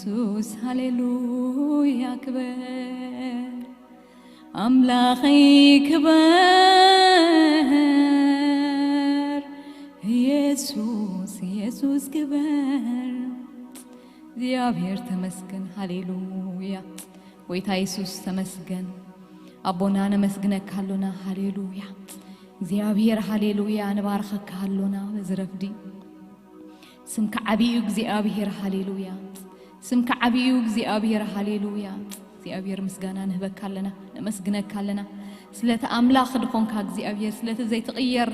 ኢየሱስ ሃሌሉያ ክበር አምላኸይ ክበር ኢየሱስ ክበር እግዚአብሔር ተመስገን ሃሌሉያ ወይታ ኢየሱስ ተመስገን አቦና ነመስግነካሎና ሃሌሉያ እግዚአብሔር ሃሌሉያ ነባርከካሎና በዝረፍዲ ስምከ ዓቢዩ እግዚአብሔር ሃሌሉያ ስምከ ዓቢዩ እግዚአብሔር ሃሌሉያ እግዚአብሔር ምስጋና ነህበካለና ነመስግነካለና ስለተ አምላኽ ድኾንካ እግዚአብሔር ስለተ ዘይትቕየር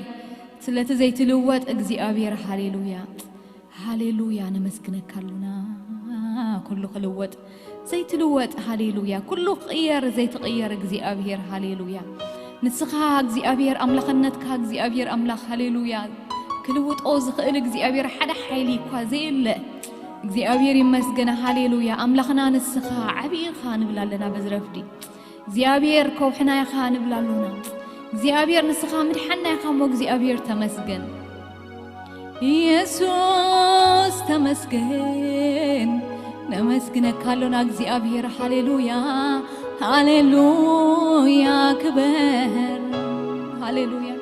ስለተ ዘይትልወጥ እግዚአብሔር ሃሌሉያ ሃሌሉያ ነመስግነካለና ኩሉ ክልወጥ ዘይትልወጥ ሃሌሉያ ኩሉ ቅየር ዘይትቕየር እግዚአብሔር ሃሌሉያ ንስኻ እግዚአብሔር አምላኽነትካ እግዚአብሔር አምላኽ ሃሌሉያ ክልውጦ ዝኽእል እግዚአብሔር ሓደ ሓይሊ እኳ ዘየለ እግዚአብሔር ይመስገን ሃሌሉያ አምላኽና ንስኻ ዓቢኻ ንብላለና በዝረፍዲ እግዚአብሔር ከውሕና ኢኻ ንብላለና እግዚአብሔር ንስኻ ምድሓና ኢኻ ሞ እግዚአብሔር ተመስገን ኢየሱስ ተመስገን ነመስግነካሎና እግዚአብሔር ሃሌሉያ ሃሌሉያ ክበር ሃሌሉያ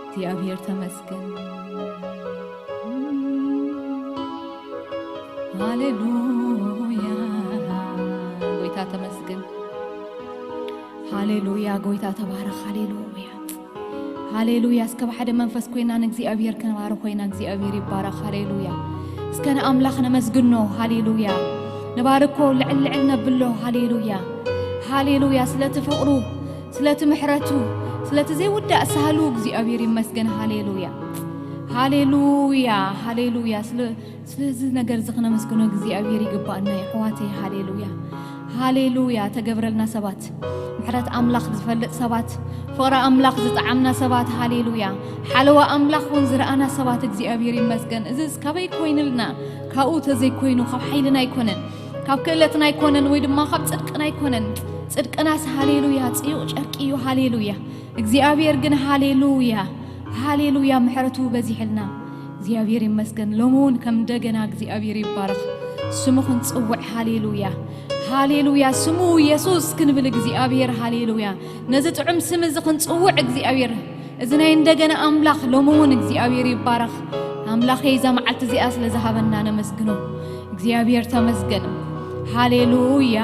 እግዚአብሔር ተመስገን ሃሌሉያ ጎይታ ተመስገን ሃሌሉያ ጎይታ ተባረክ ሃሌሉያ ሃሌሉያ እስከ ባሕደ መንፈስ ኮይና ንእግዚአብሔር ክንባረ ኮይና እግዚአብሔር ይባረክ ሃሌሉያ እስከነ አምላኽ ነመስግኖ ሃሌሉያ ነባርኮ ልዕልዕል ነብሎ ሃሌሉያ ሃሌሉያ ስለቲ ፍቅሩ ስለቲ ምሕረቱ ስለቲ ዘይውዳእ ሳህሉ እግዚአብሔር ይመስገን ሃሌሉያ ሃሌሉያ ሃሌሉያ ስለዚ ነገር ዝኽነ መስግኖ እግዚአብሔር ይግባእና ይሕዋተይ ሃሌሉያ ሃሌሉያ ተገብረልና ሰባት ምሕረት አምላኽ ዝፈልጥ ሰባት ፍቅረ አምላኽ ዝጣዓምና ሰባት ሃሌሉያ ሓለዋ አምላኽ ውን ዝረአና ሰባት እግዚአብሔር ይመስገን እዚ እስካበይ ኮይንልና ካብኡ ተዘይኮይኑ ካብ ሓይልና ኣይኮነን ካብ ክእለትና ኣይኮነን ወይ ድማ ካብ ጽድቅና ኣይኮነን ጽድቅናስ ሃሌሉያ ጽዩቕ ጨርቂ እዩ ሃሌሉያ እግዚአብሔር ግን ሃሌሉያ ሃሌሉያ ምሕረቱ በዚሕልና እግዚአብሔር ይመስገን ሎሙን ከም እንደገና እግዚአብሔር ይባረክ ስሙ ክንጽውዕ ሃሌሉያ ሃሌሉያ ስሙ ኢየሱስ ክንብል እግዚአብሔር ሃሌሉያ ነዚ ጥዑም ስም እዚ ክንጽውዕ እግዚአብሔር እዚ ናይ እንደገና አምላኽ ሎሙን እግዚአብሔር ይባረክ አምላኽ ይዛ መዓልቲ እዚኣ ስለዝሃበና ነመስግኖ እግዚአብሔር ተመስገን ሃሌሉያ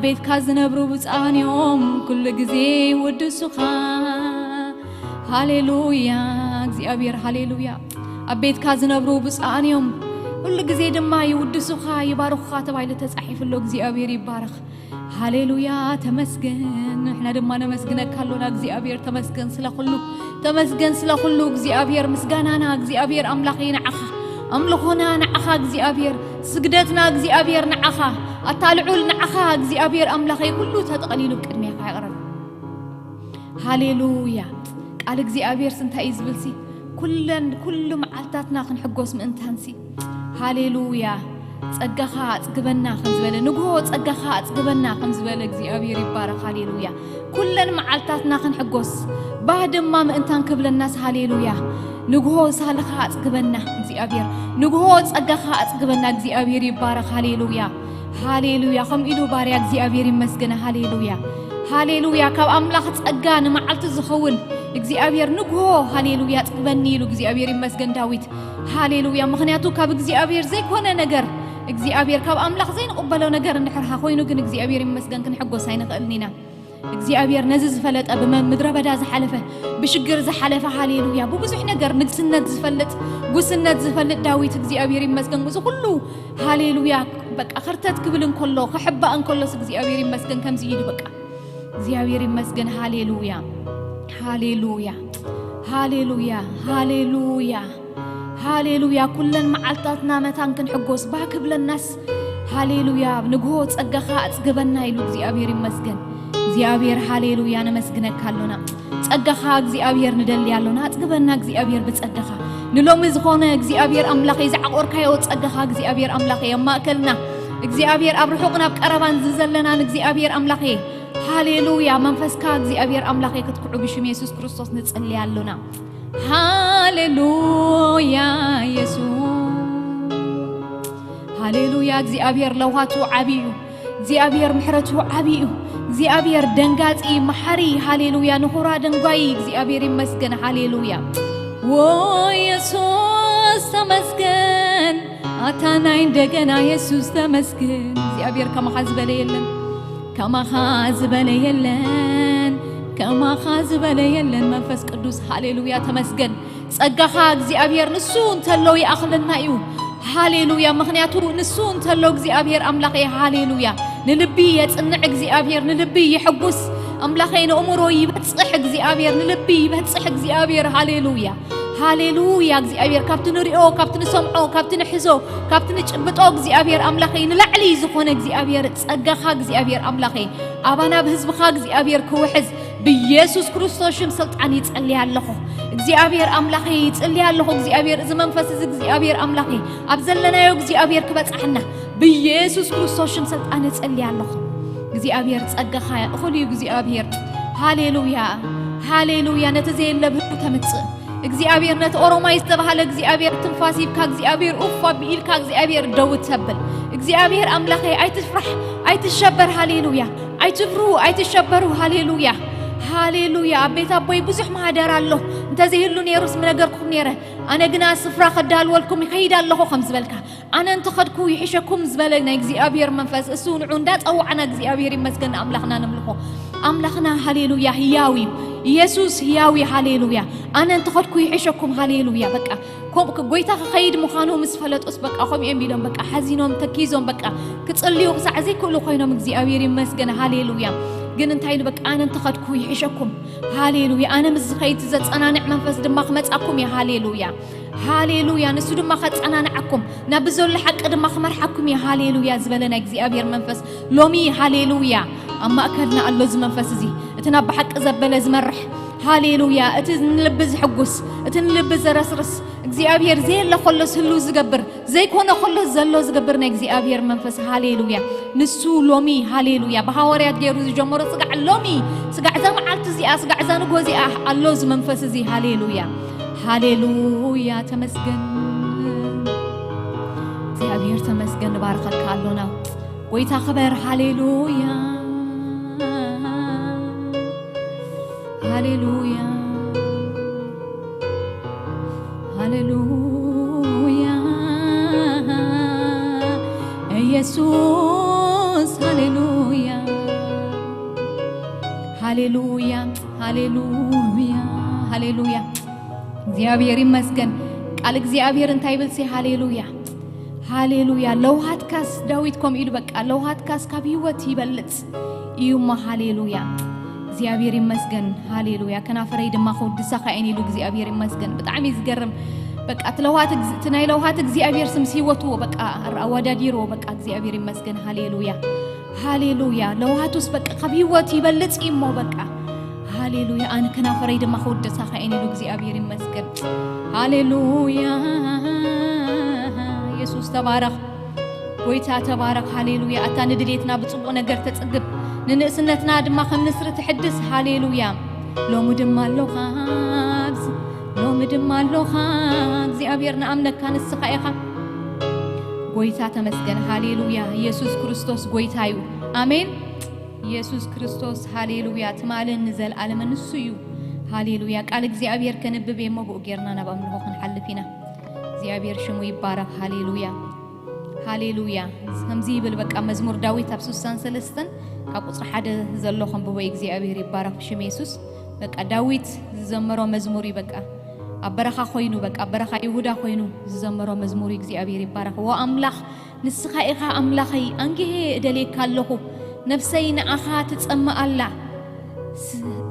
ቤትካ ዝነብሩ ብፃንዮም ኩሉ ግዜ ይውድሱኻ ሃሌሉያ እግዚአብሔር ሃሌሉያ አቤትካ ዝነብሩ ብፃንዮም ኩሉ ግዜ ድማ ይውድሱኻ ይባርኹኻ ተባይሉ ተጻሒፍሎ እግዚአብሔር ይባረክ ሃሌሉያ ተመስገን እሕና ድማ ነመስግነካሎና እግዚአብሔር ተመስገን ስለኹሉ ተመስገን ስለኹሉ እግዚአብሔር ምስጋናና እግዚአብሔር አምላኽ ይንዓኻ አምልኾና ንዓኻ እግዚአብሔር ስግደትና እግዚአብሔር ንዓኻ አታልዑል ንዓኻ እግዚአብሔር አምላኽ ኩሉ ተጠቕሊሉ ቅድሚያኻ ይቕረብ ሃሌሉያ ቃል እግዚአብሔር ስንታይ ዝብልሲ ኩሉ መዓልታትና ክንሕጎስ ምእንታንሲ ሃሌሉያ ጸጋኻ አጽግበና ከምዝበለ ንግሆ ጸጋኻ አጽግበና ከምዝበለ እግዚአብሔር ይባረክ ሃሌሉያ ኩለን መዓልታትና ክንሕጎስ ባድማ ምእንታን ክብለናስ ሃሌሉያ ንግሆ ሳልኻ አጽግበና እግዚአብሔር ንግሆ ጸጋኻ አጽግበና እግዚአብሔር ይባረክ ሃሌሉያ ሃሌሉያ ከም ኢሉ ባርያ እግዚአብሔር ይመስገን ሃሌሉያ ሃሌሉያ ካብ አምላኽ ጸጋ ንመዓልቲ ዝኸውን እግዚአብሔር ንግሆ ሃሌሉያ አጽግበኒ ኢሉ እግዚአብሔር ይመስገን ዳዊት ሃሌሉያ ምኽንያቱ ካብ እግዚአብሔር ዘይኮነ ነገር እግዚአብሔር ካብ አምላኽ ዘይንቅበለው ነገር እንድሕርሃ ኮይኑ ግን እግዚአብሔር ይመስገን ክንሕጎስ ኣይንኽእልኒና እግዚአብሔር ነዚ ዝፈለጠ ብምድረ በዳ ዝሓለፈ ብሽግር ዝሓለፈ ሃሌሉያ ብብዙሕ ነገር ንግስነት ዝፈልጥ ጉስነት ዝፈልጥ ዳዊት እግዚአብሔር ይመስገን ብዙ ሁሉ ሃሌሉያ በቃ ኸርተት ክብል እንከሎ ክሕባእ እንከሎስ እግዚአብሔር ይመስገን ከምዚ ኢሉ በቃ እግዚአብሔር ይመስገን ሃሌሉያ ሃሌሉያ ሃሌሉያ ሃሌሉያ ሃሌሉያ ኩለን መዓልታትና መታን ክንሕጎስ ባክብለናስ ሃሌሉያ ንግሆ ጸጋኻ አጽግበና ኢሉ እግዚአብሔር ይመስገን እግዚአብሔር ሃሌሉያ ነመስግነካሎና ጸጋኻ እግዚአብሔር ንደልያሎና አጽግበና እግዚአብሔር በጸጋኻ ንሎሚ ዝኾነ እግዚአብሔር አምላኽ ይዝዓቆርካዮ ጸጋኻ እግዚአብሔር አምላኽ የማእከልና እግዚአብሔር ኣብ ርሑቅና ኣብ ቀረባን ዝዘለና እግዚአብሔር አምላኽ ሃሌሉያ መንፈስካ እግዚአብሔር አምላኽ ክትኩዑ ብሽም ኢየሱስ ክርስቶስ ንጽልያሎና ሃሌሉያ ኢየሱስ ሃሌሉያ هاليلويا እግዚአብሔር ለውሃቱ ዓቢዩ እግዚአብሔር ምሕረቱ ዓቢዩ እግዚአብሔር ደንጋጺ መሐሪ ሃሌሉያ ንኹራ ደንጓይ እግዚአብሔር ይመስገን ሃሌሉያ ኢየሱስ ተመስገን አታናይ እንደገና ኢየሱስ ተመስገን እግዚአብሔር ከመኻዝ በለ የለን ከመኻዝ በለ የለን ከመኻዝ በለ የለን መንፈስ ቅዱስ ሃሌሉያ ተመስገን ጸጋኻ እግዚአብሔር ንሱ እንተሎ ይአኽለና እዩ ሃሌሉያ ምኽንያቱ ንሱ እንተሎ እግዚአብሔር አምላኽ ሃሌሉያ ንልቢ የጽንዕ እግዚአብሔር ንልቢ ይሕጉስ አምላኽ ነእምሮ ይበጽሕ እግዚአብሔር ንልቢ ይበጽሕ እግዚአብሔር ሃሌሉያ ሃሌሉያ እግዚአብሔር ካብቲ ንሪኦ ካብቲ ንሰምዖ ካብቲ ንሕዞ ካብቲ ንጭብጦ እግዚአብሔር አምላኽ ንላዕሊ ዝኾነ እግዚአብሔር ጸጋኻ እግዚአብሔር አምላኽ አባና በህዝብኻ እግዚአብሔር ክውሕዝ በኢየሱስ ክርስቶስ ሽም ስልጣን ይጸልይ ኣለኹ እግዚአብሔር አምላኽ ይጸልይ ኣለኹ እግዚአብሔር እዚ መንፈስ እዚ እግዚአብሔር አምላኽ ኣብዘለናዮ እግዚአብሔር ክበጽሕና በኢየሱስ ክርስቶስ ሽም ስልጣን ይጸልይ ኣለኹ እግዚአብሔር ጸጋኻ እኹሉ እግዚአብሔር ሃሌሉያ ሃሌሉያ ነተዘየለብህ ተምጽእ እግዚአብሔር ነት ኦሮማይ ዝተባሃለ እግዚአብሔር ትንፋሲብካ እግዚአብሔር ኡፋ ቢኢልካ እግዚአብሔር ደውት ተብል እግዚአብሔር አምላኽ አይትፍራህ አይትሸበር ሃሌሉያ አይትፍሩ አይትሸበሩ ሃሌሉያ ሃሌሉያ ቤት አቦይ ብዙሕ ማህደር አለ እንተዚ ህሉ ነይሩስ ምነገርኩም ነይረ አነ ግና ስፍራ ከዳልወልኩም ይኸይድ ኣለኹ ከም ዝበልካ አነ እንተኸድኩ ይሕሸኩም ዝበለና እግዚአብሔር መንፈስ እሱ ንዑ እንዳጸውዓና እግዚአብሔር ይመስገን አምላኽና ንምልኾ አምላኽና ሃሌሉያ ህያዊ ኢየሱስ ህያዊ ሃሌሉያ አነ እንተኸድኩ ይሕሸኩም ሃሌሉያ በቃ ኮምክ ጎይታ ኸይድ ምዃኑ ምስ ፈለጦስ በቃ ኸምኦም ቢሎም በቃ ሓዚኖም ተኪዞም በቃ ክጽልዩ ክሳዕ ዘይክእሉ ኮይኖም እግዚአብሔር ይመስገን ሃሌሉያ ግን እንታይ በቃ አነ እንተኸድኩ ይሕሸኩም ሃሌሉያ አነ ምስ ኸይድ ዘጸናንዕ መንፈስ ድማ ክመጻኩም ሃሌሉያ ሃሌሉያ ንሱ ድማ ኸጸናንዓኩም ናብ ዘሎ ሓቂ ድማ ክመርሓኩም ሃሌሉያ ዝበለና እግዚአብሔር መንፈስ ሎሚ ሃሌሉያ ኣብ ማእከልና ኣሎ እዚ መንፈስ እዚ እቲ ናብ ሓቂ ዘበለ ዝመርሕ ሃሌሉያ እቲ ንልቢ ዝሕጉስ እቲ ንልቢ ዘረስርስ እግዚአብሔር ዘየለ ኸሎስ ህሉ ዝገብር ዘይኮነ ኸሎስ ዘሎ ዝገብር ናይ እግዚአብሔር መንፈስ ሃሌሉያ ንሱ ሎሚ ሃሌሉያ በሐዋርያት ገይሩ ዝጀመሮ ጽጋዕ ሎሚ ጽጋዕ ዘመዓልቲ እዚኣ ጽጋዕ ዘንጎ እዚኣ ኣሎ እዚ መንፈስ እዚ ሃሌሉያ ሃሌሉያ ተመስገን እግዚአብሔር ተመስገን ባርከካ ኣሎና ጎይታ ኸበር ሃሌሉያ ሃሌሉያ ሃሌሉያ ኢየሱስ ሃሌሉያ ሃሌሉያ ሃሌሉያ ሃሌሉያ እግዚአብሔር ይመስገን ቃል እግዚአብሔር እንታይ ብልሲ ሃሌሉያ ሃሌሉያ ለውሃትካስ ዳዊት ኮም ኢሉ በቃ ለውሃትካስ ካብ ህይወት ይበልጽ እዩማ ሃሌሉያ እግዚአብሔር ይመስገን ሃሌሉያ ከናፈረይ ድማ ኸውድሳኻ ኢሉ እግዚአብሔር ይመስገን በጣም ይዝገርም በቃ ትናይ ለውሃት እግዚአብሔር ስም ሲወቱ በቃ አወዳዲሮ በቃ እግዚአብሔር ይመስገን ሃሌሉያ ሃሌሉያ ለውሃቱስ በቃ ካብ ህይወት ይበልጽ እሞ በቃ ሃሌሉያ አነ ከናፈረይ ድማ ኸውድሳኻ ኢሉ እግዚአብሔር ይመስገን ሃሌሉያ ኢየሱስ ተባረክ ጎይታ ተባረክ ሃሌሉያ አታ ንድሌትና ብጽቡቕ ነገር ተጽግብ ንንእስነትና ድማ ከም ንስሪ ትሕድስ ሃሌሉያ ሎሙ ድማ ኣለኻ ሎሙ ድማ ኣለኻ እግዚአብሔር ንኣምነካ ንስኻ ኢኻ ጎይታ ተመስገን ሃሌሉያ ኢየሱስ ክርስቶስ ጎይታ እዩ አሜን ኢየሱስ ክርስቶስ ሃሌሉያ ትማልን ንዘለዓለም ንሱ እዩ ሃሌሉያ ቃል እግዚአብሔር ከንብብ የመብኡ ጌርና ናብ ኣምልኾ ክንሓልፍ ኢና እግዚአብሔር ሽሙ ይባረክ ሃሌሉያ ሃሌሉያ ከምዚ ይብል በቃ መዝሙር ዳዊት ኣብ 63 ካብ ቁጽሪ 1 ዘሎ ከንብቦ እግዚአብሔር ይባረክ ሽሙ ኢየሱስ በቃ ዳዊት ዝዘመሮ መዝሙር በቃ ኣብ በረኻ ኮይኑ በቃ በረኻ ይሁዳ ኮይኑ ዝዘመሮ መዝሙር እግዚአብሔር ይባረክ ወአምላኽ ንስኻ ኢኻ ኣምላኸይ አንግሄ እደሌካ ኣለኹ ነፍሰይ ንዓኻ ትጸምኣላ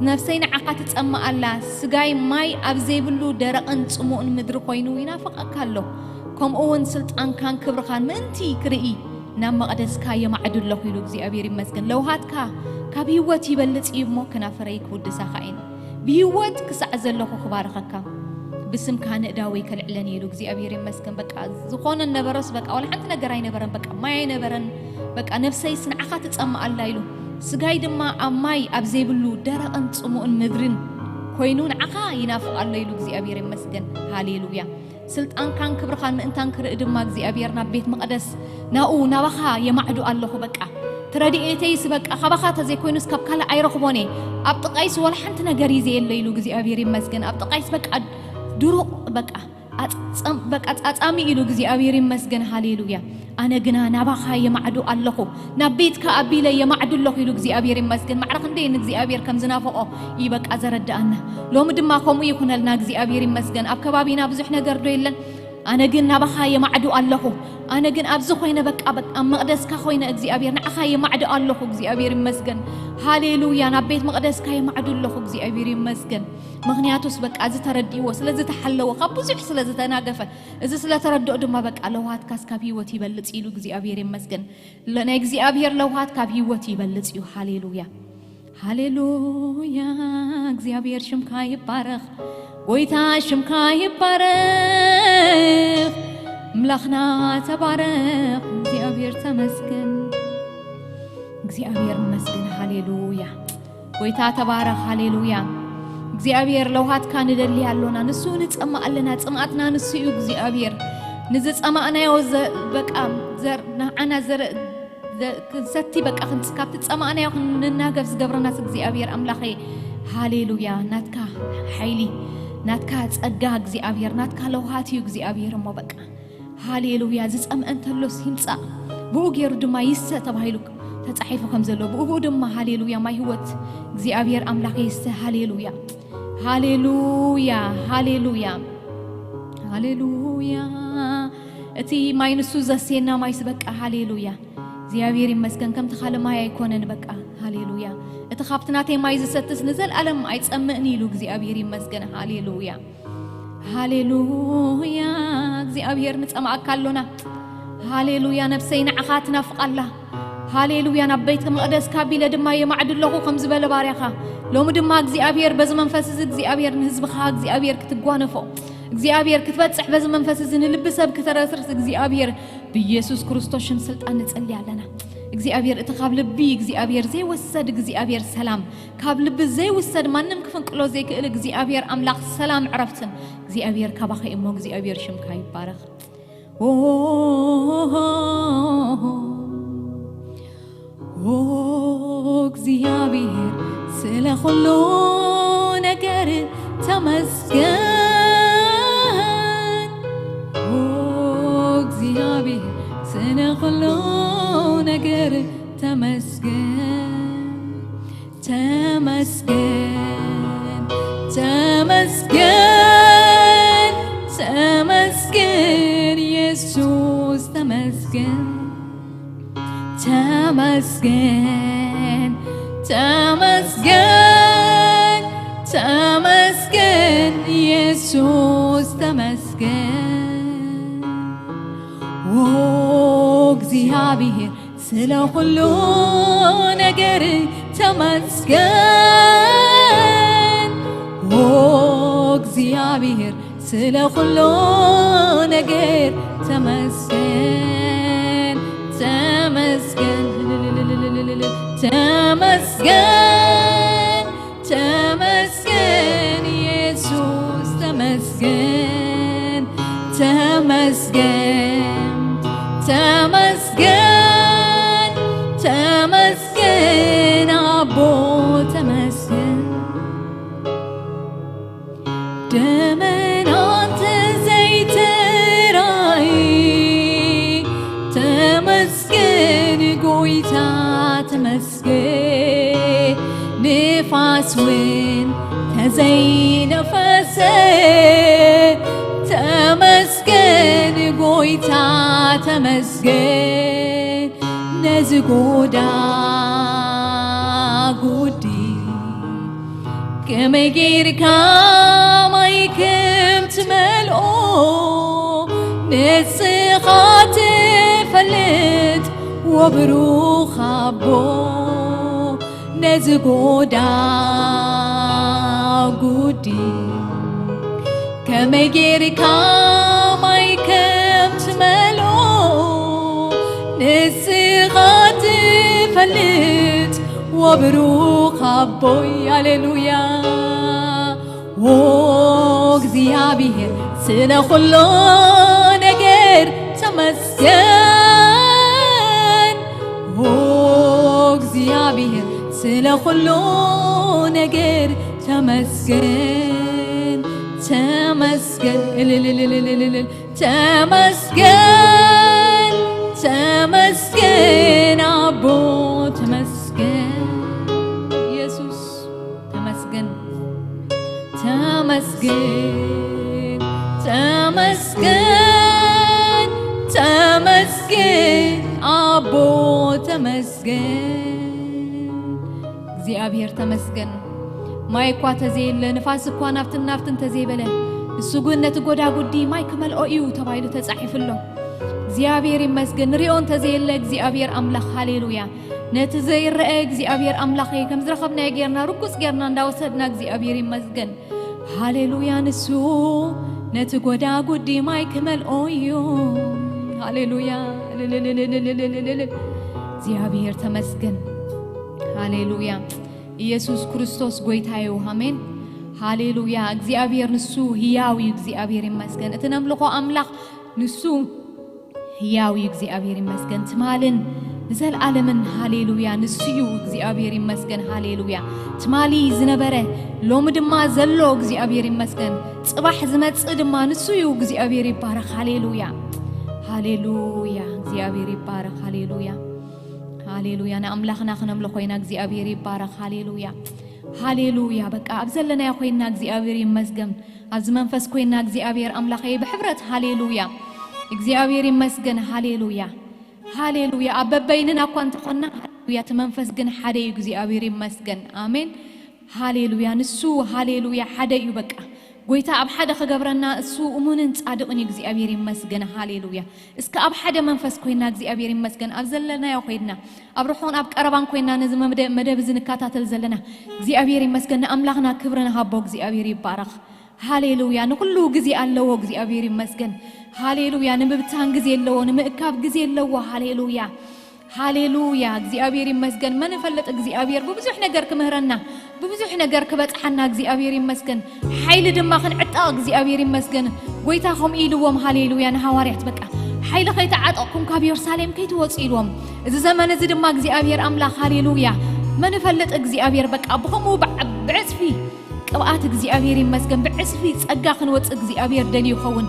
ነፍሰይ ንዓኻ ትጸምኣላ ስጋይ ማይ ኣብ ዘይብሉ ደረቕን ጽሙኡን ምድሪ ኮይኑ ይናፍቐካ ኣሎ ከምኡውን ስልጣንካን ክብርኻን ምእንቲ ክርኢ ናብ መቕደስካ የማዕድለኹ ኢሉ እግዚአብሔር ይመስገን ለውሃትካ ካብ ህይወት ይበልጽ እሞ ከናፈረይ ክውድሳኻ ኢነ ብህይወት ክሳዕ ዘለኹ ክባረኸካ بسمك نقداوي كالعلن يلو እግዚአብሔር ይመስገን በቃ ዝኾነ ነበረስ በቃ ወላ ሓንቲ ነገር ኣይነበረን በቃ ማይ ኣይነበረን በቃ ነፍሰይ ስንዓኻ ትጸምኣላ ኢሉ ስጋይ ድማ ኣብ ማይ ኣብ ዘይብሉ ደረቕን ጽሙኡን ምድርን ኮይኑ ንዓኻ ይናፍቕ ኣሎ ኢሉ እግዚአብሔር ይመስገን ሃሌሉያ سلطان كان كبرخان مئنتان كرئدم ما እግዚአብሔርና ቤት መቅደስ ናኡ ናባኻ የማዕዱ ኣለኹ በቃ ትረዲኤተይስ በቃ ኻባኻ ተዘይኮይኑስ ካብ ካለ አይረኽቦኔ ኣብ ጥቃይስ ወላ ሓንቲ ነገር ይዘ የለ ኢሉ እግዚአብሔር ይመስገን ኣብ ጥቃይስ በቃ ድሩቕ በቃ በቃ ጻጻሚ ኢሉ እግዚአብሔር ይመስገን ሃሌሉያ أنا جنا نباخا يمعدو الله نبيت كأبيله يمعدو الله يلو እግዚአብሔር ይመስገን معرخ እንደين እግዚአብሔር ከም ዝናፈቆ ይበቃ ዘረዳአና ሎም ድማ ከምኡ ይኩነልና እግዚአብሔር ይመስገን ኣብ ከባቢና ብዙሕ ነገር ዶ የለን أنا جن نباخا يمعدو الله أنا جن أبز خوينا بقى مقدس كخوينا እግዚአብሔር نعخا يمعدو الله እግዚአብሔር ይመስገን هاليلويا نبيت مقدس كا يمعدو الله እግዚአብሔር ይመስገን مغنياتوس بقى از ترديو ስለዚህ ተሐለወ ብዙሕ ስለዚህ ተናገፈ እዚ ስለተረድኦ ድማ በቃ ለውሃት ካስካብ ህይወት ይበልጽ ይሉ እግዚአብሔር ይመስገን ለኔ እግዚአብሔር ለውሃት ካብ ህይወት ይበልጽ ዩ ሃሌሉያ ሃሌሉያ እግዚአብሔር ሽምካ ይባረክ ጎይታ ሽምካ ይባረክ ምላኽና ተባረክ እግዚአብሔር ተመስገን እግዚአብሔር ይመስገን ሃሌሉያ ጎይታ ተባረክ ሃሌሉያ እግዚአብሔር ለውሃት ካን ደሊ ያለውና ንሱ ንጽማአለና ጽማአትና ንሱ እዩ እግዚአብሔር ንጽማአና ይወዘ በቃ ዘርና አና ዘር ሰቲ በቃ ክንስካብት ጽማአና ይኹንናገፍ ዝገብረና እግዚአብሔር አምላኺ ሃሌሉያ ናትካ ኃይሊ ናትካ ጸጋ እግዚአብሔር ናትካ ለውሃት እዩ እግዚአብሔር ሞ በቃ ሃሌሉያ ዝጸምአንተሎስ ይምጻ ብኡጌሩ ድማ ይሰ ተባሂሉ ተጻሒፉ ከም ዘሎ ብኡ ድማ ሃሌሉያ ማይ ህይወት እግዚአብሔር አምላኺ ይሰ ሃሌሉያ ሃሌሉያ ሃሌሉያ ሃሌሉያ እቲ ማይ ንሱ ዘሴና ማይ ስበቃ ሃሌሉያ እግዚአብሔር ይመስገን ከም ተኻለ ማይ አይኮነን በቃ ሃሌሉያ እቲ ኻፍትናተይ ማይ ዝሰትስ ንዘል ዓለም አይጸምእኒ ኢሉ እግዚአብሔር ይመስገን ሃሌሉያ ሃሌሉያ እግዚአብሔር ንጸማእካ ኣሎና ሃሌሉያ ነፍሰይ ንዓኻ ትናፍቃላ ሃሌሉያ ናበይት መቅደስ ካቢለ ድማ የማዕድለኹ ከም ዝበለ ባርያኻ ሎም ድማ እግዚአብሔር በዚ መንፈስ እዚ እግዚአብሔር ንህዝብኻ እግዚአብሔር ክትጓነፎ እግዚአብሔር ክትበጽሕ በዚ መንፈስ እዚ ንልብሰብ ከተረስርስ እግዚአብሔር በኢየሱስ ክርስቶስን ስልጣን ንጸልይ ኣለና እግዚአብሔር እቲ ካብ ልቢ እግዚአብሔር ዘይወሰድ እግዚአብሔር ሰላም ካብ ልቢ ዘይወሰድ ማንም ክፍንቅሎ ዘይክእል እግዚአብሔር አምላኽ ሰላም ዕረፍትን እግዚአብሔር ካባኺ እሞ እግዚአብሔር ሽምካ ይባረክ እግዚአብሔር ስለ ሁሉ ነገር ተመስገን እግዚአብሔር ስለ ሁሉ ነገር ተመስገን ተመስገን ተመስገን ተመስገን ኢየሱስ ተመስገን ተመስገን ተመስገን ተመስገን ኢየሱስ ተመስገን እግዚአብሔር ስለ ሁሉ ነገር ተመስገን እግዚአብሔር ስለ ሁሉ ነገር ተመስገን ተመስገን ተመስገን ተመስገን ኢየሱስ ተመስገን ተመስገን ተመስገን ተመስገን አቦ ተመስገን ደመናት ዘይትራይ ተመስገን ጎይታ ተመስገን ንፋስውን ተዘይነፈሰ ተመስገን ጎይታ ተመስገን ነዝጎዳ ጉዲ ከመጌርካ ማይክም ትመልኦ ንስኻት ፈልጥ ወብሩኽ አቦ ነዝጎዳ ጉዲ ከመጌርካ ማይክም ትመልኦ ንስኻት ፈልጥ ወብሩኽ አቦይ ሃሌሉያ እግዚአብሔር ስለ ሁሉ ነገር ተመስገን እግዚአብሔር ስለ ሁሉ ነገር ተመስገን ተመስገን ተመስገን ተመስገን አቦ ተመስገን ኢየሱስ ተመስገን ተመስገን ተመስገን ተመስገን አቦ ተመስገን እግዚአብሔር ተመስገን ማይኳ ተዘይለ ንፋስ እኳ ናፍትን ተዘይበለ እሱጉነት ጎዳጉዲ ማይ ከመልኦዩ ተባይሉ ተጻሒፍሎ እግዚአብሔር ይመስገን ሪኦን ተዘይለ እግዚአብሔር አምላኽ ሃሌሉያ ነቲ ዘይረአ እግዚአብሔር አምላኽ ከም ዝረኸብና የጌርና ርኩስ ጌርና እንዳወሰድና እግዚአብሔር ይመስገን ሃሌሉያ ንሱ ነቲ ጎዳጉዲ ማይ ከመልኦዩ ሃሌሉያ እግዚአብሔር ተመስገን ሃሌሉያ ኢየሱስ ክርስቶስ ጎይታዩ አሜን ሃሌሉያ እግዚአብሔር ንሱ ሕያው እግዚአብሔር ይመስገን እትነምልኾ አምላኽ ንሱ ሕያው እግዚአብሔር ይመስገን ትማልን ዘለዓለምን ሃሌሉያ ንስዩ እግዚአብሔር ይመስገን ሃሌሉያ ትማሊ ዝነበረ ሎሚ ድማ ዘሎ እግዚአብሔር ይመስገን ጽባሕ ዝመጽእ ድማ ንስዩ እግዚአብሔር ይባረክ ሃሌሉያ ሃሌሉያ እግዚአብሔር ይባረክ ሃሌሉያ ሃሌሉያ ንአምላኽና ክነምልኾ ኢና እግዚአብሔር ይባረክ ሃሌሉያ ሃሌሉያ በቃ ኣብዘለና ኮይና እግዚአብሔር ይመስገን ኣብዚ መንፈስ ኮይና እግዚአብሔር አምላኽ ብሕብረት ሃሌሉያ እግዚአብሔር ይመስገን ሃሌሉያ ሃሌሉያ አበበይንና እኳ እንተኾና ሃሌሉያ ተመንፈስ ግን ሓደ እዩ እግዚአብሔር ይመስገን አሜን ሃሌሉያ ንሱ ሃሌሉያ ሓደ እዩ በቃ ጎይታ ኣብ ሓደ ከገብረና እሱ እሙንን ጻድቕን እግዚአብሔር ይመስገን ሃሌሉያ እስከ ኣብ ሓደ መንፈስ ኮይና እግዚአብሔር ይመስገን ኣብ ዘለና ኮይና ኣብ ሩሑን ኣብ ቀረባን ኮይና ነዚ መደብ ዝንካታተል ዘለና እግዚአብሔር ይመስገን አምላኽና ክብርና ሃቦ እግዚአብሔር ይባረክ ሃሌሉያ ንኩሉ ግዜ ኣለዎ እግዚአብሔር ይመስገን ሃሌሉያ ንምብታን ግዜ ኣለዎ ንምእካብ ግዜ ኣለዎ ሃሌሉያ ሃሌሉያ እግዚአብሔር ይመስገን መን ፈለጥ እግዚአብሔር በብዙሕ ነገር ክምህረና በብዙሕ ነገር ክበጽሐና እግዚአብሔር ይመስገን ኃይል ድማ ክንዕጣ እግዚአብሔር ይመስገን ጎይታኹም ኢልዎም ሃሌሉያ ንሐዋርያት በቃ ኃይል ከይተዓጠቅኩም ካብ ኢየሩሳሌም ከይትወጽኢልዎም እዚ ዘመን እዚ ድማ እግዚአብሔር አምላኽ ሃሌሉያ መን ፈለጥ እግዚአብሔር በቃ ብኸምኡ ብዕጽፊ ቅብአት እግዚአብሔር ይመስገን ብዕጽፊ ጸጋ ክንወጽእ እግዚአብሔር ደልዩ ይኸውን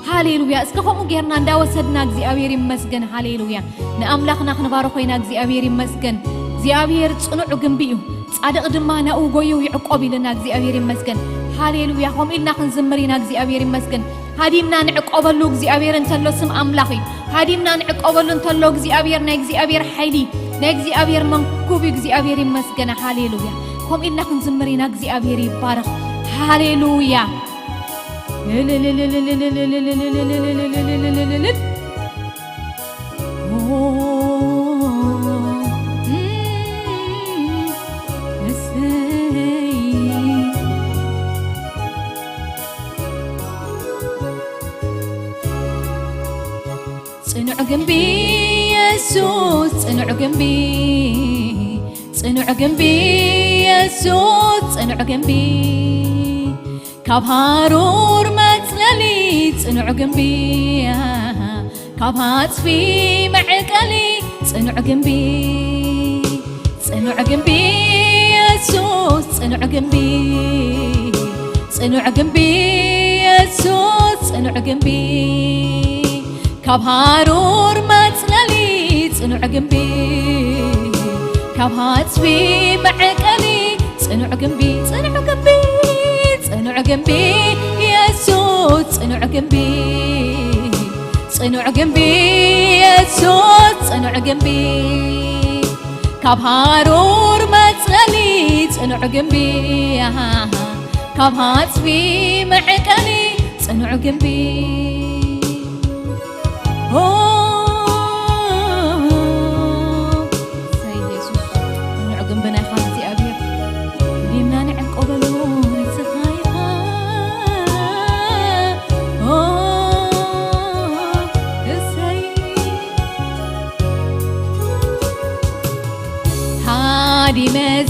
ሃሌሉያ እስከ خمو ጌርና እንዳወሰድና እግዚአብሔር ይመስገን ሃሌሉያ ንአምላኽና ክንባረኽ ኮይና እግዚአብሔር ይመስገን እግዚአብሔር ጽኑዕ ግንቢ እዩ ጻድቕ ድማ ናኡ ጎዩ ይዕቆብ ኢልና እግዚአብሔር ይመስገን ሃሌሉያ ኸም ኢልና ክንዝምር ኢና እግዚአብሔር ይመስገን ሃዲምና ንዕቆበሉ እግዚአብሔር እንተሎ ስም አምላኽ እዩ ሃዲምና ንዕቆበሉ እንተሎ እግዚአብሔር ናይ እግዚአብሔር ኃይሊ ናይ እግዚአብሔር መንኩብ እግዚአብሔር ይመስገን ሃሌሉያ ኸም ኢልና ክንዝምር ኢና እግዚአብሔር ይባረኽ ሃሌሉያ ጽኑዕ ግንቢ ኢየሱስ ጽኑዕ ግንቢ ጽኑዕ ግንቢ ኢየሱስ ጽኑዕ ግንቢ ካብ ሃሩር መጽለሊ ጽኑዕ ግንቢ ካብ ሃጽፊ መዕቀሊ ጽኑዕ ግንቢ ጽኑዕ ግንቢ ኢየሱስ ጽኑዕ ግንቢ ጽኑዕ ግንቢ ኢየሱስ ጽኑዕ ግንቢ ካብ ሃሩር መጽለሊ ጽኑዕ ግንቢ ካብ ሃጽፊ መዕቀሊ ጽኑዕ ግንቢ ጽኑዕ ግንቢ ጽኑዕ ግንቢ ኢየሱስ ጽኑዕ ግንቢ ጽኑዕ ግንቢ ኢየሱስ ጽኑዕ ግንቢ ካብ ሃሩር መጽለሊ ጽኑዕ ግንቢ ካብ ሃጽፊ መዕቀሊ ጽኑዕ ግንቢ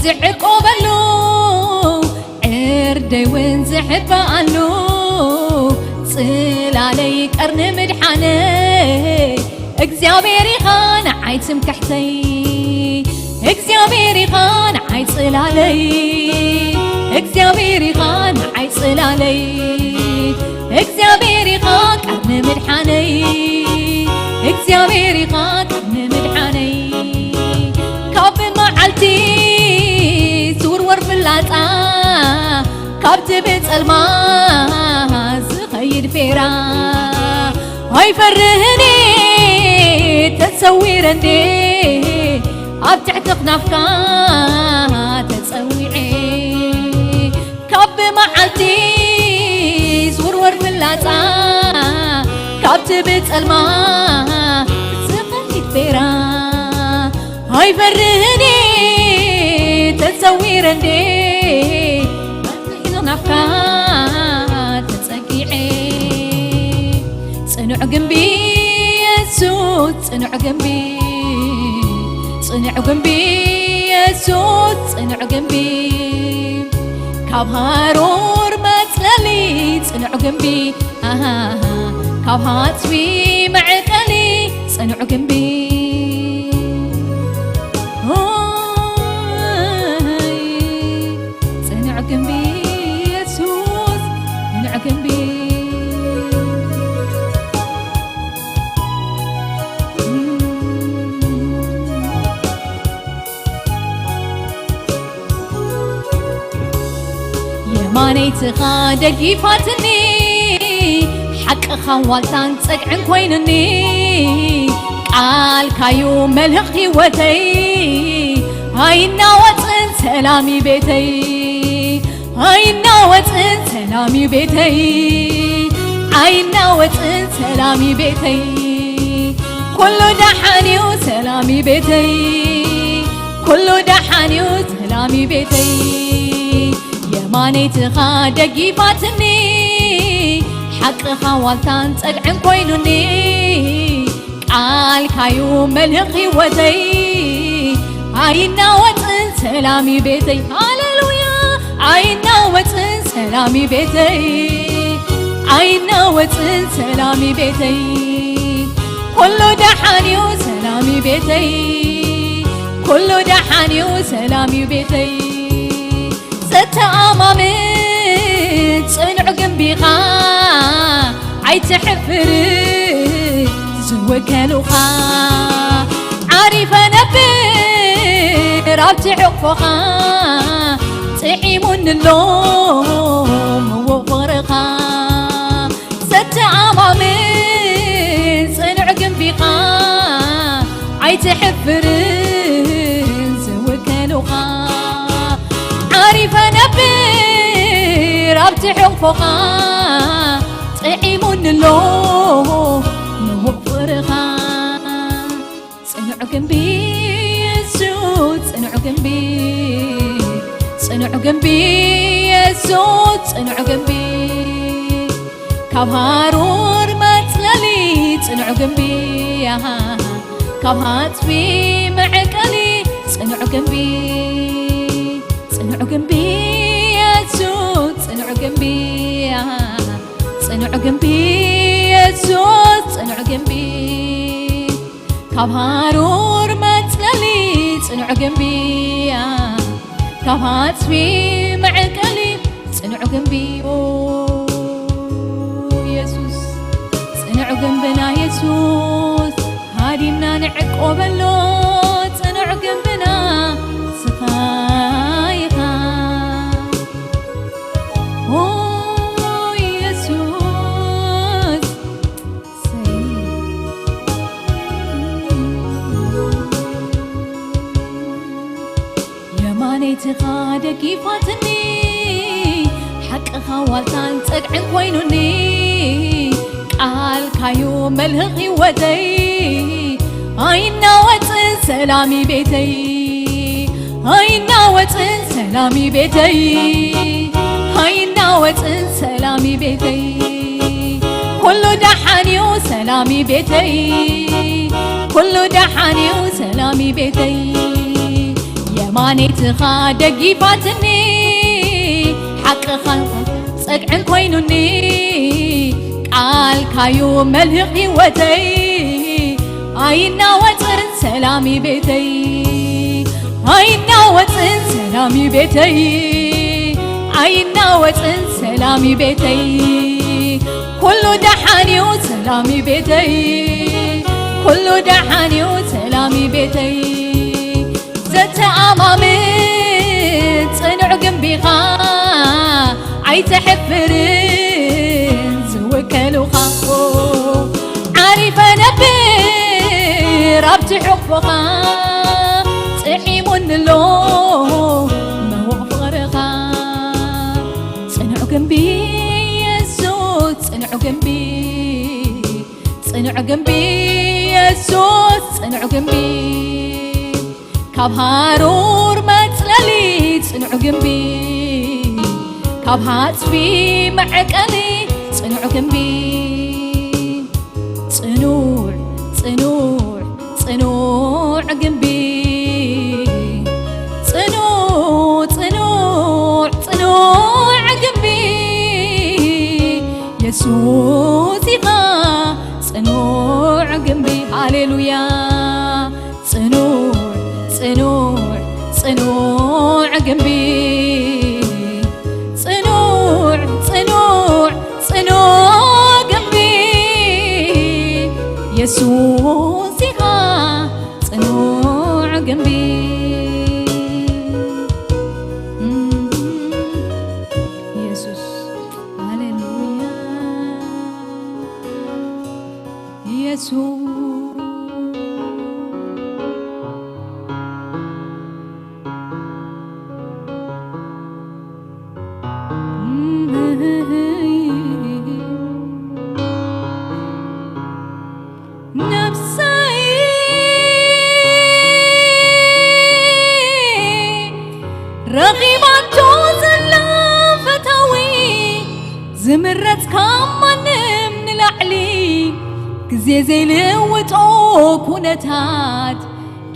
زعقوبلو عردي وين زحبانو صلالي قرن مدحاني اكزيابيري خان عايد سمكحتي اكزيابيري خان عايد صلالي اكزيابيري خان عايد صلالي اكزيابيري خان قرن مدحاني اكزيابيري خان قرن مدحاني كاب معلتي سور ورفلاتا كابت بتصلما زخيد فيرا هاي فرهني تتصويرني ابتعتق نفكا تتصويعي كاب معلتي زورور فلاتا كابت بتصلما زخيد فيرا هاي فرهني تتصويرني نفكات تسقيعي صنع جنبي يسوع صنع جنبي صنع جنبي يسوع صنع جنبي كابهارور متللي صنع جنبي كابهات في معقلي صنع جنبي صنع جنبي جنبي يماني تخادقي فاتني حق خوالتان تسقعن كوينني قال كايو ملخ هوتي هاي ناوتن سلامي بيتي هاي ناوتن سلامي بيتي هاي ناوتن سلامي بيتي كله دحاني وسلامي بيتي كله دحاني وسلامي بيتي يماني تخادقي فاتني حق خوالتان تسقعن كوينني قال كايو ملخ هوتي هاي ناوتن سلامي بيتي هاليلويا عينا وطن سلامي بيتي عينا وطن سلامي بيتي كله دحاني وسلامي بيتي كله دحاني وسلامي بيتي ست أمامي صنع جنبي خا عيد تحفر زوى كانوا خا عارفة نبي رابط عقفها تحيمون اللوم وفرقا ست عمامين صنع جنبيقا عاي تحفرن زوى كانوقا عارفة نبي رابط حقفقا تحيمون اللوم وفرقا صنع جنبي يسوع صنع جنبي صنع جنبي يسوع صنع جنبي كابهارور متللي صنع جنبي كابهات في معقلي صنع جنبي صنع جنبي يسوع صنع جنبي صنع جنبي يسوع صنع جنبي كابهارور متللي صنع جنبي كابهات في معقلي صنع جنبي يسوس صنع جنبنا يسوس هادينا نعقوبلو صنع جنبنا سخايخا يسوس يماني تخادقي فاتني حق خوالتان تسقعن كوينوني قال كايو ملهق هوتي هاي ناوتن سلامي بيتي هاي ناوتن سلامي بيتي هاي ناوتن سلامي بيتي كله دحاني وسلامي بيتي كله دحاني وسلامي بيتي يماني تخادقي فاتني حق خلق صقعن كوينوني قال كايو ملهق هوتي عينا وطن سلامي بيتي عينا وطن سلامي بيتي عينا وطن سلامي بيتي كله دحاني وسلامي بيتي كله دحاني وسلامي بيتي زت أمامي صنع جنبيها عايز حفرين زوكلوها عارفة نبي ربط حقها صحيمون لو ما هو فغرها صنع جنبي يسوس صنع جنبي صنع جنبي يسوس صنع جنبي كاب هارور متلالي صنع جنبي كاب هاتفي معقلي صنع جنبي صنوع صنوع صنوع جنبي صنوع صنوع صنوع جنبي يسوسي ما صنوع جنبي هاليلويا صنوع صنوع صنوع جنبي صنوع صنوع صنوع جنبي يسوسي ها صنوع جنبي يسوس هاليلويا يسوع رغيبات توزلا فتاوي زمرت كمان من العلي كزي زي لوطو كونتات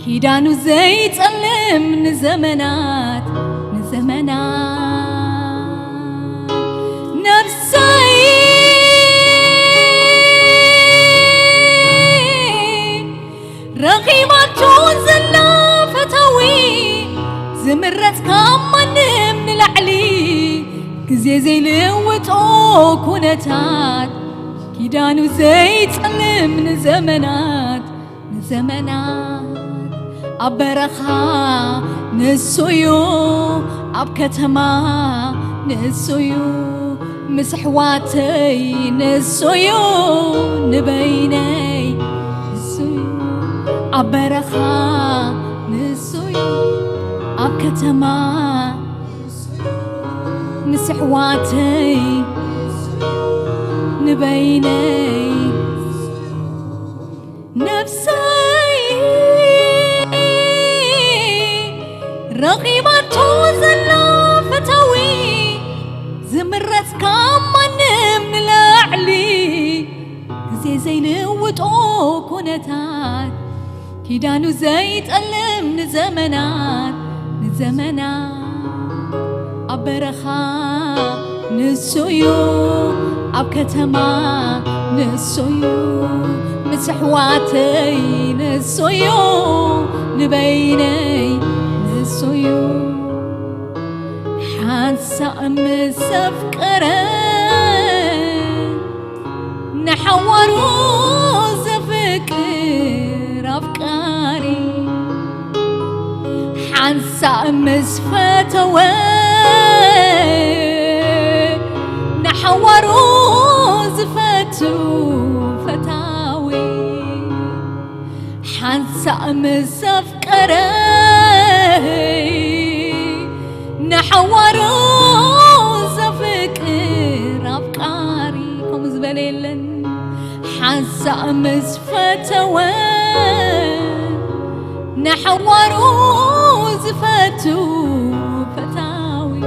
كيدانو زي تسلم من زمنات من زمنات نفسي رغيبات توزلا فتاوي زمرت كمان من العلي كزي زي لوطو كونتات كيدانو زي تسلم من زمنات من زمنات أبرخا نسويو أبكتما نسويو مسحواتي نسويو نبيني نسويو أبرخا نسويو أبكتما مسحواتي نبيني نفسي رغيبة توزلا فتاوي زمرت كمان من الأعلي زي لوطو كونتات كيدانو زي تألم من زمنات من زمنات أبرخا نسويو أبكتما نسويو مسحواتي نسويو نبيني نسويو حاسة مسفكرة نحورو زفكر أفكاري حاسة مسفتوى نحورو زفتو فتاوي حاسة مسفكرة نحورو زفكر أفكاري كم زبليلن حاسة مسفتوى نحورو زفتو فتاوي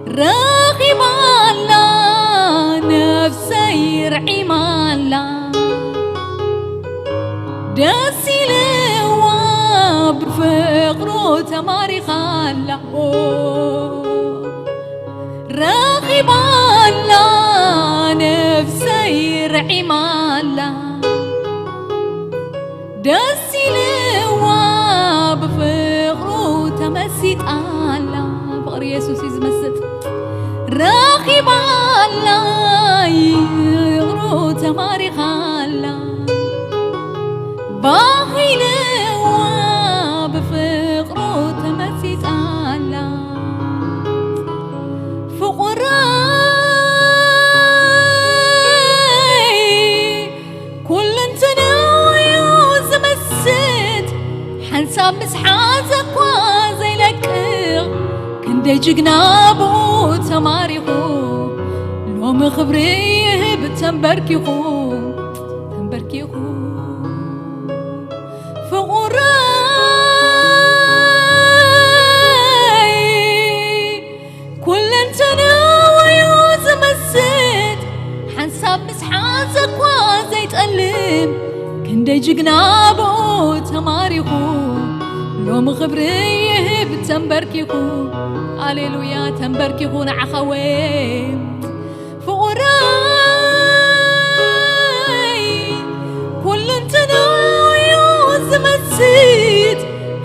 راغب على نفسي رعيم على داسي لوا بفقرو تماري خاله راغب على نفسي رعيمالا دسيلوا بفقرو تمسيت على فقر يسوس يزمست راخب على يغرو تماري خالا باهيلوا بفقرو تمسيت على فقراي كل انتنا يوزمست حنساب مسحازك وزي لك كندي جقنابو تماريخو لو مخبريه بتنبركيخو تنبركيخو فقراي كل انتنا ويوزمست حنساب مسحازك وزي تقلب كندي جقنابو تماريخو لو مخبريه بتنبركيخو هاليلويا تنبركيخو نعخوي فقراي كل انتنا يوزمست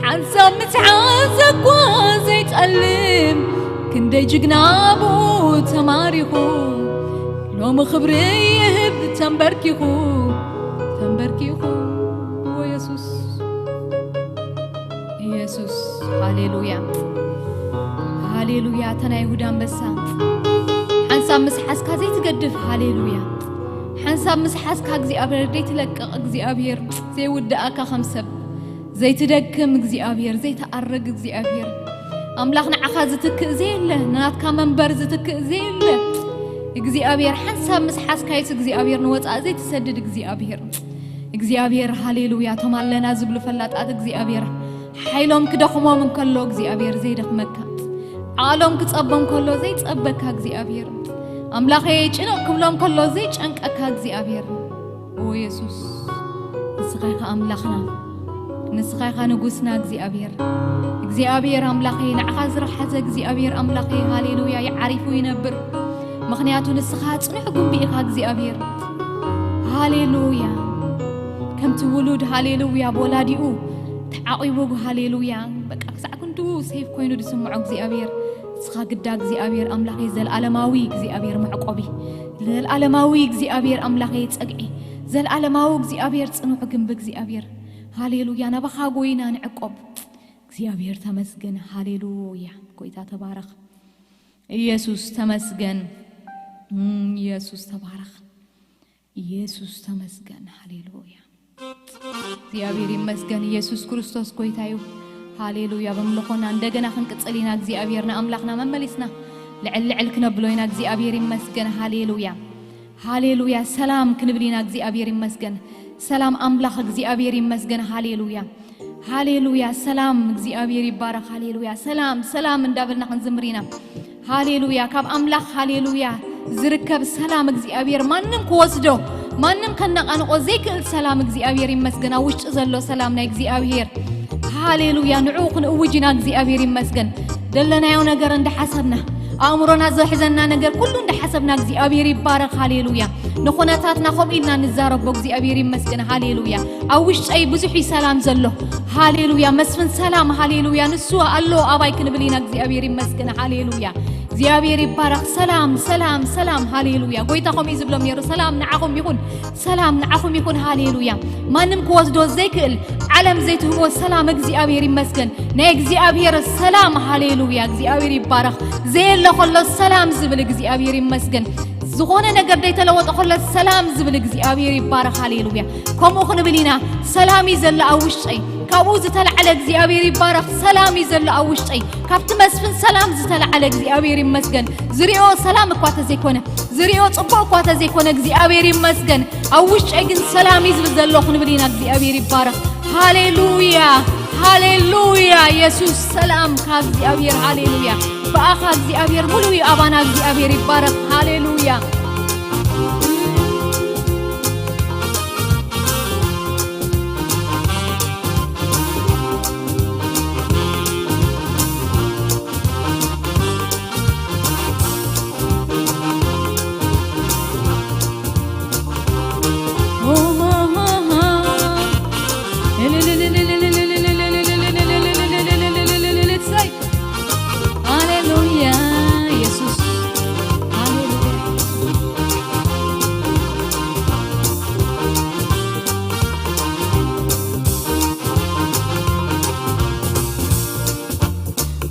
حنساب متعازك وزي تقلب كندي جقنابو تماريخو لو مخبريه بتنبركيخو تنبركيخو هو يسوس يسوس هاليلويا هاليلويا تنا يهودان بسا حنساب مسحاسكا زي تقدف هاليلويا حنساب مسحاسكا እግዚአብሔር دي تلقق እግዚአብሔር زي ودأكا خمسب زي تدكم እግዚአብሔር زي تأرق እግዚአብሔር أملاخنا عخا زتكئ زي الله ناتكا منبر زتكئ زي الله እግዚአብሔር حنساب مسحاسكا يس እግዚአብሔር نوصا زي تسدد እግዚአብሔር هاليلويا تمالنا زبل فلاتات እግዚአብሔር حيلهم كدخمو من كله እግዚአብሔር زي دخمكا عالم كتصبم كله زي تصبكا እግዚአብሔር أملاخي يجنو كملهم كله زي جنككا እግዚአብሔር او يسوس نسخيخا أملاخنا نسخيخا نقوسنا እግዚአብሔር أملاخي نعخا زرحزة እግዚአብሔር أملاخي هاليلويا يعرفو ينبر مخنياتو نسخا صنحكم بإخا እግዚአብሔር هاليلويا كم تولد هاليلويا بولاديو تعاقبو هاليلويا بقى كسعكندو سيف كوينو دسمعو እግዚአብሔር سخا قدا እግዚአብሔር أملاخي زلالماوي እግዚአብሔር معقوبي زلالماوي እግዚአብሔር أملاخي تصقعي زلالماوي እግዚአብሔር صنحو جنب እግዚአብሔር هاليلويا نبخا قوينا نعقوب እግዚአብሔር تمسجن هاليلويا كويتا تبارك ኢየሱስ ተመስገን ኢየሱስ ተባረክ ኢየሱስ ተመስገን ሃሌሉያ እግዚአብሔር ይመስገን ኢየሱስ ክርስቶስ ኮይታዩ ሃሌሉያ በመለኾና እንደገና ክንቅጽሊና እግዚአብሔርና አምላክና መመሊስና ልዕልዕል ክነብሎይና እግዚአብሔር ይመስገን ሃሌሉያ ሃሌሉያ ሰላም ክንብሊና እግዚአብሔር ይመስገን ሰላም አምላክ እግዚአብሔር ይመስገን ሃሌሉያ ሃሌሉያ ሰላም እግዚአብሔር ይባረክ ሃሌሉያ ሰላም ሰላም እንዳበልና ክንዝምሪና هاليلويا كاب أملاخ هاليلويا زركب سلام እግዚአብሔር ማንም ከወስደው ማንም ከነቃንቆ ዘይክ ሰላም እግዚአብሔር ይመስገን አውጭ ዘሎ ሰላምና እግዚአብሔር ሃሌሉያ ንዑቅን እውጅና እግዚአብሔር ይመስገን ደለናዮ ነገር እንደሐሰብና አእምሮና ዘሕዘና ነገር ሁሉ እንደሐሰብና እግዚአብሔር ይባረክ ሃሌሉያ ንኹነታትና ኸምኢልና ንዛረቦ እግዚአብሔር ይመስገን ሃሌሉያ አውጭይ ብዙሕ ሰላም ዘሎ ሃሌሉያ መስፍን ሰላም ሃሌሉያ ንሱ አሎ አባይ ክንብሊና እግዚአብሔር ይመስገን ሃሌሉያ እግዚአብሔር ይባረክ ሰላም ሰላም ሰላም ሃሌሉያ ጎይታኹም ይዝብሎም የሩ ሰላም ንዓኹም ይኹን ሃሌሉያ ማንም ከወስዶ ዘይክእል ዓለም ዘይትህቦ ሰላም እግዚአብሔር ይመስገን ናይ እግዚአብሔር ሰላም ሃሌሉያ እግዚአብሔር ይባረክ ዘየለ ኸሎ ሰላም ዝብል እግዚአብሔር ይመስገን ዝኾነ ነገር ደይተለወጠ ኸሎ ሰላም ዝብል እግዚአብሔር ይባረክ ሃሌሉያ ከምኡ ክንብሊና ሰላም ይዘላ አውሽጠይ كابو زتلعل እግዚአብሔር ይባረክ ሰላም ይዘላ አውሽጠይ ካብቲ መስፍን ሰላም ዝተለዓለ እግዚአብሔር ይመስገን ዝሪኦ ሰላም እኳ ተዘይኮነ ዝሪኦ ጽቡቕ እኳ ተዘይኮነ እግዚአብሔር ይመስገን አውሽጠይ ግን ሰላም ይዝብ ዘሎ ክንብሊና እግዚአብሔር ይባረክ ሃሌሉያ ሃሌሉያ ኢየሱስ ሰላም ከእግዚአብሔር ሃሌሉያ በአኻ እግዚአብሔር ሙሉ አባና እግዚአብሔር ይባረክ ሃሌሉያ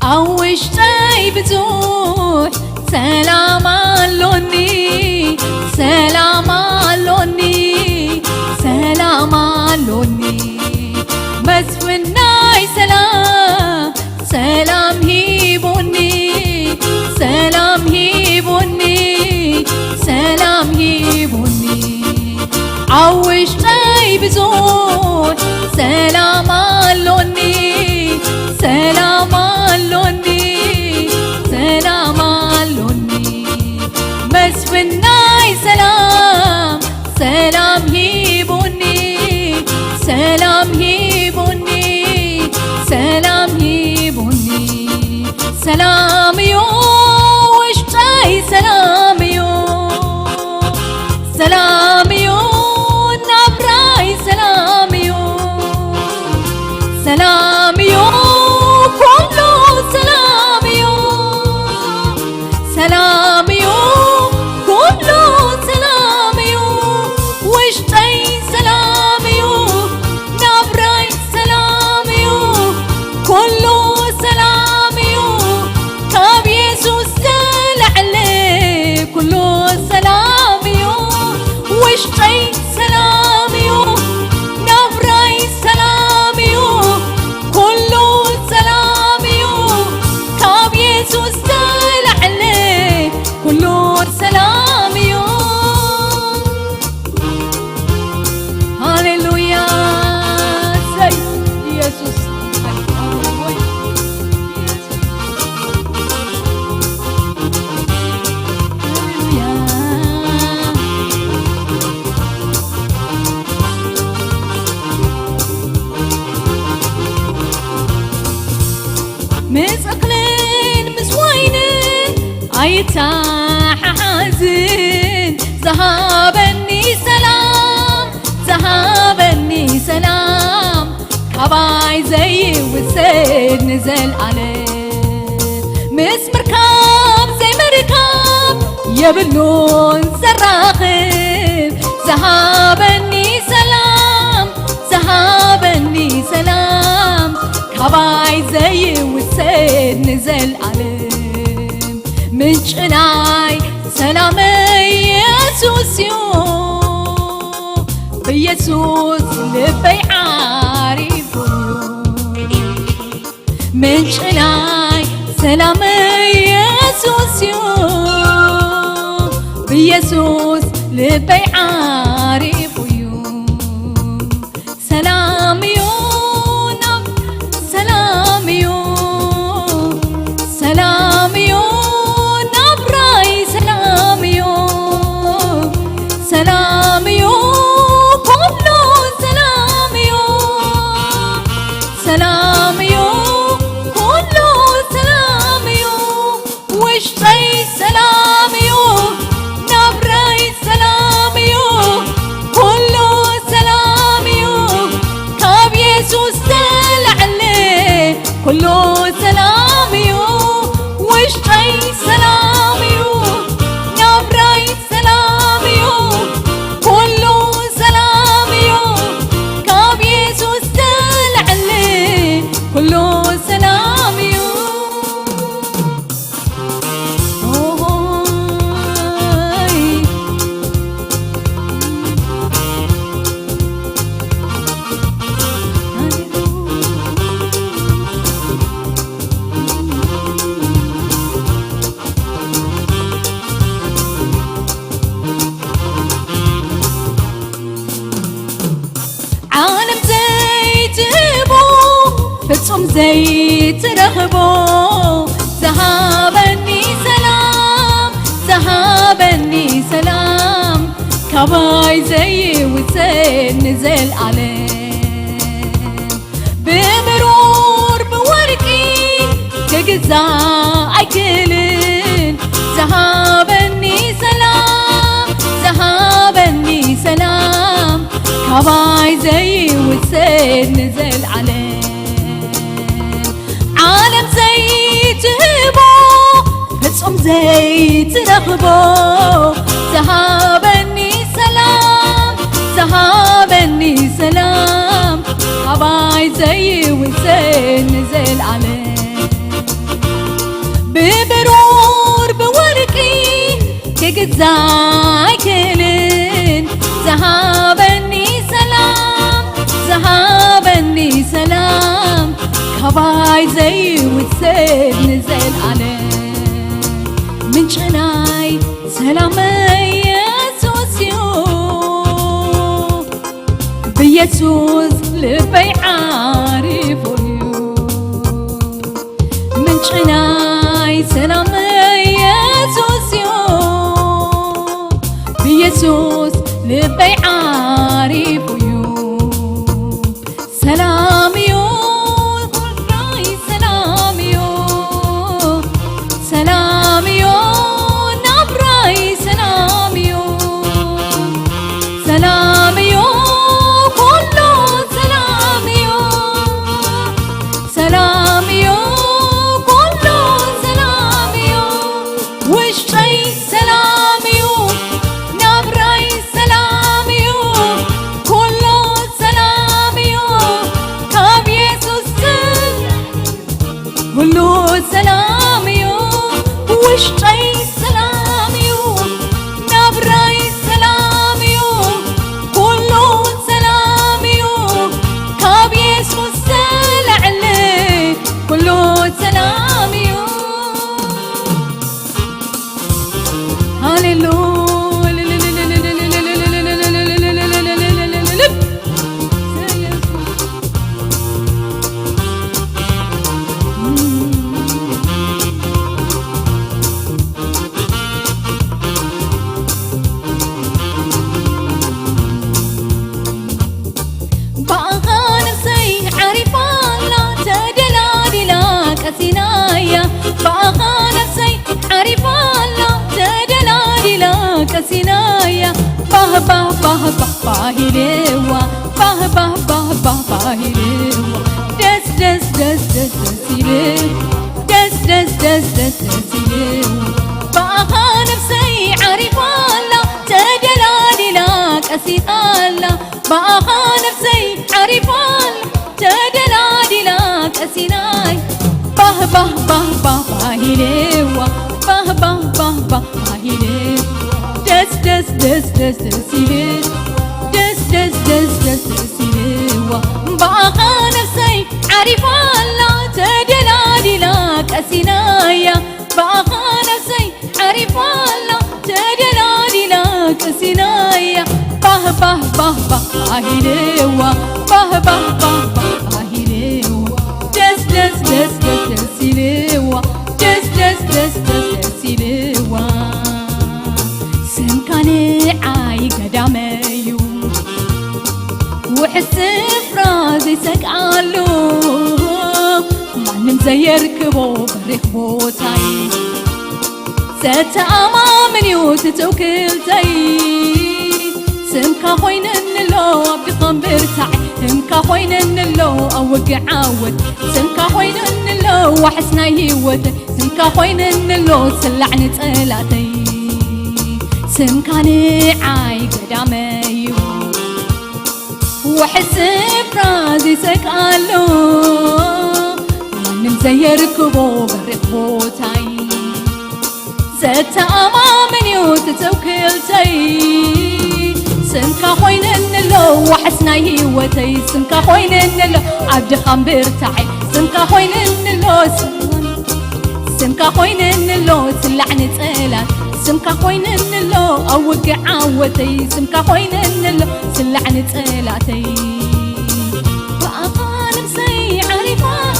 أوشتي بزوح سلام علوني سلام علوني سلام علوني بس فناي سلام سلام هيبوني سلام هيبوني سلام هيبوني عوشتي بزوح سلام علوني سلام علوني سلام علوني بس فناي سلام سلام هيبوني سلام هيبوني سلام هيبوني سلام يو وشتاي سلام يو سلام يو نبراي سلام يو سلام يو كله سلام يو سلام يو كله سلام يو وشتاي سلام يو نبراي سلام يو كله سلام يو كاب يسوس عليه كله سلام يو وشتاي سلام يو نبراي سلام يو كله سلام يو كاب يسوس عليه كله سلام يو هاليلويا سيد يسوس مسقلين مسوينين عيتاح حزين ذهبني سلام ذهبني سلام كباي زي وسيد نزل عليه مس مركب زي مركب يبلون صراخين ذهبني سلام ذهبني سلام كباي زي وسيد نزل عليه من شناي سلام يسوس يو بيسوس لبي عارف من شناي سلام يسوس يو بيسوس لبي عارف سلام يو سلام يو سلام يو نبراي سلام يو سلام يو كله سلام يو سلام يو كله سلام يو وشتي سلام يو نبراي سلام يو كله سلام يو كاب يسوس عليه كله سلام يو وشتي سلام يو نبراي سلام يو كله سلام يو كاب يسوس عليه كله سلام يو عالم زي تهبو فتصم زي ترهبو ذهبني سلام ذهبني سلام كباي زي وسيد نزل عليه بمرور بورقي كجزا أكلن ذهبني سلام ذهبني سلام كباي زي وسيد نزل عليه عالم زي تهبو فتصم زي ترغبو ذهبني سلام ذهبني سلام كباي زي وسيد نزل عليه كتزاي كلن زهابني سلام زهابني سلام كباي زي وتسيب نزل عليه من شناي سلام يسوس يو بيسوس لبي عارف يو من شناي سلام يسوس يو بيسوس لبي عارف يو سلام يو راي سلام يو سلام يو نبراي سلام يو سلام يو كله سلام يو سلام يو كله سلام يو وشي سلام يو نبراي سلام يو كله سلام يو كاب يسوس كله سلام يو وشي سلام يو نبراي سلام يو كله سلام يو كاب يسوس لعلي كله سلام يو هاليلويا سينايا باه باه باه باه باهيلوا باه باه باه باه باهيلوا دس دس دس دس دسيلوا دس دس دس دس دسيلوا باه نفسي عارف الله تدلالي لك أسيد الله باه نفسي عارف الله تدلالي لك أسيناي باه باه باه باه باهيلوا باه باه باه باه باهيلوا دس دس دس دس دسيلوا دس دس دس دس دسيلوا باه نفسي عارف الله تدلالي لك أسينايا باه نفسي عارف الله تدلالي لك أسينايا باه باه باه باه باهيلوا باه باه باه باه باهيلوا دس دس دس دس دسيلوا دس دس دس دس دسيلوا سمكاني عاي قداميو وحس فرازي سقالو مانم زي يركبو بركبوتاي ستأمامنيو تتوكلتاي سمكا خوينن لو أبدي قنبرتاي سمكا خوينن لو أوقع عاود سمكا خوينن لو وحسنا يود سمكا خوينن لو سلعني تقلاتي سمكاني عاي قداميو وحس فرازي سقالو مانم زي يركبو بركبوتاي ستأمامنيو تتوكلتاي سمكا خوينن لو وحسنا يوتي سمكا خوينن لو عبد خنبرتاي سمكا خوينن لو سمكا خوينن لو سلعني تقلات سمكا خوينن لو أوقع عاوتي سمكا خوينن لو سلعني تقلاتي بقى نفسي عارفة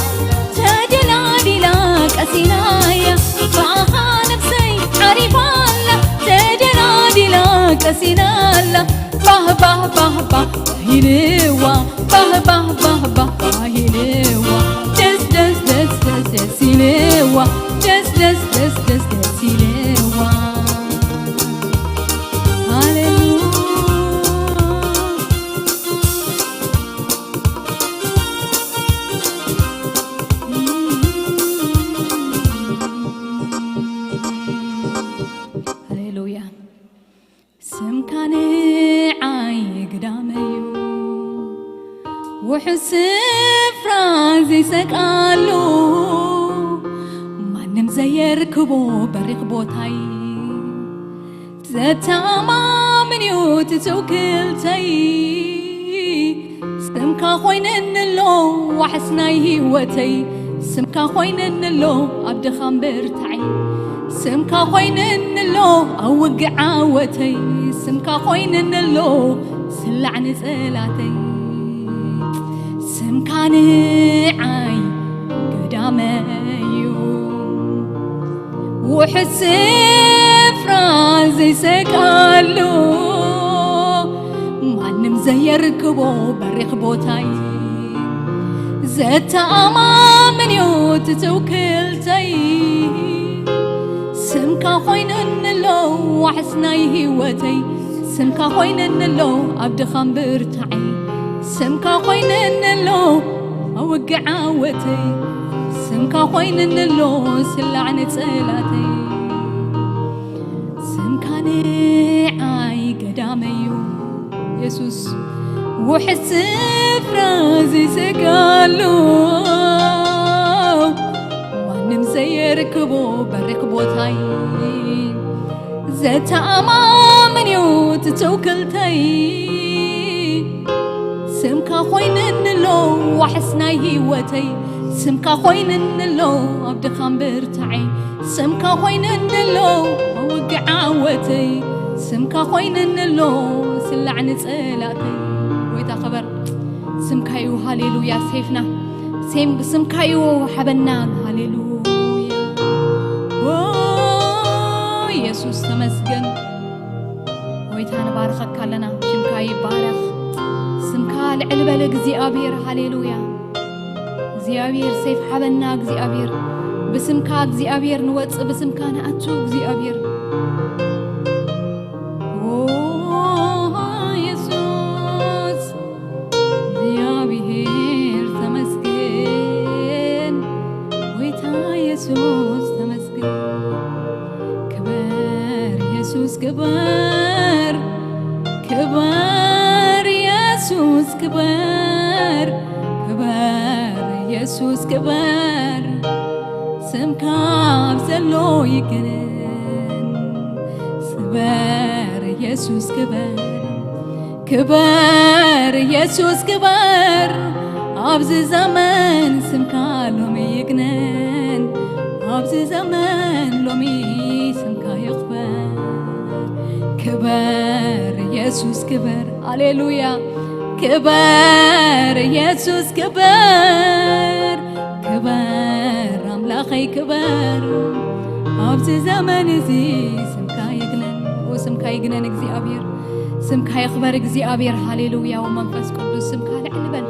تدلالي لك أسينايا بقى نفسي عارفة تدلالي لك أسينالا باه باه باه باه باهيلوا باه باه باه باه باهيلوا دس دس دس دس دسيلوا دس دس دس دس دسيلوا وحسب فرازي سقالو مانم زي يركبو بركبوتاي زتامن يوت توكلتي سمكا خوينن اللو وحسناي هيوتي سمكا خوينن اللو عبد خمبر تعي سمكا خوينن اللو اوقع عاوتي سمكا خوينن اللو سلعن صلاتي سمكا نعاي قداميو وحسب فرازي سكالو مانم زي ركبو بريخ بوتاي زتا من يوت توكلتي سمكا خوينن اللو وحسناي هيوتي سمكا خوينن اللو عبد خمبر تعي سمكا خوينن اللو اوقع عاوتي سمكا خوينن اللو سلعن صلاتي سمكا نعاي قداميو يسوس وحس فرازي سقالو مانم زي ركبو بركبو تاي زتا من يوت توكلتي سمكا خوينن اللو وحسناي هيوتي سمكا خوينن اللو عبد خمبر تعي سمكا خوينن اللو اوقع عاوتي سمكا خوينن اللو سلعن صلاتي ويتا خبر سمكايو هاليلويا سيفنا سمكايو حبنا هاليلويا يسوس تمسجن ويتا نبارخك لنا شمكاي بارخ سمكا العلبة لغزيابير هاليلويا غزيابير سيف حبنا غزيابير بسمكا غزيابير نوص بسمكا نأتو غزيابير يسوس غزيابير تمسكن ويتا يسوس تمسكن كبر يسوس كبر كبر يسوس كبر كبر يسوس كبر سمكا بزلو يكنن سبر يسوس كبر كبر يسوس كبر عبز زمان سمكا لومي يكنن عبز زمان لومي سمكا يخبر كبر يسوس كبر هاليلويا كبر يسوس كبر كبر أملاخي كبر عبز زمان زي سمكا يجنن وسمكا يجنن እግዚአብሔር سمكا يخبر እግዚአብሔር هاليلويا ومنفس قدوس سمكا لعلبل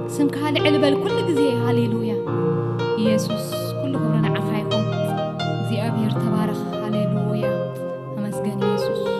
سمكا لعلبل كل ጊዜ هاليلويا يسوس كل خبرنا عفايكم እግዚአብሔር تبارك هاليلويا أمسجن يسوس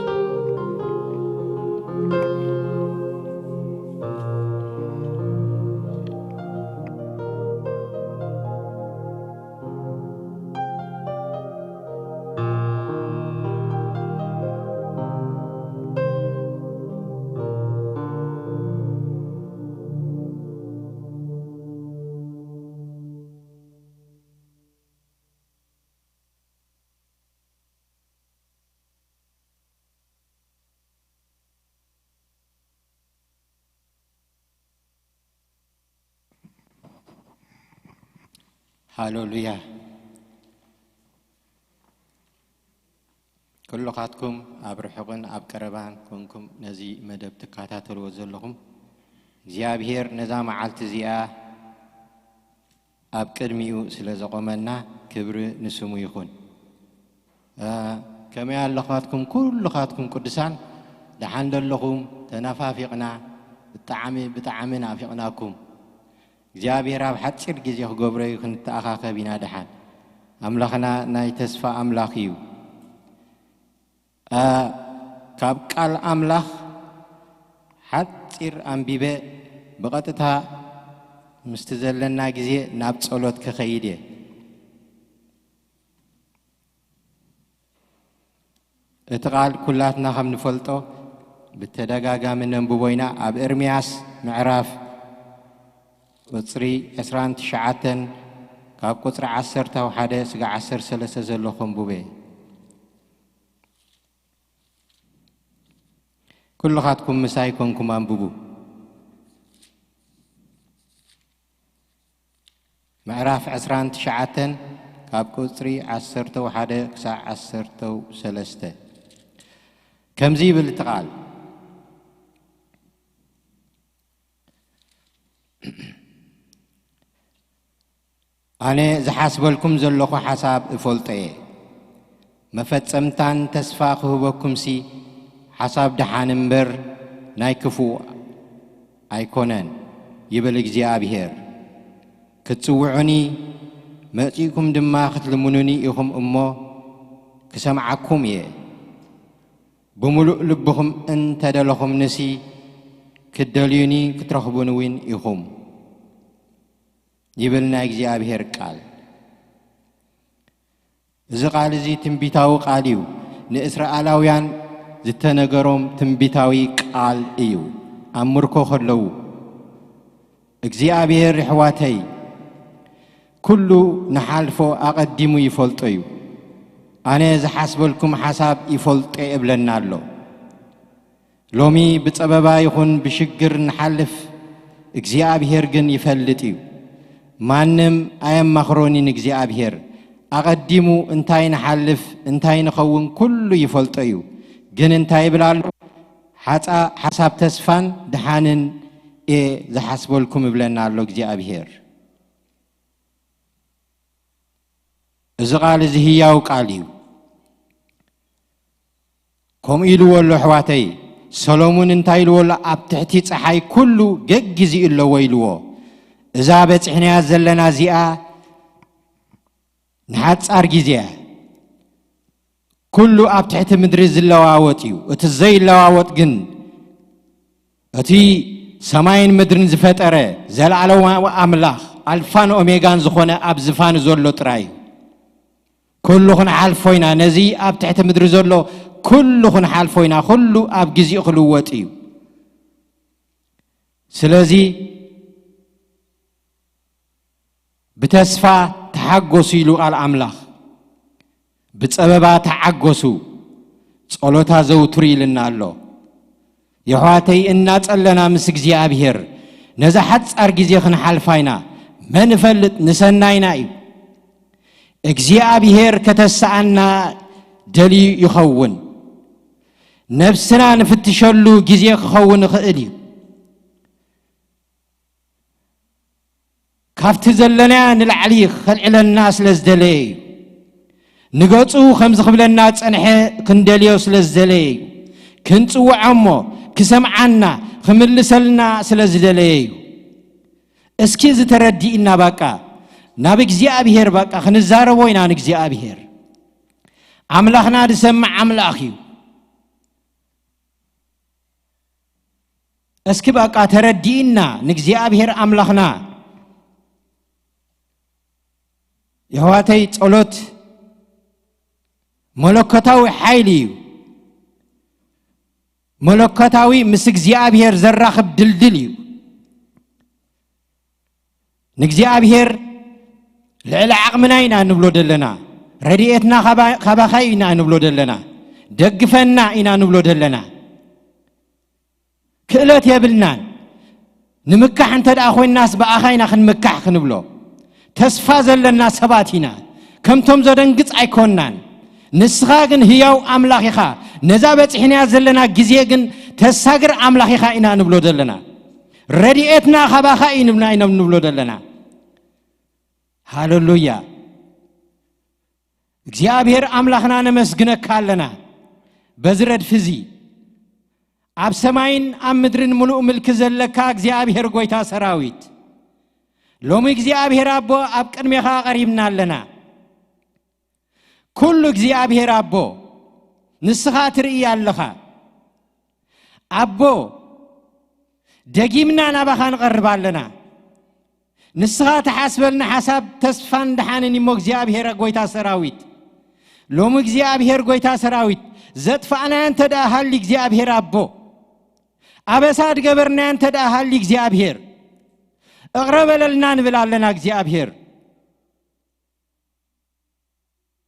هاليلويا كل خاتكم أبرحقن أبكربان كونكم نزي مدب تكاتاتل وزلهم زيابهير نظام عالت زيا أبكرميو سلزقمنا كبر نسمو يخون كما يالخاتكم كل خاتكم قدسان لحند اللهم تنافافقنا بتعامنا فيقناكم እግዚአብሔር ኣብ ሓጭር ግዜ ክገብሮ ክንተኣኻኸብ ኢና ድሓን ኣምላኽና ናይ ተስፋ ኣምላኽ እዩ ካብ ቃል ኣምላኽ ሓጭር ኣንቢበ ብቐጥታ ምስቲ ዘለና ግዜ ናብ ጸሎት ክኸይድ እየ እቲ ቃል ኩላትና ከም ንፈልጦ ብተደጋጋሚ ነንብቦ ኢና ኣብ ኤርምያስ ምዕራፍ قصري 29 كاب قصر 10 وحده سغا 13 زلو خنبوبه كل خاتكم مسايكونكم أنببو معراف عسران تشعتن كاب كوتري عسرتو حدا كساع عسرتو سلسته كم زي بالتقال أنا زحاسبلكم زلقو حساب فولتي مفتسمتان تسفاقه بكم سي حساب دحانمبر نايكفو أيكونن يبلغ زيابير كتسوعني مأتيكم دماغت لمنوني إخم أمو كسمعكم يه بملؤ لبهم أنت دلهم نسي كدليوني كترخبونوين إخم يبلنا إخزيابير قال إذا قال زي تنبيتاو قاليو نإسرائيلاويان زتنقرهم تنبيتاوي قال إيو أمركو خلو إخزيابير رحواتي كله نحالفو أقدمو يفولطيو أنا إذا حسبلكم حساب يفولطي إبلنا له لومي بتسببا يخون بشجر نحلف إخزيابير جن يفلتيو مانم أيام مخروني إخزيابير أقدمو انتاي نحلف انتاي نخون كله يفولطيو جن انتاي بلالو حتى حساب تسفان دحانن إيه إذا حسبلكم إبلنا له إخزيابير إذا قال زهياو قاليو كم إلو والله حواتي سلومون انتايلو والله أبتحتي صحاي كله جزي إلا ويلو إذا بتحنا زلنا زيا نحات أرجزيا كله أبتحت مدرز اللواوتيو اتزاي اللواوت جن اتي سماين مدرن زفت أره زل على أملاخ ألفان أوميغان زخونة أب زفان زولو تراي كلهن حالفوينا نزي أب تحت مدرزولو كلهن حالفوينا كله أب جزي خلواتيو سلازي بتسفى تحقسو يلو على أملاخ بتسببا تحقسو صلوتا زوتري لنا الله يحواتي الناس لنا مسك زي أبهر نزا حدث أرجزي خن حالفاينا ما نفلت نسناينا إيو إخزيابير كتسعنا دلي يخون نفسنا نفتشلو جزي يخون خئلي كافت زلنا نلعلي خلع الناس لزدلي نقصو خمس قبل الناس أنحي كندليو سلزدلي كنتو عمو كسمعنا خملسلنا سلزدلي اسكيز تردي إنا باكا نابك زيابير باكا خنزارو وينا نك زيابير عملاخنا دسمع عملاخيو اسكي باكا تردينا نك زيابير عملاخنا يهواتي تصلوت ملكتاوي حيليو ملكتاوي مسك زيابير زراخب دلدليو نك زيابير لعلا عقمنا إنا نبلو دلنا رديئتنا خباخي إنا نبلو دلنا دقفنا إنا نبلو دلنا كألات يابلنان نمكح انت داخوي الناس بأخينا خن مكح خنبلو تسفازل لنا سباتنا كم تمزدن قص ايكونان نسخاقن هياو أملاخيخا نزابت حينيا زلنا جزيقن تساقر أملاخيخا إنا نبلو دلنا رديئتنا خباخي إنا نبلو دلنا هاللويا እግዚአብሔር አምላክና ነመስግነ ካለና በዝረድ ፍዚ አብ ሰማይን አብ ምድርን ሙሉ ምልክ ዘለካ እግዚአብሔር ጎይታ ሰራዊት ሎሚ እግዚአብሔር አቦ አብ ቅድሜኻ ቀሪብናለና ኩሉ እግዚአብሔር አቦ ንስኻ ትርኢ ያለኻ አቦ ደጊምና ናባኻን ቀርባለና نسخة تحسبلنا حساب تسفان دحانن يمو እግዚአብሔር ጎይታ ሰራዊት ሎሚ እግዚአብሔር ጎይታ ሰራዊት ዘጥፋና አንተ ዳሃል እግዚአብሔር አቦ አበሳድ ገበርና አንተ ዳሃል እግዚአብሔር እቅረበለልና እንብላለና እግዚአብሔር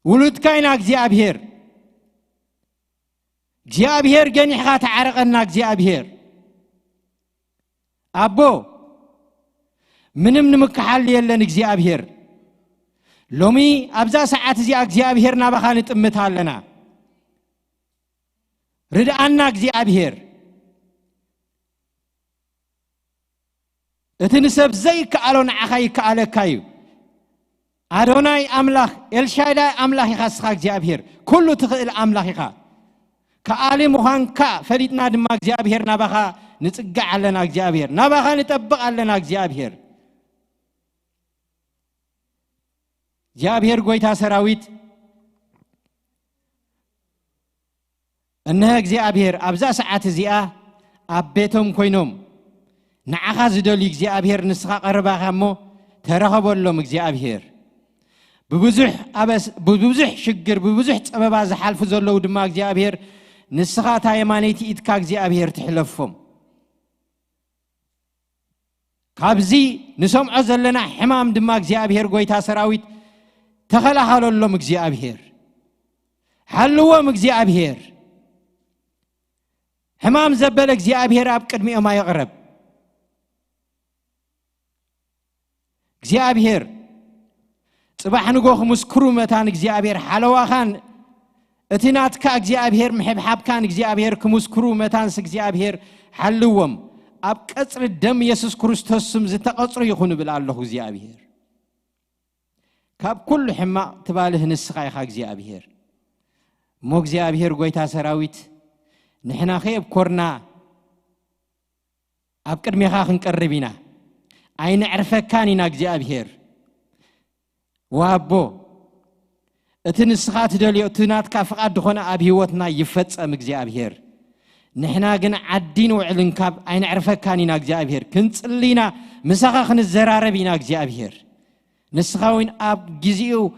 ውሉድ ካይና እግዚአብሔር እግዚአብሔር ገኒሕኻ ተዓረቀና እግዚአብሔር አቦ ምንም ንምክሓል የለን እግዚአብሔር ሎሚ አብዛ ሰዓት እዚኣ እግዚአብሔር ናባኻ ንጥምት ኣለና ርድአና እግዚአብሔር እቲ ንሰብ ዘይከኣሎ ንዓኻ ይከኣለካ እዩ አዶናይ አምላኽ ኤልሻዳይ አምላኽ ኢኻ ንስኻ እግዚአብሔር ኩሉ ትኽእል አምላኽ ኢኻ ከኣሊ ምዃንካ ፈሊጥና ድማ እግዚአብሔር ናባኻ ንጽጋዕ ኣለና እግዚአብሔር ናባኻ ንጠብቕ ኣለና እግዚአብሔር እግዚአብሔር ጎይታ ሰራዊት እነሆ እግዚአብሔር አብዛ ሰዓት እዚኣ ኣብ ቤቶም ኮይኖም ንዓኻ ዝደልዩ እግዚአብሔር ንስኻ ቀርባኻ እሞ ተረኸበሎም እግዚአብሔር ببزح شجر ببزح سبب زحلف زلوا دماغ جابير نسخات هاي مانيتي إتكاك جابير تحلفهم كابزي نسوم عزل لنا حمام دماغ جابير قويتا سراويت تخلى حلو الله مجابير حلوه مجابير حمام زبلك جابير أبكر مئة ما يغرب جابير صباح نقول مسكرو متان እግዚአብሔር حلواخان اتنات كا እግዚአብሔር محب حب كان እግዚአብሔር كمسكرو متان እግዚአብሔር حلوهم اب قصر الدم يسوع كريستوس سم زتقصر يكون بالله እግዚአብሔር كاب كل حما تباله نسخا يخا እግዚአብሔር مو እግዚአብሔር ጎይታ ሰራዊት نحنا خيب كورنا اب قدميخا خنقربينا اين عرفكانينا እግዚአብሔር وابو اتنسخات دليو تنات كافقاد دخونا اب هيوتنا يفصم እግዚአብሔር نحنا ግን عدين وعلنكاب اين عرفكانينا እግዚአብሔር كنصلينا مسخا خنزراربينا እግዚአብሔር نسخاوين اب غزيو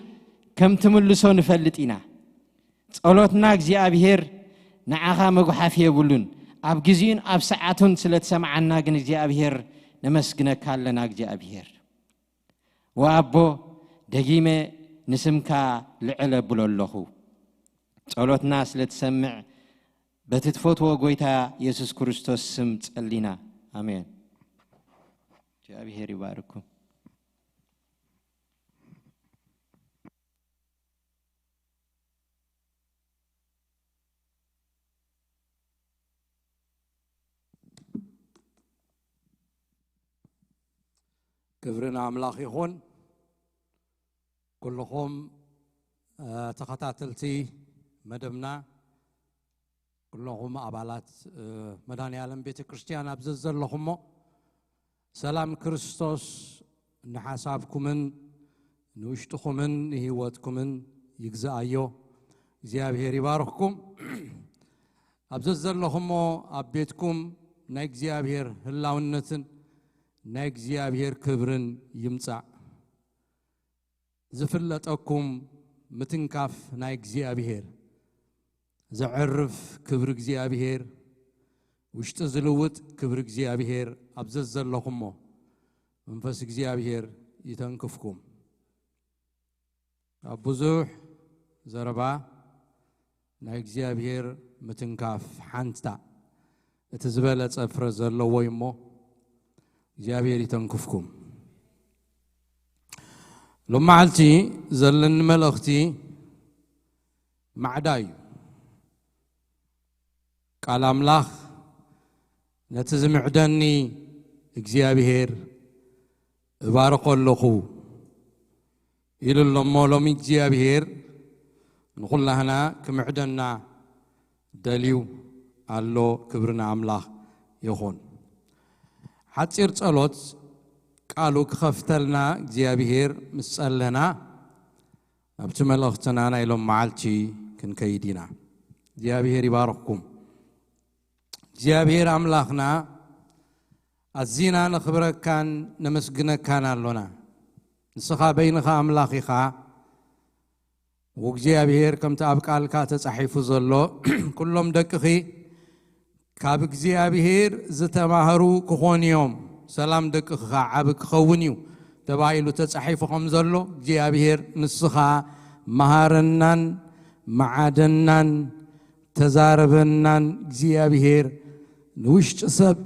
كم تملسو نفلطينا ጸሎትና እግዚአብሔር نعاخا مغحاف يبلون اب غزيون اب ساعاتون ስለተሰማعنا ግን እግዚአብሔር نمسكنكالنا እግዚአብሔር وابو دقيمة نسمكا لعلى بلولخو صلوت ناس لتسمع بتتفوت وقويتا يسوس كريستوس سم تسألينا آمين جابي هيري باركم كبرنا عملاقي هون كلهم تخطاتلتي مدمنا كلهم أبالات مداني عالم بيت كريستيان أبزز لهم سلام كريستوس نحاسبكمن نوشتكمن هيوتكمن يجزا أيو زيابير يبارككم أبزز لهم أبيتكم نايك زيابير هلاونتن نايك زيابير كبرن يمسع زفلتكم متنكاف نايك እግዚአብሔር زعرف كبر እግዚአብሔር وشت زلوت كبر እግዚአብሔር أبزز لكم منفس እግዚአብሔር يتنكفكم أبوزوح زربا نايك እግዚአብሔር متنكاف حانتا اتزبالت أفرز الله ويمو እግዚአብሔር يتنكفكم لما علتي زلن ملختي معداي قال أملاخ نتزمعدني እግዚአብሔር بارك الله إلى اللهم እግዚአብሔር نقول لهنا كمعدنا دليو الله كبرنا أملاخ يخون حتصير ጸሎት قالوا كخفتلنا እግዚአብሔር مسألنا أبتملختنا أنا إلهم معلتي كن كيدينا እግዚአብሔር يبارككم እግዚአብሔር أملاخنا الزينا نخبرك كان نمسجنك كان لنا نسخا بينك أملاخك وእግዚአብሔር كم تأبقى لك تصحيف زلو كلهم دقخي كاب እግዚአብሔር زتماهرو كخون يوم سلام دك عبك خونيو تبايلو تصحيف خمزلو እግዚአብሔር نسخا مهارنان معادنان ተዛረበናን እግዚአብሔር ንውሽጢ ሰብ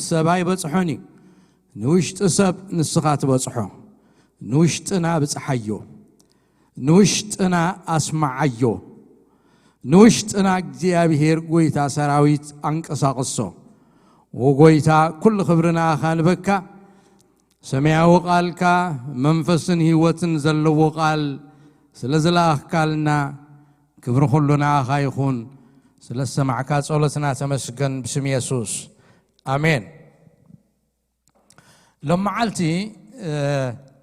ሰባይ በጽሖኒ ንውሽጢ ሰብ ንስኻ ትበጽሖ ንውሽጥና ብጽሓዮ ንውሽጥና ኣስማዓዮ ንውሽጥና እግዚአብሔር ጎይታ ሰራዊት አንቀሳቅሶ ወጎይታ ኩል ክብርና ኻንበካ ሰማያዊ ቃልካ መንፈስን ህይወትን ዘለዎ ቃል ስለዝላኽካልና ክብር ሁሉና ኻይኹን ስለሰማዕካ ጸሎትና ተመስገን ብስም ኢየሱስ አሜን። ለማዓልቲ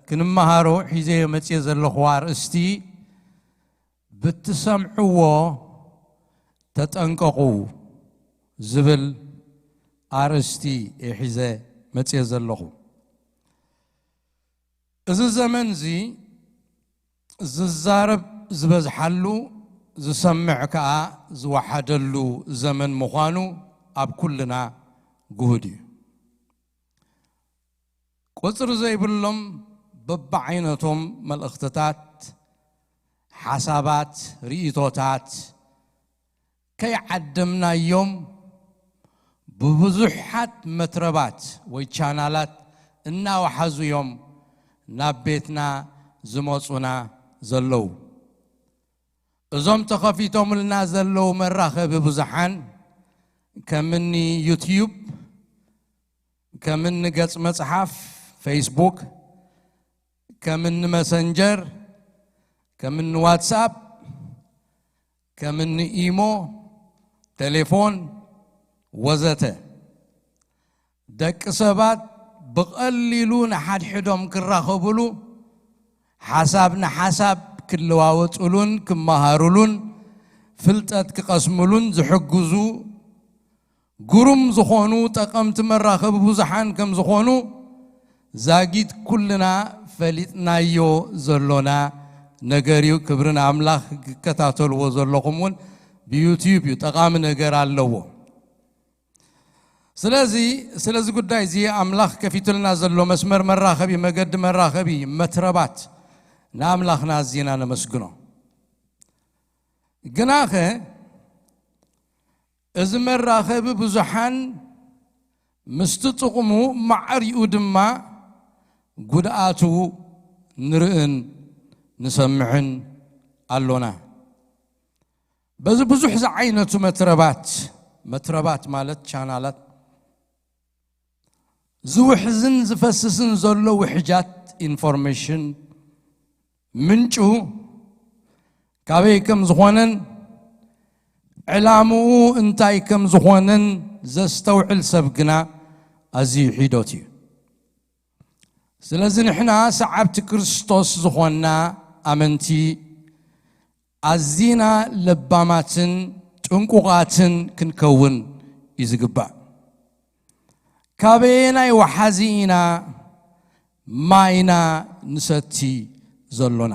ክንመሃሮ ሒዜ መጽየ ዘለኹ አርእስቲ ብትሰምዕዎ ተጠንቀቁ ዝብል አርእስቲ ሒዜ መጽየ ዘለኹ። እዚ ዘመን እዚ ዝዛረብ ዝበዝሓሉ ዝሰምዕ ከዓ ዝወሓደሉ ዘመን ምዃኑ ኣብ ኩልና ጉህድ እዩ። ቁፅሪ ዘይብሎም በብዓይነቶም መልእኽትታት ሓሳባት ርእይቶታት ከይዓደምናዮም ብብዙሓት መትረባት ወይ ቻናላት እናወሓዙዮም ናብ ቤትና ዝመፁና ዘለው እዞም ተኸፊቶምልና ዘለው መራኸቢ ብዙሓን ከምኒ ዩቲዩብ ከምኒ ገጽ መጽሓፍ ፌስቡክ ከምኒ መሰንጀር ከምኒ ዋትስአፕ ከምኒ ኢሞ ቴሌፎን ወዘተ ደቂ ሰባት ብቐሊሉ ንሓድሕዶም ክራኸብሉ ሓሳብ ንሓሳብ ክለዋወጡሉን ክመሃሩሉን ፍልጠት ክቐስሙሉን ዝሕግዙ ግሩም ዝኾኑ ጠቐምቲ መራኸቢ ብዙሓን ከም ዝኾኑ ዛጊት ኩልና ፈሊጥናዮ ዘሎና ነገር እዩ። ክብርን አምላኽ ክከታተልዎ ዘለኹም እውን ብዩቲዩብ እዩ ጠቃሚ ነገር ኣለዎ። ስለዚ ጉዳይ እዚ አምላኽ ከፊትልና ዘሎ መስመር መራኸቢ መገዲ መራኸቢ መትረባት ንአምላኽና ኣዝና ነመስግኖ። ግናኸ እዚ መራኸቢ ብዙሓን ምስቲ ጥቕሙ ማዕሪኡ ድማ ጉድኣቱ ንርእን ንሰምዕን ኣሎና። በዚ ብዙሕ ዝዓይነቱ መትረባት ማለት ቻናላት ዝውሕዝን ዝፈስስን ዘሎ ውሕጃት ኢንፎርሜሽን ምንጩ ካበይ ከም ዝኾነን ዕላምኡ እንታይ ከም ዝኾነን ዘስተውዕል ሰብ ግና ኣዝዩ ሒዶት እዩ። ስለዚ ንሕና ሰዓብቲ ክርስቶስ ዝኾንና ኣመንቲ ኣዝና ለባማትን ጥንቁቓትን ክንከውን እዩ ዝግባእ። ካበየናይ ወሓዚ ኢና ማይና ንሰቲ ዘሎና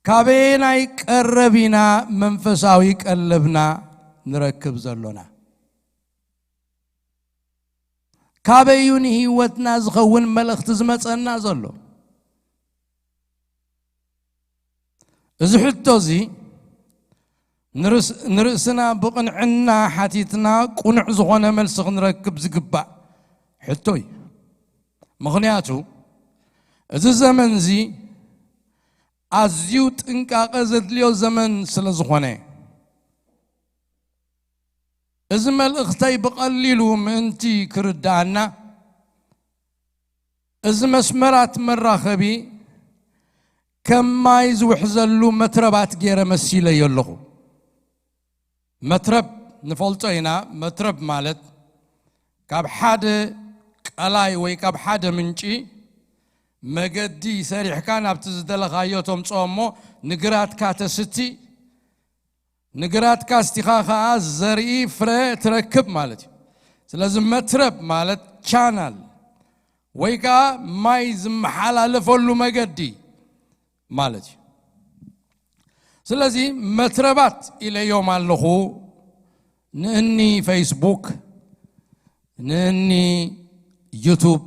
ካበየናይ ቀረቢና መንፈሳዊ ቀለብና ንረክብ ዘሎና ካበዩ ንህይወትና ዝኸውን መልእኽቲ ዝመፀና ዘሎ እዚ ሕቶ እዚ ንርእስና ብቕንዕና ሓቲትና ቁኑዕ ዝኾነ መልሲ ክንረክብ ዝግባእ ሕቶ እዩ። ምኽንያቱ እዚ ዘመን እዚ ኣዝዩ ጥንቃቐ ዘድልዮ ዘመን ስለ ዝኾነ እዚ መልእኽተይ ብቐሊሉ ምእንቲ ክርዳእና እዚ መስመራት መራኸቢ ከም ማይ ዝውሕዘሉ መትረባት ገይረ መሲለዮ ኣለኹ። መትረብ ንፈልጦ ኢና። መትረብ ማለት ካብ ሓደ ቀላይ ወይ ካብ ሓደ ምንጪ መገዲ ሰሪሕካ ናብቲ ዝደለኻዮ ተምፅኦ እሞ ንግራትካ ተስቲ ንግራትካ ስቲኻ ከዓ ዘርኢ ፍረ ትረክብ ማለት እዩ። ስለዚ መትረብ ማለት ቻናል ወይ ከዓ ማይ ዝመሓላለፈሉ መገዲ ማለት እዩ። ስለዚ መትረባት ኢለዮም ኣለኹ ንእኒ ፌስቡክ ንእኒ ዩቱብ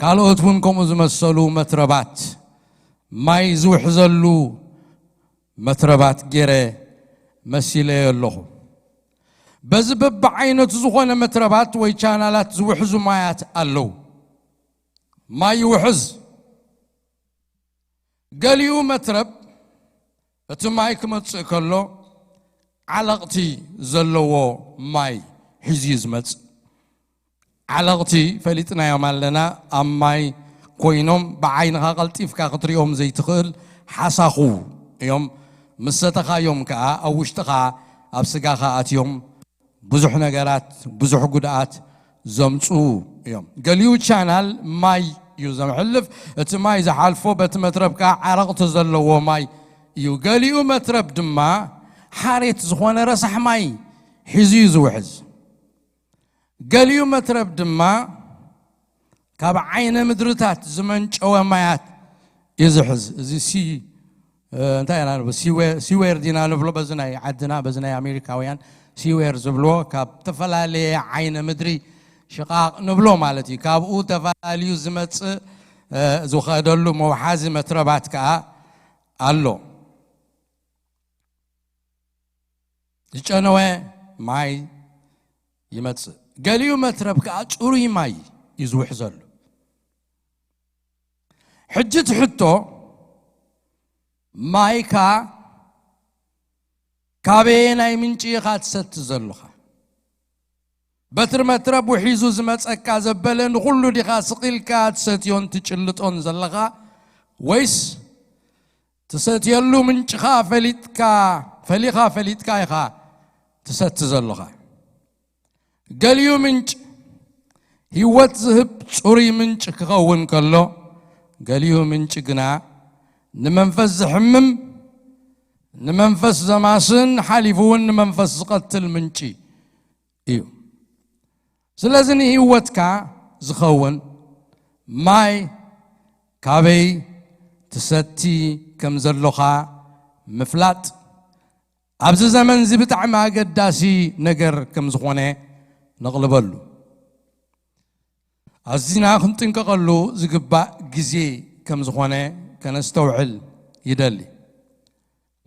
ካልኦት እውን ከምኡ ዝመሰሉ መትረባት ማይ ዝውሕዘሉ መትረባት ገይረ مسيلة اللهم بزبب عينة زخونة متربات ويشانالات زوحز مايات اللو ما يوحز قال يو مترب اتمايك متسكلو علاقتي زلو ماي حزيز متس علاقتي فليتنا يوم لنا أماي كوينهم بعينها قلتي فكا قطريهم زي تخل حساخو يوم مستخا يوم كا أو اشتخا أبسقاخا أتيوم بزح نجارات بزح قدات زمتو يوم قاليو channel ماي يوزم حلف اتماي زحالفو بتمترب كا عرقت زلو ماي يو قاليو مترب دما حاريت زخوان رسح ماي حزيز وحز قاليو مترب دما كاب عين مدرتات زمن جوا مايات يزحز زي سي انتهى انا سيوير دينا نبلو بزناي عدنا بزناي امريكاويان سيوير زبلو كاب تفلالي عين مدري شقاق نبلو مالتي كاب او تفلاليو زمت زو خدلو موحاز متربات كا الله جنوه ماي يمت قاليو مترب كا صوري ماي يزوح زلو حجت حتو مايكا كابيناي منشي خات ست زلخا بتر مترب وحيزو زمصقا زبلن كله ديخا سقيل كات ستيون تچلطون زلخا ويس تستيلو منشخا فليتكا يخا تست زلخا قاليو منش هيوت زهب صوري منش كخون كلو قاليو منش قنا نمنفس زحمم نمنفس زماسن حالفون نمنفس قتل منشي ايو سلازن هيوتكا زخون ماي كابي تستي كم زلوخا مفلات ابز زمن زي بتاع قداسي نجر كم زخونه نقلبلو عزينا خنتنك قالو زقبا غزي كم زخونه كنستوعل يدلي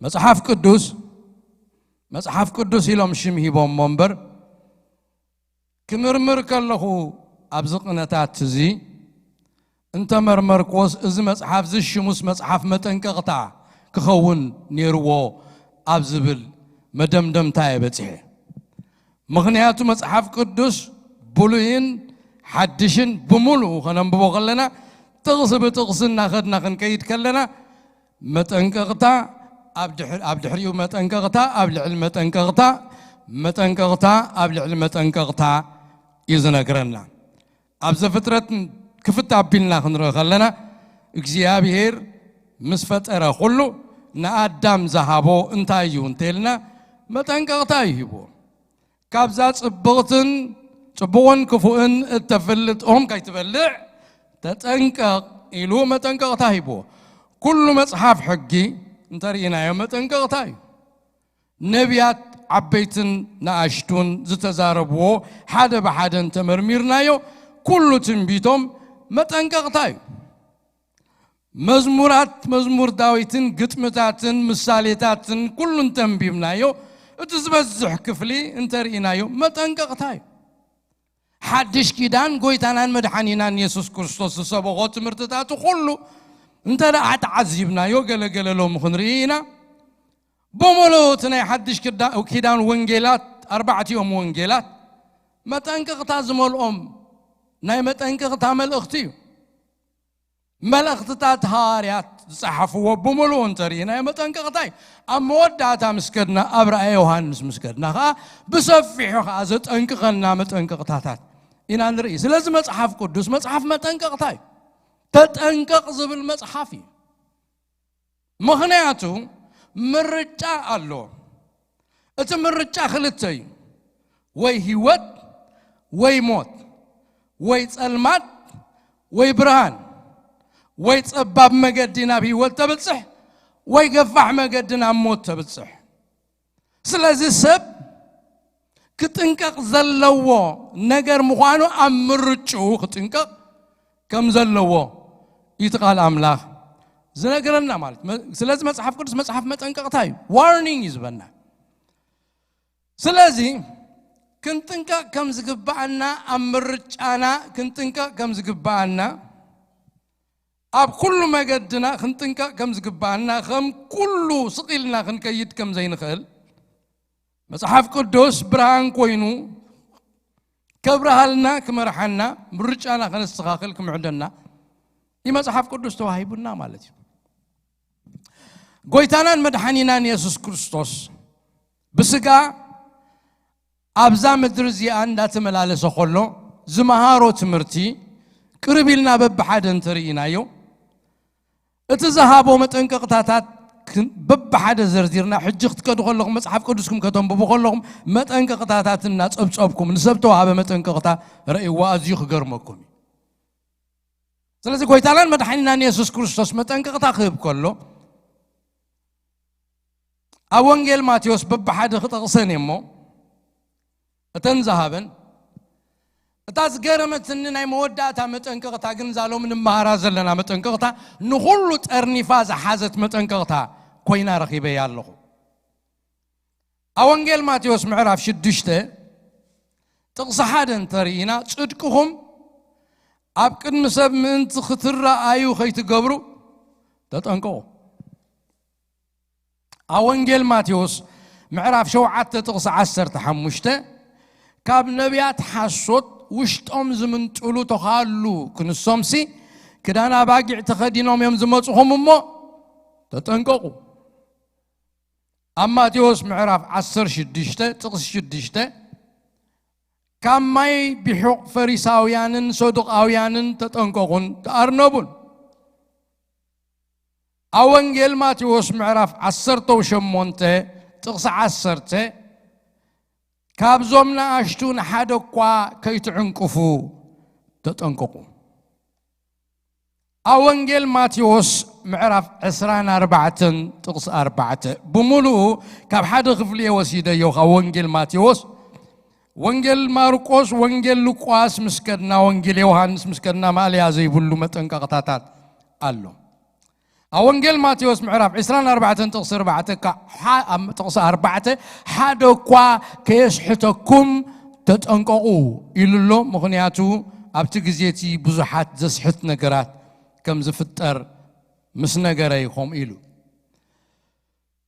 مصحف قدوس يلوم شمهي بوم منبر كمرمر كلهو ابزقنتات زي انت مرمر قوس از مصحف زي شموس مصحف متنققطع كخون نيرو ابزبل مدمدم تاي بصحي مغنياتو مصحف قدوس بلوين حدشن بمولو خننبو خلنا تغسنا خدنا كنكيد كلنا متنققطع ابدحريو متنققطع ابلعلم متنققطع ابلعلم متنققطع يزنقرنا ابز فتره كفت ابيلنا خنرو خلنا اغزيابير مسفطره كله نادم ذهبو انتايو انتلنا متنققطع يبو كابزا صبغن كفؤن التفلطهم كيتبلع تتنقق إلو متنقق تايبو كل مصحف حقي انترينا يوم متنقق تايب نبيات عبيتن ناشتون زتزاربو حدا بحدا تمرميرنايو كل تنبيتهم متنقق تايب مزمور داويتن قطمتاتن مساليتاتن كل تنبيبنايو اتزبزح كفلي انترينايو متنقق تايب حدش كيدان قويتانان مدحانينان يسوس كريستوس سبغوت مرتتاتو كله انت لا عذبنا يو قال لهم خنرينا بمولوتنا حدش كيدان ونجيلات 4 يوم ونجيلات ما تنققتا زمولهم ناي ما تنققتا ملختي ملختات هاريات صحفوا بمولو انترينا ما تنققتاي اما وداتا مسكدنا ابرا يوحنس مسكدنا بصفيحو خازت انققنا متنققتات إن الرئيس لازم مصحف قدوس مصحف متنققتاي تتنقق زبل مصحفي مخنياتو مرجع الله ات مرجع خلتي وي هيوت وي موت وي صلمات وي برهان وي صباب مقدنا بهيوت تبصح وي قفح مقدنا موت تبصح سلازي سب كتنقق زلو نجر مخانو امرچو كتنقق كم زلو يتقال املاح زنقرنا مالت سلاز مصحف قدس مصحف متنققتاي وارنينج يزبنا سلازي كنتنك كم زقبعنا أمرج أنا كنتنك كم زقبعنا أب كل ما قدنا كنتنك كم زقبعنا خم كله سقيلنا خنكيد كم زين خل مصحف قدوس برهان كوينو كبرهالنا كمرحنا مرج أنا خنستخاخل كم عندنا إما مصحف قدوس توهيبنا مالتي قويتانا مدحنينا يسوع كريستوس بسقا أبزا مدرزيان لا تملالس خلو زمهارو تمرتي قربيلنا ببحد انترينا يو اتزهابو متنققتاتات ببحد زرزيرنا حجخت كدخلكم مصحف قدسكم كتنببو خلكم متنققتاتاتنا صبصبكم نسبتو هابا متنققتا رأيوا ازيو خغرمكم سلازي كويتالان مدحنينا يسوع كريستوس متنققتا خيب كله أوانجيل ماتيوس ببحد خطقسن يمو أتنزهابن أتاز قرمت إننا موداتا متنققتا جنزالو من المهارة لنا متنققتا نخلو تأرني فاز حازت متنققتا كوينا رخيبه يالله أوانجيل ماتيوس معرف شدشته تقصحادن ترينا صدقهم أبكن مسب من تختر آيو خيت قبرو تتنقو أوانجيل ماتيوس معرف شو عدت تقص عسر تحمشته كاب نبيات حسوت وشت زمن تقولوا تخالو كن الصمسي كده أنا باقي اعتقادينهم يوم زمتهم أمه تتنققوا أما ماتيوس معرف عسر شدشته تقص شدشته كم ماي بحق فريساويان صدق آويان تتنققون تأرنبون أوانجيل ماتيوس معرف عسرته وشمونته تقص عسرته كابزومنا أشتون حدقوا كي تعنقفوا تتنققوا أوانجيل ماتيوس معرف عسران 4 تقص 4 بملو كاب حد غفلية وسيدة يوخ أوانجيل ماتيوس وانجيل ماركوس وانجيل لوقاس مسكدنا وانجيل يوحنس مسكدنا ماليا زي بلو متنققتات قالوا أوانجيل ماتيوس معرف عسران 4 تقص 4 تقص 4 حدقوا كيسحتكم تتنققوا إلو مغنياتو أبتغزيتي بزحات زسحت نقرات كم زفتر مس نقريكم إلو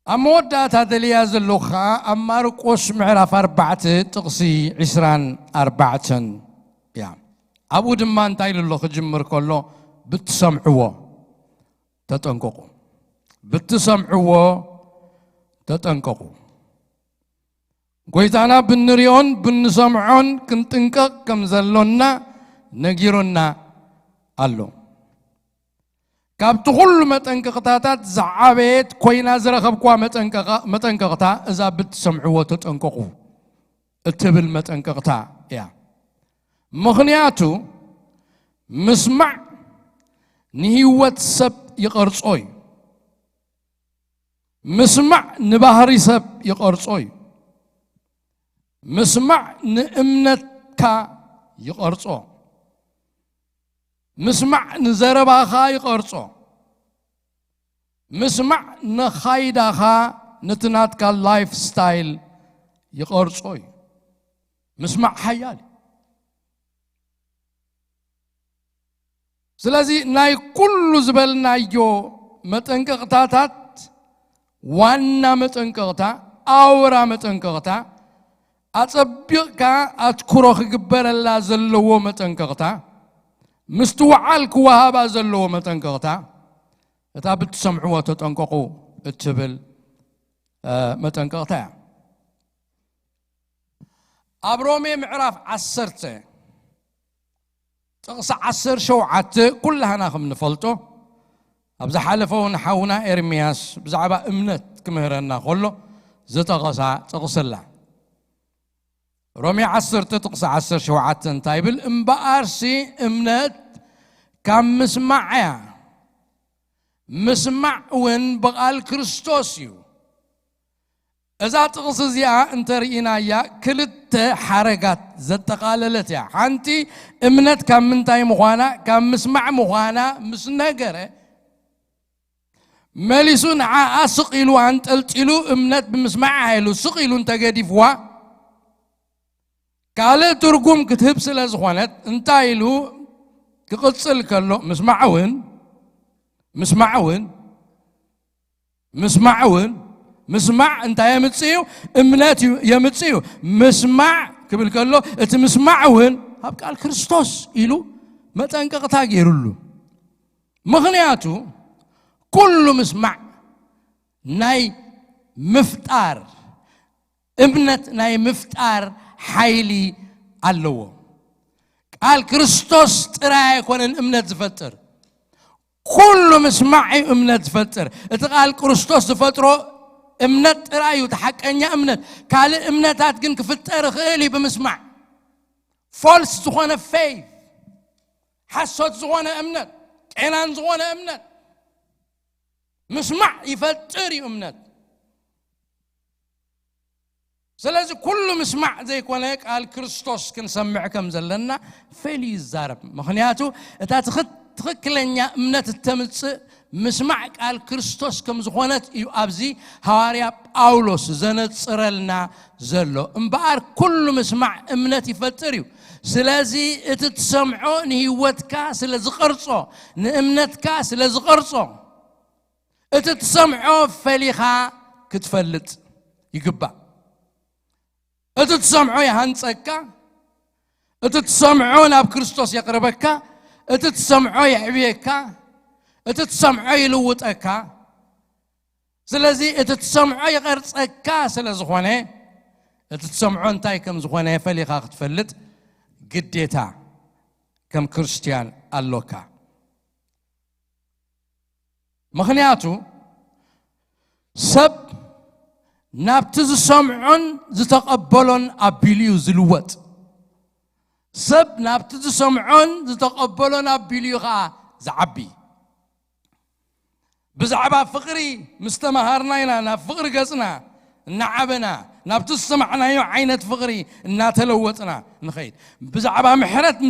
أمودات هذا اللي يازلوخا أما رقوش معرف 4 تقصي عسران 4 يعني أبو دمان تايل الله خجمر كله بتسمعوه تتنققوا بتسمعوا تتنققوا قويتانا بنريون بنسمعون كنتنقق كم زلونا نجيرونا قالوا كابت كل متنققتات زعابيت كوينا زرخبكوا متنققتا إذا بتسمعوا تتنققوا اتبل متنققتا يا مغنياتو مسمع نهيوت سب يقرصوي مسمع نبهري سب يقرصوي مسمع نأمنتكا يقرصو مسمع نزرباخا يقرصو مسمع نخايداخا نتناتكا لايف ستايل يقرصوي مسمع حيالي سلازي ناي كل زبلنا يو متنققتات وانا متنققتا أورا متنققتا أتبقى أتكروخ قبر الله زلو متنققتا مستوعالك وهابا زلو متنققتا اتا بتسمعوا وتتنققوا اتبل متنققتا أبرومي معرف عسرته تقص 10 شوعات كلها ناخم نفلتو أبز حلفو نحونا إرمياس بزعبا امنت كمهرنا خلو زتقصا تقصلا رومي 10 تقص 10 شوعات تايبل امبارسي امنت كم مسمع وين بقال كريستوسيو إذا تقص زيا انت رئينا يا كلت حركات زتقاللت يا حانتي امنت كم من تاي مخوانا كم مسمع مخوانا مسنقرة ماليسون عا سقيلو عن تلتلو امنت بمسمع هيلو سقيلو انت قديفوا قال ترجم كتب سلا زخانت انتايلو كقصل كله مسمعون مسمع انت يا متصيو امناتي يا متصيو مسمع قبل كله ات مسمعون هب قال كريستوس يلو متنققتا غيرلو مغنياتو كل مسمع ناي مفتار امنت ناي مفتار حيلي اللو قال كريستوس ترى يكون امنت زفتر كل مسمعي امنت زفتر اتقال كريستوس زفترو امنت رايو تحقنيا امنت قال امنتات كن كفتر خيلي بمسمع فولس زخونه فيث حسوت زخونه امنت قنان زخونه امنت مسمع يفتر امنت سلازي كل مسمع زي كونك قال كريستوس كنسمع كم زلنا فيلي الزارب مخنياتو اتا تخكلنيا امنت التمص مسمع قال كريستوس كم زخونت يو ابزي حواريا باولوس زنصرلنا زلو امبار كل مسمع امنت يفتريو سلازي اتتسمعو نهيوتكا سلازي قرصو نامنتكا سلازي قرصو اتتسمعو فليخا كتفلت يقبا اتتسمعو يهنصكا اتتسمعو ناب كريستوس يقربكا اتتسمعو يحبيكا اتتسمعو يلوطكا سلازي اتتسمعو يقرصكا سلازخونه اتتسمعو انتاي كم زخونه فليخا كتفلت قديتا كم كريستيان اللوكا مخنياتو سب نابتز سمعون زتقبلون أبيليو زلوت سب نابتز سمعون زتقبلون أبيليو غا زعبي بزعبا فقري مستمهرنا ينا فقر قصنا نعبنا نابتز سمعنا يو عينة فقري ناتلوتنا نخيل بزعبا محرت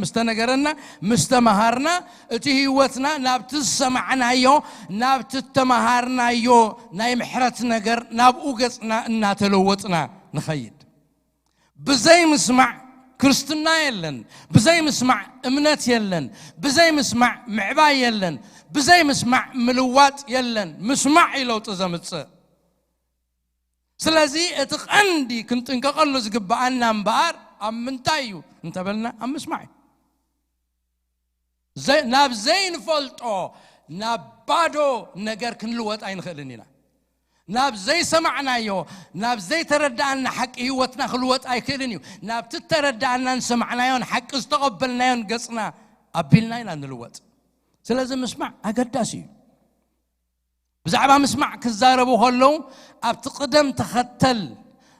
مستنقرنا مستمهرنا اتهيوتنا نابتز سمعنا يو نابتز تمهرنا يو ناي محرت نقر نابقو قصنا ناتلوتنا نخيل بزي مسمع كريستنا يلن بزي مسمع امنات يلن بزي مسمع معباي يلن بزي مسمع ملوات يلن مسمع يلو تزمتص سلازي اتقندي كنت انقلو زقبعنا مبار ام منتايو انت بلنا ام اسمعي زي ناب زين فلطو ناب بادو نجر كنلوت اين خلنينا ناب زي سمعنا يو ناب زي تردعنا حق هيوتنا خلوت اي كلنيو ناب تتردعنا نسمعنا يون حق استقبلنا يون قصنا ابيلنا ينا نلوت سلازي مسمع اقداسي بزعبا مسمع كزاربو هلو ابتقدم تختل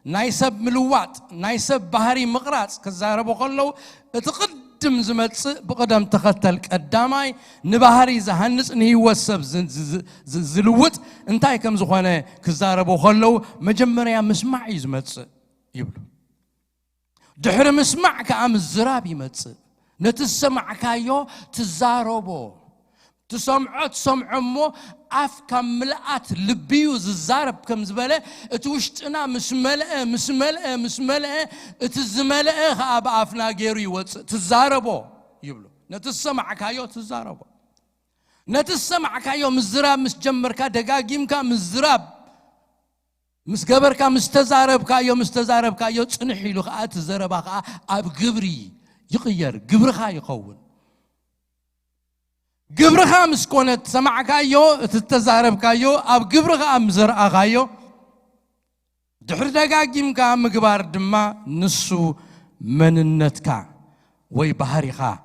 نايسب ملوات نايسب بحري مقراص كزاربو هلو اتقدم زمص بقدم تختل قداماي نبحري زهنص نيوسب زلوت انتاي كم زخونه كزاربو هلو مجمريا مسمع يزمص يبلو دحر مسمع كام الزراب يمص نتسمع كايو تزاربو تسمعو مو اف كملات لبيو ززارب كم زبله اتوشتنا مسملئ اتزملئ اب افنا غيرو يوص تزاربو يبلو نتسمع كايو تزاربو نتسمع كايو مزراب مسجمركا دغاغيمكا مزراب مسغبركا مستزارب كايو صنحيلو خا تزربا خا اب غبري يغير غبرخا يقون قبرخا مسكونت سمع كايو تتزارب كايو اب قبرخا مزرع كايو دحر دغاغيم كا مغبار دما نسو مننتكا وي بحريخا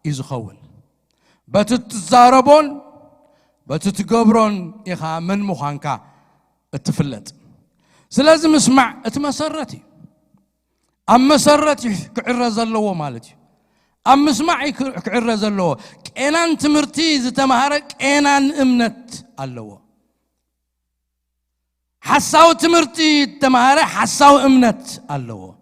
يزخول بتتزاربون بتتقبرون يخا من مخانكا اتفلت سلازم اسمع اتمسرتي ام مسرتي كعرز الله مالتي ام اسمعي كعرز الله كينان تمرتي زتمهرك كينان امنت الله حساو تمرتي تمهره حساو امنت الله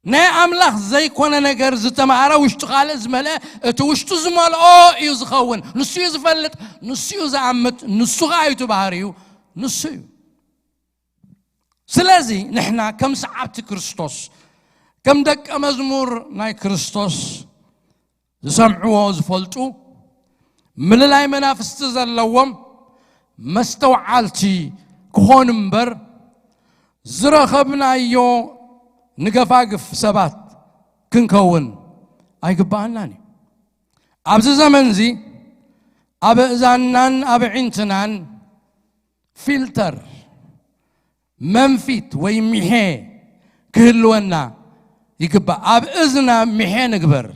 نا املاح زي كونه نجر زتمهره وشت قال زمله اتوشت زمل او يزخون نسو يزفلت نسو يزعمت نسو غايتو بحريو نسو سلازي نحنا كم سعبت كريستوس كم دك مزمور ناي كريستوس سمعوا زفلتو من لاي منافست زلوم مستوعلتي كون مبر زرخبنا يو نقفاقف سبات كنكون اي قباناني ابز زمن زي اب ازانان اب عينتنان فلتر منفيت ويمحي كهلونا يقبا اب اذنا محي نقبر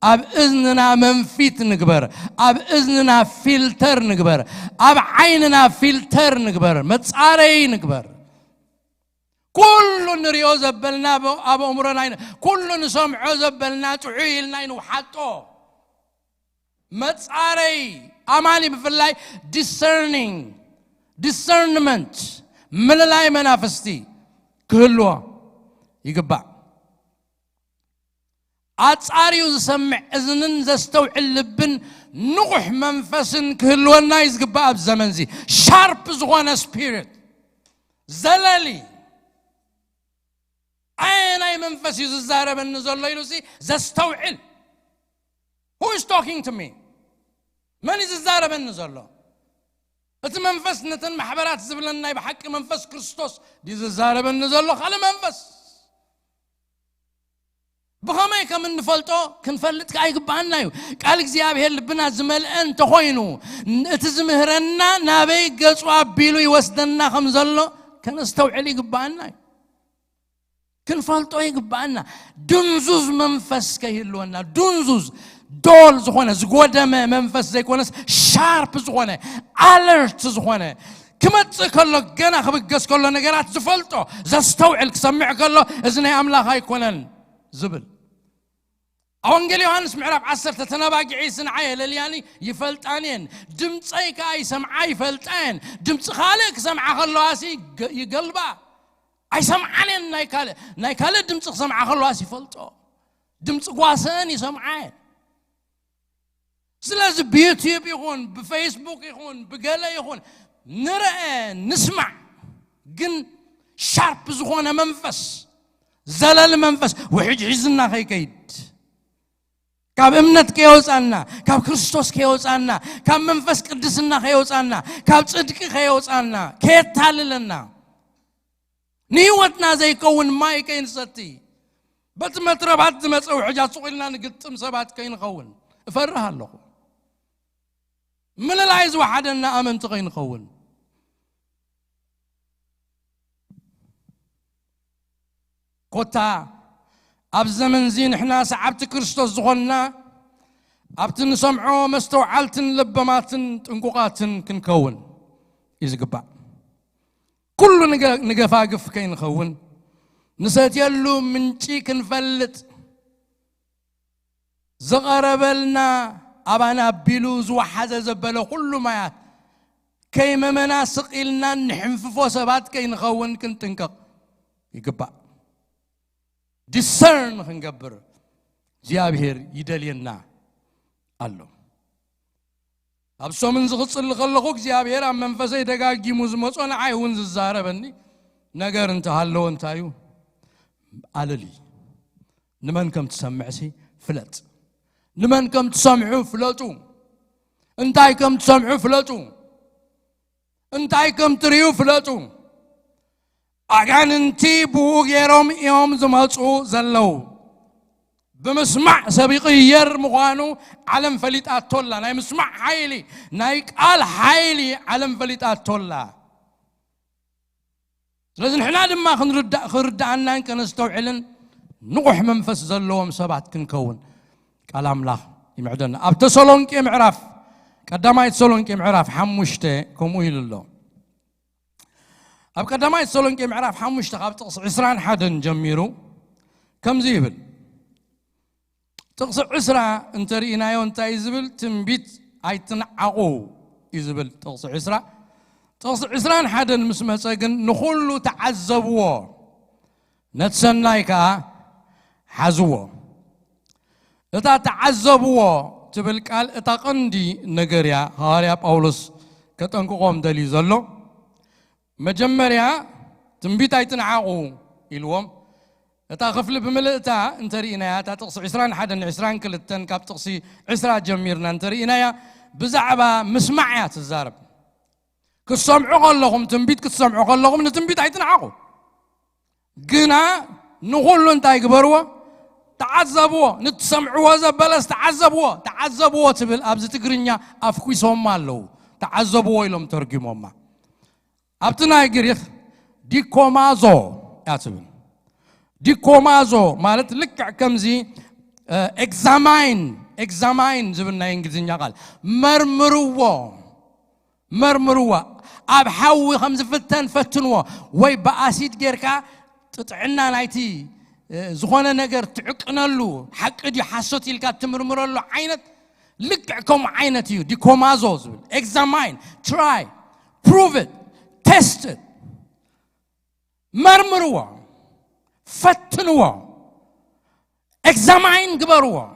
اب اذننا منفيت نقبر اب اذننا فلتر نقبر اب عيننا فلتر نقبر متصاري نقبر كل نريو زبلنا ابو امرنا كل نسمع زبلنا تعيلنا وحطو متصاري اماني بفلاي discernment من لاي منافستي كلوا يقبع أتصاريو سمع إذنن زستوعي اللبن نقح منفسن كلوا النايز قبع بزمن زي sharp زغوانا spirit زلالي أين أي منفسي ززارة بالنزول ليلو سي زستوعي who is talking to me من ززارة بالنزول له منفس نتن محبرات زبلنا بحق منفس كريستوس دي ززارة بالنزول له خلي منفس بخماي كمن نفلتو كنفلت كاي قبعنا يو قال እግዚአብሔር ልብና ዝመልአን ተኾይኑ እትዝምህረና ናበይ ገጹ አቢሉ ይወስደና ከምዘሎ ከነስተውዕል ይግባና كنفلتو يقبعنا دنزوز منفس كهلونا دنزوز دول زخونة زقودة منفس زي كونس شارب زخونة alert زخونة كما تقول جنا خبيك قص كله نجارات زفلتو زستوعلك سمع كله إذن أملاك هاي كونن زبل أونجل يوحنس معرف 10 تتنبأ عيسى عيل اللي يفلتانين دمت أيك أي سمع يفلتان دمت خالق سمع خلواسي يقلبه أي سمعانين نايكالة دمت سمع خلواسي فلتو دمت قواسان يسمعين سلازم بيوتيوب يخون بفيسبوك يخون بقالة يخون نرأى نسمع جن شارب زخونة منفس زلال منفس وحج عزنا خي كيد كاب امنت كيوز عنا كاب كريستوس كيوز عنا كاب منفس قدسنا خيوز عنا كاب صدق خيوز عنا كيت تاللنا نيوتنا زي كون ماي كين ستي بتمترب عد ما تسوي حاجات صغيرنا نقطم سبات كين خون فرها له من العايز وحدنا امن تغين خون كوتا أبزمن زين إحنا سعبت كريستوس زغنا أبتن سمعو مستوعلتن لبماتن تنقوقاتن كنكون يزقبع كل نقفاقف كين خون نسات يلو من شي كنفلت زغربلنا أبانا بيلوز وحزة زبلو كل ما كيما مناسق إلنا نحنففو سبات كين خون كنتنقق يقبع discern خنقبر زيابهر يدلينا الله أبسو من زغص اللي خلقوك زيابهر عم منفسي دقاقي مزموس وانا عايون ززارة بني نقر انت هالو انتايو على لي نمانكم تسمعسي فلت نمانكم تسمعوا فلتو انتايكم تسمعوا فلتو انتايكم تريو فلتو أجان انتي بوق يروم يوم زماتو زلو بمسمع سبيق ير مغانو علم فليت أطلع ناي مسمع حيلي نايك آل حيلي علم فليت أطلع لازم إحنا لما خنرد عنا كنستوعلن نقح منفس زلوهم سبعة كنكون كلام لا يمعدنا أبتسولون كم عرف قدما يتسولون كم عرف حمشته كمويل الله أبقى دماء يتصلون كم عرف حمش تقاب تقص عسران حدن جميرو كم زيبل تقص عسرا انت رئينا يون تا يزبل تنبيت اي تنعقو يزبل تقص عسرا تقص عسران حدن مسمى ساقن نخلو تعذبوه نتسنايكا حزوه اتا تعذبوه تبل قال اتا قندي نغريا هاريا باولوس كتنكو قوم دلي زلو مجمريا تنبيت أيتنعاقو إلوم تاخفل بملئتا انترينا يا تقصي عسران حدا عسران كلتن كاب تقصي عسرا جميرنا انترينا يا بزعبا مسمعيات الزارب كسمعوا قالهم تنبيت كسمعوا قالهم نتنبيت أيتنعاقو قنا نقول انت يقبروا تعذبوا نتسمعوا زبلس تعذبوا تبل أبز تقرنيا أفكوي سومالو تعذبوا إلهم ترجموا ما أبتنا يقريخ دي كومازو يا تبل دي كومازو مالت لك كمزي examine زبنا إنجليزي قال مرمروا أب حوي 5 فتنوا وي بأسيد جيركا تطعنا نايتي زخونا نجر تعقنا له حق دي حسوتي الكات تمرمر له عينت لكعكم عينتي دي كومازو examine try prove it test it مرمروا فتنوا examine قبروا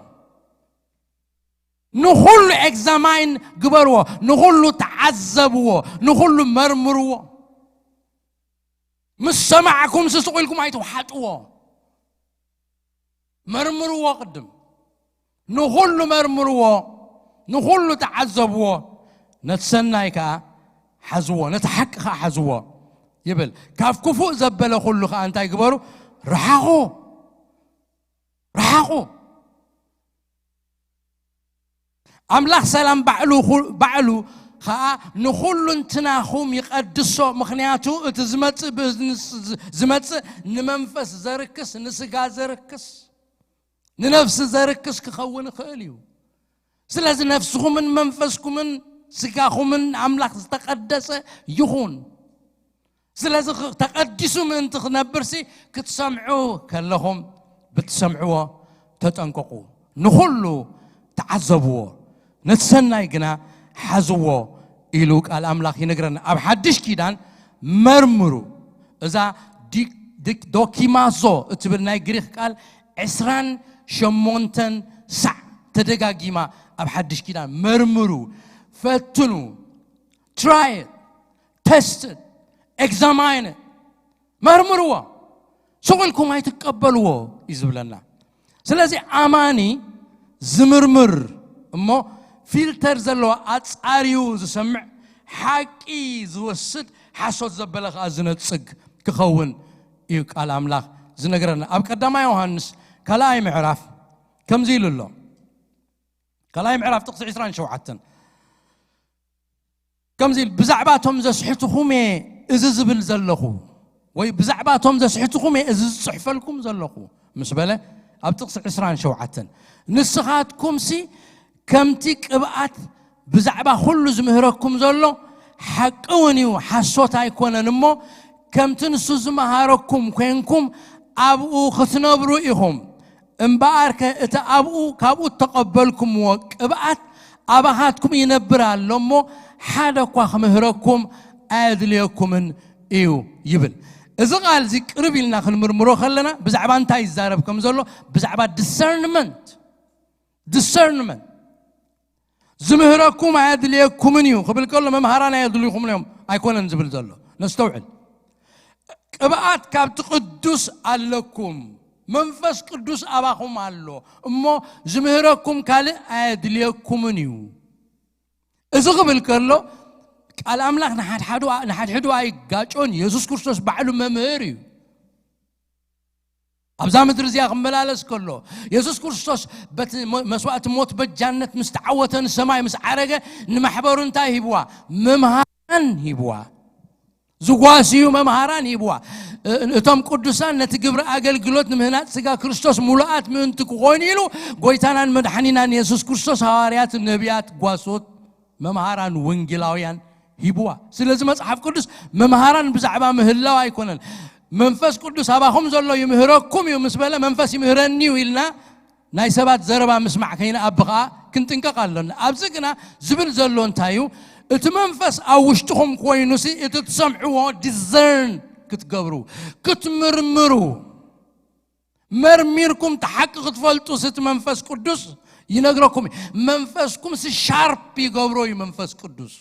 نخل examine قبروا نخل تعذبوا نخل مرمروا مش سمعكم سسقلكم عيتوا حطوا مرمروا قدم نخل مرمروا نخل تعذبوا نتسنايكا حزوا نتحقق حزوا يبل كاف كفو زبل خلو أنت يقبروا رحاقو أملاح سلام بعلو خا نخل انتناخوم يقدسوا مخنياتو زمت نمنفس زركس نسقا زركس ننفس زركس كخون خاليو سلاز نفسكم من منفسكم من سقاكم من أملاح تقدس يخون سلاز تقدسوا من تخنبرسي كتسمعوا كلهم بتسمعوا تتنققوا نخلوا تعذبوا نتسنى يقنا حزوا إلوك الأملاك ينقرن أب حدش كيدان مرمرو إذا ديك دوكيمازو اتبرنا يقريخ قال 28 ساعة تدقاقيما أب حدش كيدان مرمرو فتنو try it test it examine it مرمروا شغلكم هاي تقبلوا يزبلنا سلازي أماني زمرمر أمو فلتر زلوا أتصاريو زسمع حقي زوسد حسوت زبلغ أزنت صق كخون يوك على أملاك زنقرنا أب قدما يوهانس كلاي معرف كم زيل الله كلاي معرف تقصي عسران شوعتن كم زيل بزعباتهم زسحتهم إززبل زلخو وي بزعباتهم زسحتهم إزز صحفلكم زلخو مسبلة أب تقصي عسران شوعتن نسخاتكم سي كمتي قبعات بزعبا كل زمهركم زلو حقوني وحسوت يكون نمو كمتن زمهركم كينكم أبو ختنبرو إهم امبارك إتا أبو كابو تقبلكم وقبعات أبهاتكم ينبرا لمو حادك وخمهركم أدليكم إيو يبن إذا قال زي قربي لنا خلمرمرو خلنا بزعبان تاي زاربكم زلو بزعبا discernment زمهركم عادليكم نيو قبل كل مهرانا يدليكم اليوم أيكون نزبل زلو نستوعب قبعات كابت قدوس عليكم منفس قدوس أباكم علو أمو زمهركم كالي عادليكم نيو إذا قبل كله قال أملاك نحد حدو أي قاجون يسوس كريستوس بعلو ممهري أبزام درزيا ملالس كله يسوس كريستوس بت مسوات موت بالجنة مستعوة السماء مسعرقة نمحبر انتهي هبوا ممهران هبوا زقواسيو ممهران هبوا اتم قدسان نتقبر أقل قلوت نمهنات سقا كريستوس ملوات من تكوغونيلو قويتانا مدحنينان يسوس كريستوس هواريات النبيات قواسوت ممهران وانجلاويان هبوا سلازم مصحف قدس ممهران بزعبا مهلاو يكونن منفس قدس أباهم زلوا يمهركم يومسبلا منفس يمهرني ويلنا ناي سبات زربا مسمع كينا أبغى كنت إنك قالنا أبزقنا زبل زلون تايو اتمنفس أوشتهم كوينوسي اتتسمعوا discern كتقبروا كتمرمروا مرميركم تحقق تفلتوا ست منفس قدس ينقركم منفسكم سي شارب يقبروا منفس قدس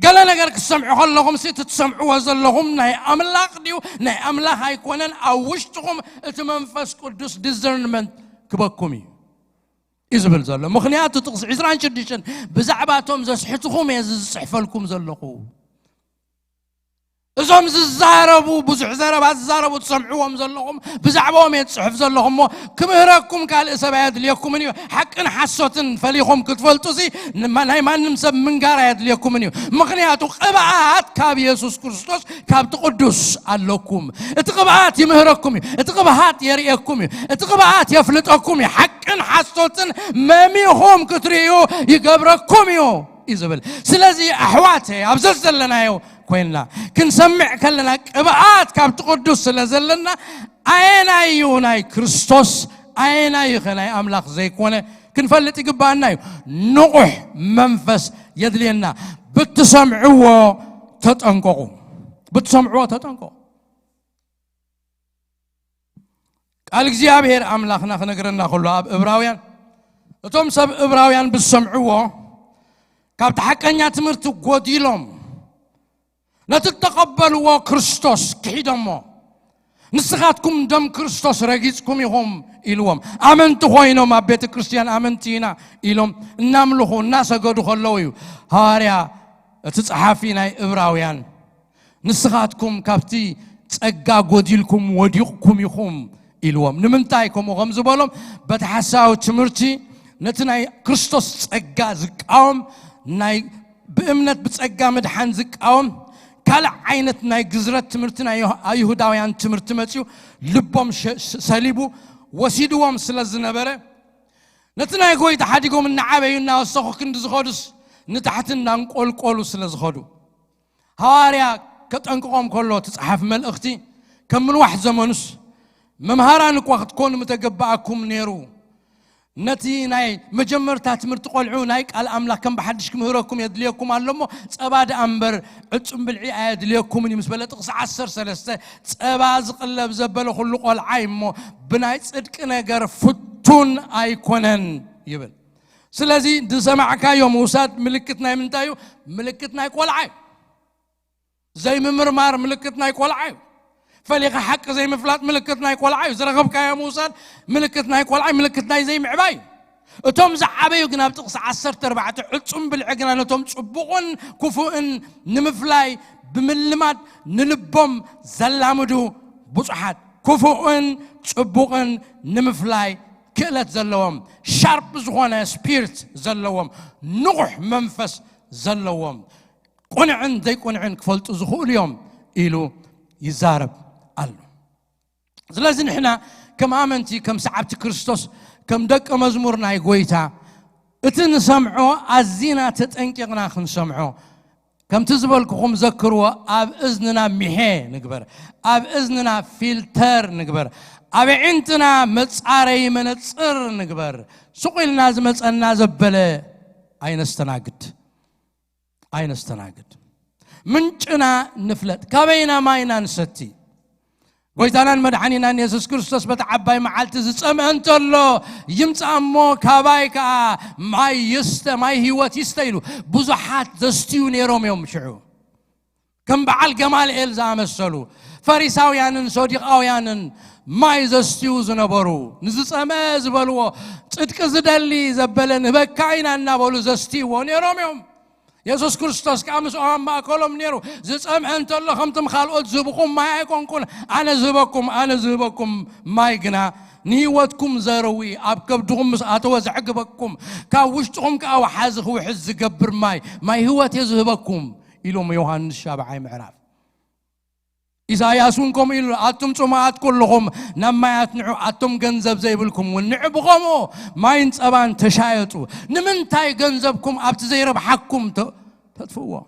قال نجر كسمعوا خلهم سيت تسمعوا وزلهم ناي أملاك ديو ناي أملاك هيكونن أوشتهم تمنفس قدوس discernment كبكمي إزبل زلهم مخنيات تقص عزران شديشن بزعباتهم زسحتهم يزحفلكم زلقوا إذا زاربوا بزح زارب زاربوا تسمعوهم زلهم بزعبهم يتصحف زلهم كم هراكم قال إسباد ليكم منيو حقن حسوتن فليهم كتفلتوسي ما نمسب من قارات ليكم منيو مغنياتو قبعات كاب يسوع كريستوس كاب تقدس علىكم اتقبعات يمهركم اتقبعات يريكم اتقبعات يفلتكم حقن حسوتن ماميهم كتريو يقبركم يو إزبل سلازي أحواتي أبزل لنا يو كوينلا كنسمع كلنا قبعات كاب تقدس لزلنا أين أيوناي كريستوس أين أيخناي أملاك زي كونه كنفلت يقبعنا نقح منفس يدلينا بتسمعوا تتنقوا بتسمعوا تتنقوا قال እግዚአብሔር አምላክና ከነገረና ሁሉ አብ ዕብራውያን እቶም ሰብ ዕብራውያን ብሰምዕዎ ካብ ተሐቀኛ ትምህርት ጎዲሎም نتتقبلوا كريستوس كحيدمو نسخاتكم دم كريستوس رجيزكم يهم إلوم آمنتوا خوينهم أبيت كريستيان آمنتينا إلوم نملوه الناس قدوا خلويو هاريا تتصحفينا إبراويان نسخاتكم كابتي تسقى قديلكم وديقكم يهم إلوم نمنتايكم وغمز بالهم بتحساو تمرتي نتناي كريستوس تسقى زكاهم ناي بإمنة بتسقى مدحان زكاهم كل عينت ناي جزرت تمرتنا يهوداويان تمرت متيو لبهم سليبو وسيدوهم سلزنا بره نتنا يقول تحديكم النعابة ينا وسخو كندز خودس نتحتنا نقول قولوا سلزخودو هاريا كتنقوم كله تصحف مل أختي كمل واحد زمانس ممهرانك وقت كون متقبعكم نيرو نتي ناي مجمر تاتمرت قلعو نايك الأملاك كم بحدش كم هراكم يدليكم علمو تساباد أمبر عطم بالعي يدليكم من مسبلة تقص 10 سلسة تساباز قلب زبالو خلق والعيمو بناي صدق نجر فتون أيكونن يبل سلازي دي سمعك يوم وساد ملكتنا يمنتايو ملكتنا يكوال عيب زي ممرمار ملكتنا يكوال عيب فليق حق زي مفلات ملكتنا يقول عاي زرغبك يا موسى ملكتنا يقول عاي ملكتنا زي معباي وتم زعبي وقنا بتقص 10 4 عصم بالعقنا نتم صبقون كفؤن نمفلاي بملمات نلبم زلامدو بصحات كفؤن صبقون نمفلاي كلت زلوم شارب زغونه سبيرت زلوم نوح منفس زلوم قنعن زي قنعن كفلت زخول يوم إلو يزارب الله لازم إحنا كم آمنتي كم سعبت كريستوس كم دق مزمورنا يقويتا اتنسمعوا الزينة تتنكرنا خنسمعوا كم تزبلكم ذكروا أب إذننا مهي نقبر أب إذننا فلتر نقبر أب عندنا متصاري من تصر نقبر سقي الناس متصنا زبلة أين استناقد منجنا نفلت كابينا ماينا نستي قويتانا المدحنينا يسوس كريستوس بتعباي معالت زصم انت الله يمصامو كابايكا ماي يست ماي هيوت يستيلو بزحات زستيو نيروم يوم شعو كم بعل جمال إلزا مسلو فريساويانن صديقاويانن ماي زستيو زنبرو نزصم زبلو صدق زدلي زبلن بكاينا نبلو زستيو نيروم يوم يسوع كريستوس كامس ما كلهم نيرو زعم أنت الله خمتم خالقت زبكم ما يكون كل أنا زبكم ما يجنا نيوتكم زروي أبكبتهم أتوزع عقبكم كاوشتهم كأو حازخ وحز جبر ما هو تزهبكم إلهم يوحنا الشابعي معرف إذا ياسونكم إلو أتم سماعات كلهم نما يتنعو أتم جنزب زي بالكم والنعبغمو ما ينتبان تشايتو نمنتاي جنزبكم أبت زي ربحكم تطفوا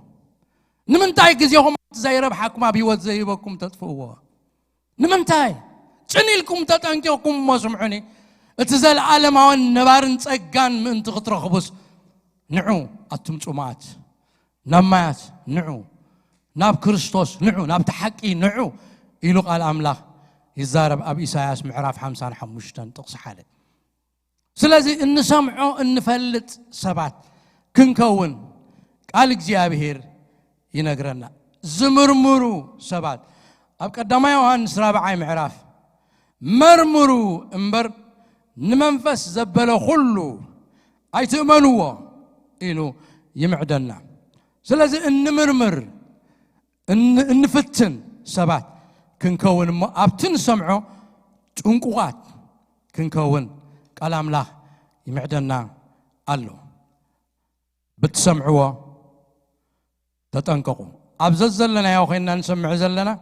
نمنتاي جزيهم زي ربحكم أبيوت زي بكم تطفوا نمنتاي تنيلكم تتنكيكم ما سمعني اتزال عالم عن نبارن تسجان من تغطرخ بس نعو أتم سماعات نمات نعو ناب كريستوس نعو ناب تحقي نعو إلو قال أملاك يزارب أبي إساياس معراف 55 تقص حاله سلازي إن سمعو إن فلت سبات كنكون قال እግዚአብሔር ينقرنا زمرمرو سبات أبقى دما يوحنس رابعي معراف مرمرو امبر نمنفس زبلو خلو أي تؤمنوا إنه يمعدنا سلازي نمرمر نفتن سبات كنكون أبتن سمعو تنقوات كنكون كلام الله يمعدنا قالوا بتسمعوا تتنققوا أبزز لنا يا أخينا نسمع زلنا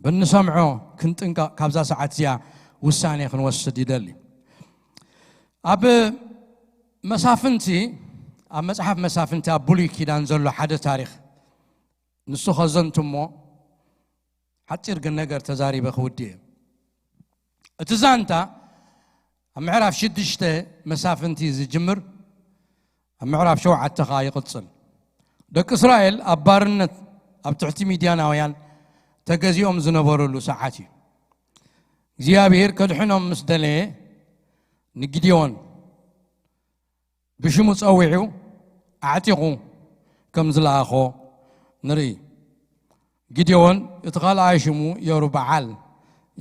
بنسمعوا كنت انك كابزا ساعات زيا والثاني خن وسد يدلي أب مسافنتي أب مصحف مسافنتي أبولي كيدان زلو حدا تاريخ نسو خزنتمو حتى يرجع نجار تزاري بخودي اتزانتا أم عرف شدشته مسافنتي زي جمر أم عرف شو عالتخايق تصل دك إسرائيل أبارنت أبتعتي ميديانا ويان تجزيهم زنبورو له ساعاتي زيابير كدحنهم مسدلي نجديون بشمس أوعيو أعتقو كم زلاخو نري جديون يتقال عايشمو يوربعال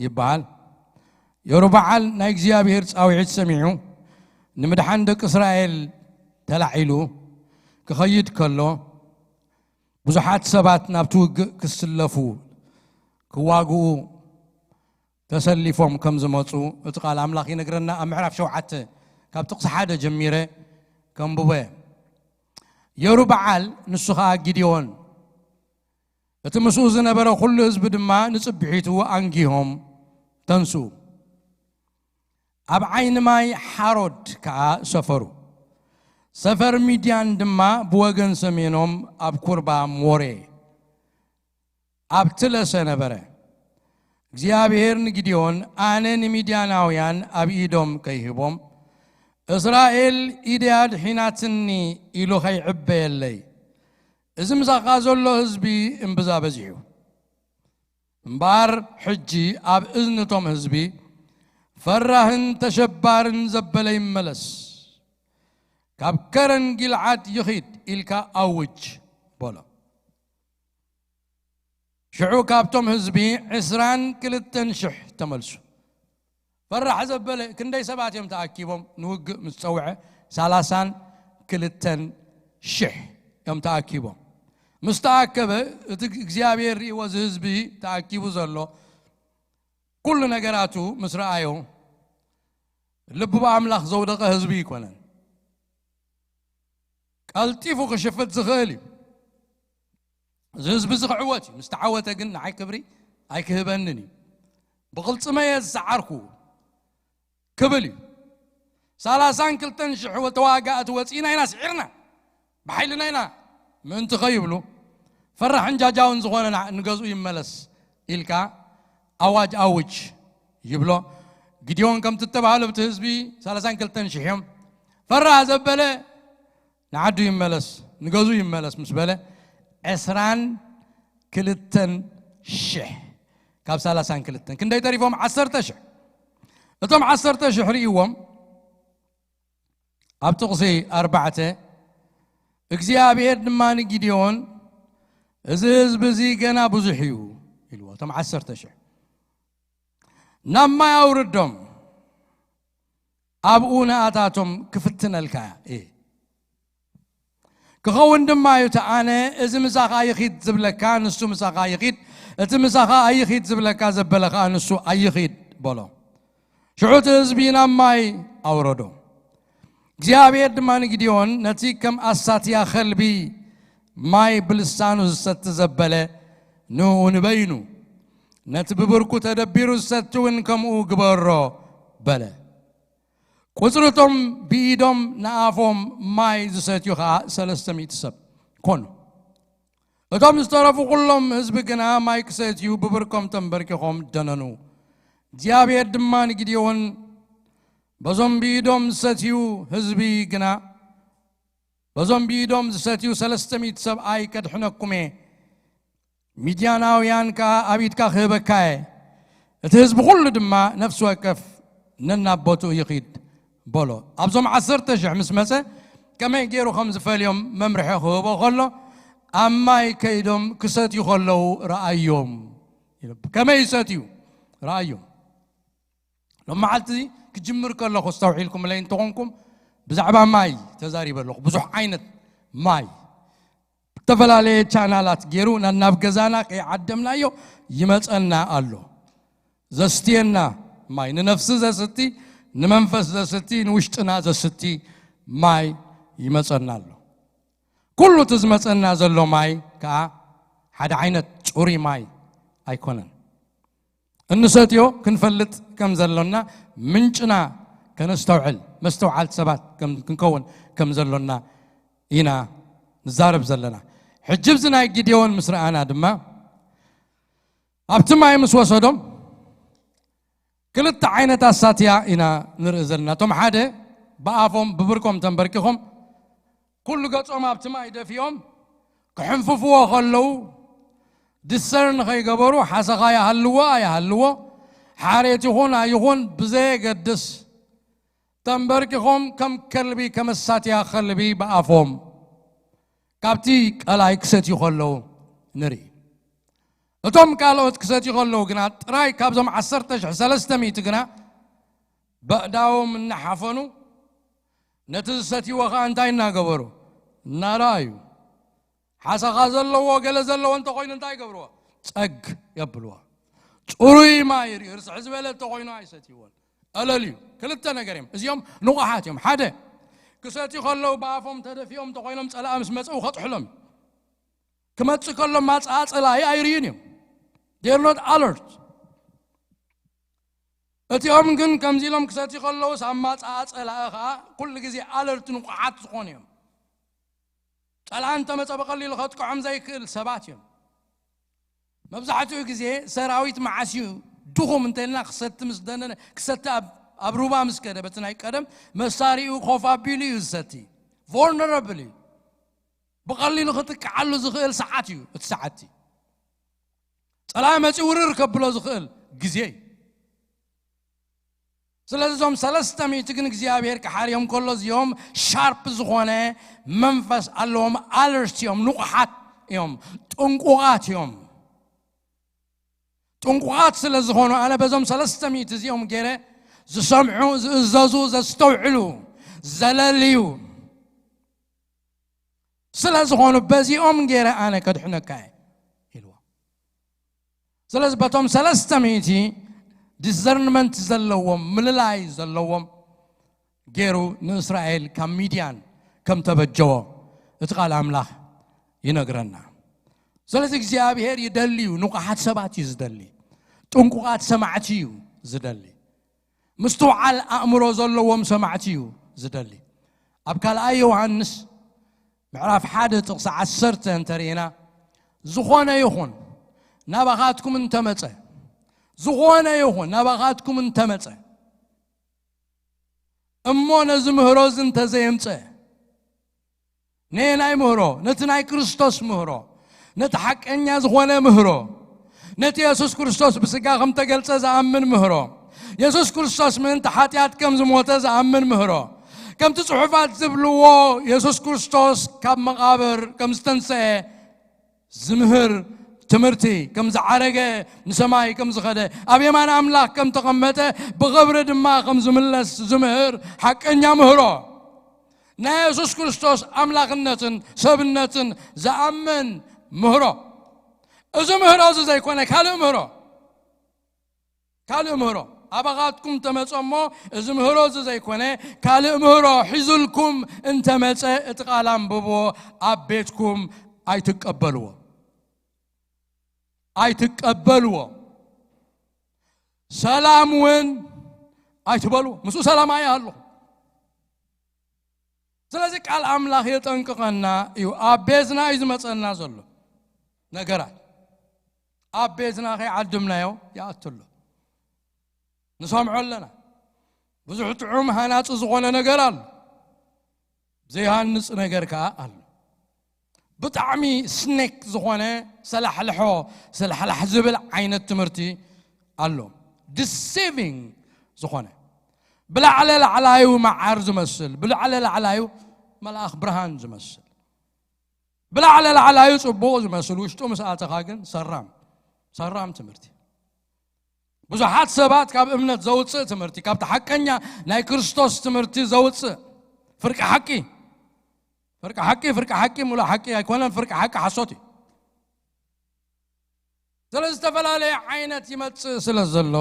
يبعال يوربعال نايك زيابير أوعيت سميعو نمدحان دك إسرائيل تلعيلو كخيد كله بزحات سبات نابتو كسلفو كواغو تسلفهم كم زمصو اتقال املاخ ينغرنا امعرف شوعت كاب تقص حدا جميره كم بوبه يربعال نسخا غيديون اتمسو زنبره كل حزب دما نصبحيتو انغيهم تنسو اب عين ماي حرود كا سفرو سفر ميديان دما بوغن سمينهم اب قربا موري اب تلس نبره እግዚአብሔር ንግዲዮን አነን ሚዲያናውያን اب ايدهم كيهبهم اسرائيل ايدياد حيناتني الو خي عبيلي ازم زقازلو حزبي امبزا بزيو مبار حجي اب اذنتهم حزبي فراهن تشبارن زبلي ملس كابكرن جلعات يخيد إلكا أوج بولا شعو كابتم حزبي عسران كلتن شح تملسو فرح زبلة كندي سبات يوم تأكيبهم نوق مستوعة سالاسان كلتن شح يوم تأكيبهم مستأكبة اكزيابير يوز حزبي تأكيبو زلو كل نقراتو مسرعيو لبوا عملاخ زودق حزبي كونن التيفو خشفت زغالي زهز بزغعواتي مستعوته قلنا عاي كبري عاي كهبنني بغلط ما يزعركو كبلي سالاسان كل تنشح وتواقعت وتسينا هنا سعرنا بحيلنا هنا من تخيبلو فرح نجاجاون زغوانا نقزو يملس إلكا أواج أوج يبلو قديون كم تتبعالو بتهزبي سالاسان كل تنشحهم فرح زبله نعدو يملس نقزو يملس مسبله عسران كلتن شح كاب سالاسان كلتن كندي تعرفهم 10 شح اتم 10 شح ريوم ابتقصي 4 اكزيابير دمان جديون ازز بزي جنا بزحيو الو اتم 10 شح نما يوردهم ابونا اتاتهم كفتنا الكايا ايه كخون دما يتعانى إذا مساقا يخيد زبلكا نسو مساقا يخيد إذا مساقا يخيد زبلكا زبلكا نسو يخيد بولو شعوت زبينا ماي أوردو እግዚአብሔር دما نجديون نتي كم أساتيا خلبي ماي بلسانو ست زبلة نو نبينو نتببركو تدبيرو ستون كم أقبرو بلا قصرتهم بيدهم نافهم ماي زساتيوها 300 سب كونو اتم استرافو كلهم حزبنا ماي كساتيو ببركم تنبركهم دننو እግዚአብሔር دما نجديون بزوم بيدهم ستيو حزبي جنا بزوم بيدهم ستيو 300 سب اي كدحنكمه ميدياناويان كا ابيت كا خبكاي الحزب كله دما نفس وقف ننابوتو يقيد بولو أبزم 10 شح مسمسة كما يجيرو 5 في اليوم ممرحه هو بقوله أماي كيدم كسات يخلو رأيهم كما يساتيو رأيهم لما عالتي كجمر كله خستوحي لكم لين تغنكم بزعبا ماي تزاري بلوخ بزح عينت ماي تفلا لي چانالات غيرو نناف غزانا كي عدمنا يو يمصنا الله زستينا ماي نفس زستي نمنفس زستي نوشتنا زستي ماي يمصنا الله كل تزمصنا زلو ماي كا حد عينت صوري ماي ايكونن النساتيو كنفلت كم زلونا منچنا كنستوعل مستوعل سبات كم كنكون كم زلونا هنا نزارب زلنا حجب زنا جديون مسرعنا دما ابتما يمسوسدم كلت عينتا ساتيا هنا نرزلنا توم حدا بافهم ببركم تنبركهم كل قصوم ابتما يدفيهم كحنففوا خلو دسرن خي قبرو حسقا يا هلوا حاريت يخون بزي قدس تنبركهم كم كلبي كم الساتيا خلبي بافهم كابتي قالاي كسات يخلو نري اتوم قالوت كسات يخلو غنا طراي كابزم 13 غنا بعداو من حفنو نتساتي وخا انتاي ناغبرو نارايو حسقا زلو وقال زلو انت خوين انتاي غبرو صق يبلوا صوري ما يري ارس حزبله تخوينو ايساتيون الاليو كلتا نغريم ازيوم نقحاتهم حدا كساتي خلو بافهم تدفيهم تقوينهم صلا امس مصو خطحلم كمص كلهم ما صاصلا ايرينيم they're not alert اتيهم كن كمزيلهم كساتي خلو سما صاصلا خا كل غزي alert نقحات زخونيم صلا انت مص بقليل خطقعم زي كل سباتيم مبزحتو غزي سراويت معاسيو دخوم انتنا خست مسدن كست أبروبا مسكرة بتناي كرم مساريو خوفا بيلي يزتي vulnerably بقليل خطك على زخيل ساعاتيو تساعتي سلامة ورر كبلو زخيل جزيء سلازم سلستمي تكن جزيابير كحاريهم كل يوم شارب زخونة منفس اللهم alert يوم نقحات يوم تنقوات يوم تنقوات سلازخونة أنا بزم سلستمي تزيهم جرا زسمعوا ززازو زستوعلوا زلاليو سلازخونو بزي جيرا أنا كدحنا كاي حلوة سلاز بتوم سلستميتي ديزرنمنت زلوهم مللاي زلوهم جيرو نإسرائيل كم ميديان كم تبجوا اتقال أملاح ينقرنا سلاز إخزيابير يدليو نقحات سبات يزدلي تنقحات سمعتيو زدلي مستوعل أمره زلوهم سمعتيو زدلي أبكال أي يوحنس معرف حادث تقصى عسرت انترينا زخوانا يخون نبغاتكم انتمتع زخوانا يخون نبغاتكم انتمتع أمونا زمهروز انت زيمتع نيناي مهرو نتناي كريستوس مهرو نتحق انيا زخوانا مهرو نت يسوس كريستوس بسقاهم تقلت زامن مهرو يسوس كريستوس من تحاتيات كم زموت زامن مهرو كم تصحفات زبلوو يسوس كريستوس كم مقابر كم استنسى زمهر تمرتي كم زعرقة نسماي كم زخدة أبي ما نملاك كم تقمته بغبر دماغ كم زملس زمهر حق إنيا مهرو نا يسوس كريستوس أملاك النتن سب النتن زأمن مهرو زمهرو زي كونه كالو مهرو أبغاتكم تمسمو زمهرو زي كونه كالو مهرو حزلكم انت مس اتقالام ببو أبيتكم أي تقبلوا سلام وين أي تبلوا مسو سلام أي الله سلازك على أملاك يتنققنا يو أبيزنا إذا مسألنا زلو نقرأ أبيزنا خي عدمنا يو يا أتلو نسمع لنا بزحت عم هنات زغنا نقرأ زي هالنص نقرأ كأل بطعمي سنك زغنا سلح زبل عين التمرتي قالوا deceiving زغنا بلا على العلايو مع عرض مسل بلا على العلايو ملاخ برهان زمسل بلا على يصبو زمسل وشتو مساعته خاغن سرام تمرتي ብዙሓት ሰባት ካብ እምነት ዘውፅእ ትምህርቲ ካብ ተሐቀኛ ናይ ክርስቶስ ትምህርቲ ዘውፅእ ፍርቂ ሓቂ ሙሉ ሓቂ ኣይኮነን ፍርቂ ሓቂ ሓሶት እዩ ስለዚ ዝተፈላለየ ዓይነት ይመፅእ ስለ ዘሎ